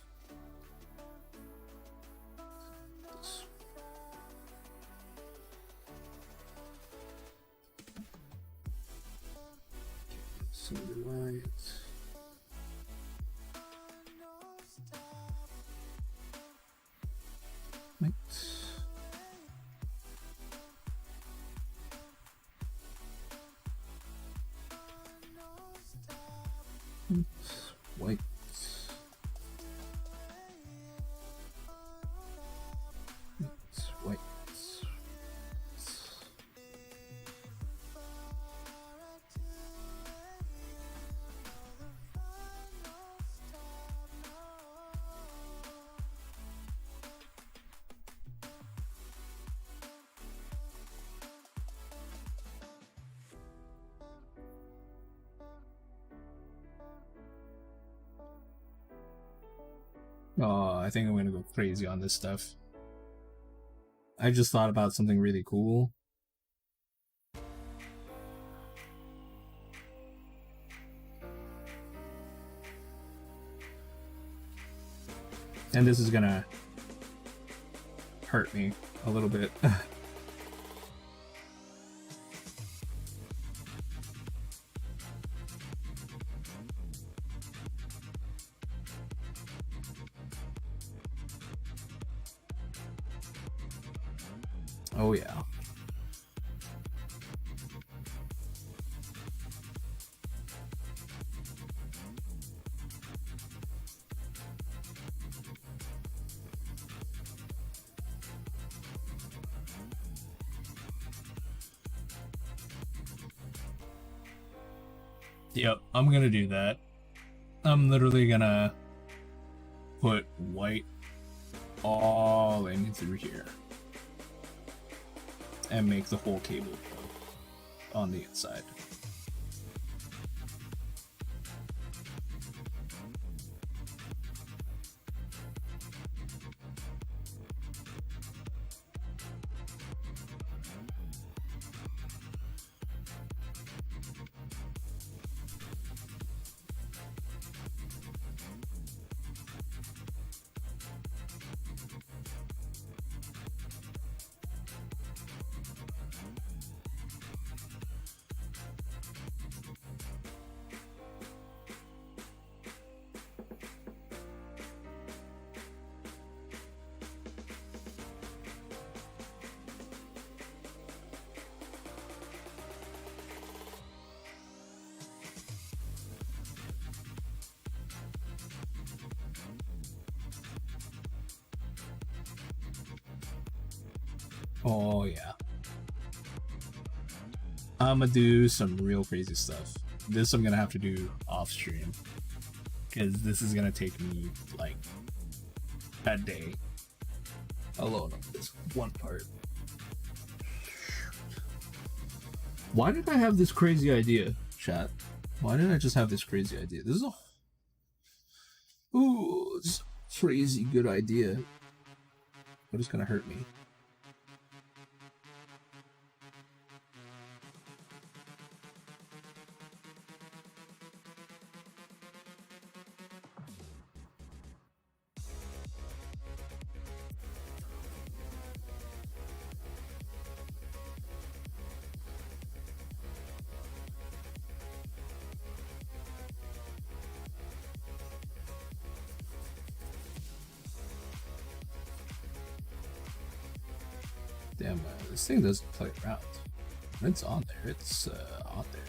Some white. White. White. White. Oh, I think I'm gonna go crazy on this stuff. I just thought about something really cool. And this is gonna hurt me a little bit. Oh yeah. Yep, I'm gonna do that. I'm literally gonna put white all in through here and make the whole cable go on the inside. Oh yeah. I'm gonna do some real crazy stuff. This I'm gonna have to do off stream, because this is gonna take me like a day. alone on this one part. Why did I have this crazy idea, chat? Why did I just have this crazy idea? This is a this crazy good idea, but it's gonna hurt me. Damn, this thing doesn't play around. It's on there. It's on there.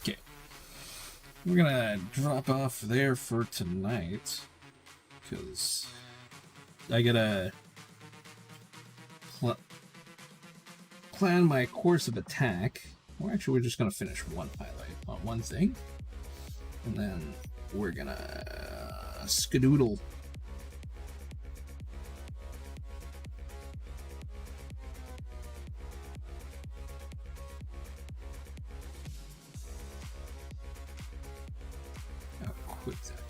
Okay. We're gonna drop off there for tonight. Because I gotta plan my course of attack. Or actually, we're just gonna finish one highlight on one thing. And then we're gonna skedoodle. How quick that is.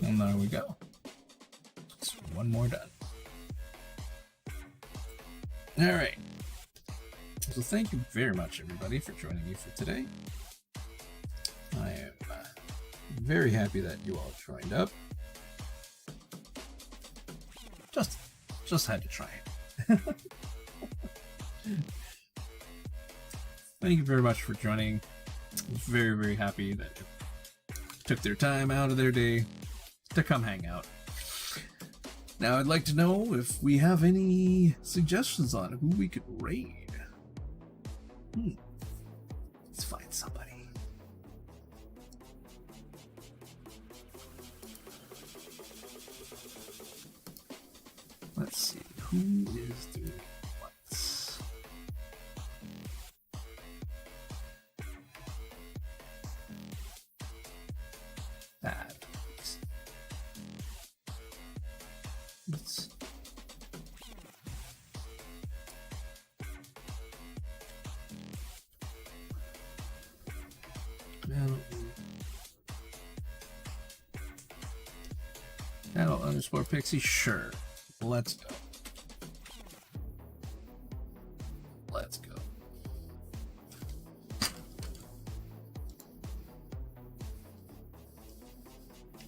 And there we go. Just one more done. Alright. So thank you very much, everybody, for joining me for today. I am very happy that you all joined up. Just had to try it. Thank you very much for joining. I'm very, very happy that you took their time out of their day to come hang out. Now I'd like to know if we have any suggestions on who we could raid. Let's find somebody. Let's see, who is doing what? That. Let's Channel underscore Pixie, sure. Let's go. Let's go.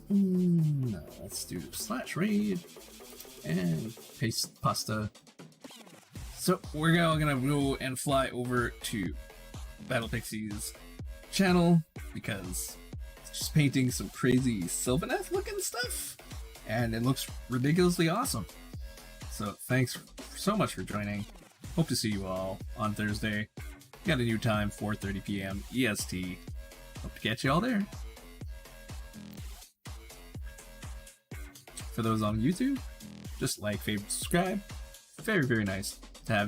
No, let's do /raid and paste pasta. So we're now gonna go and fly over to Battle Pixie's channel because it's just painting some crazy Sylvaneth looking stuff and it looks ridiculously awesome. So thanks so much for joining. Hope to see you all on Thursday. Got a new time, 4:30 p.m. EST. Hope to catch you all there. For those on YouTube, just like, favorite, subscribe. very, very nice.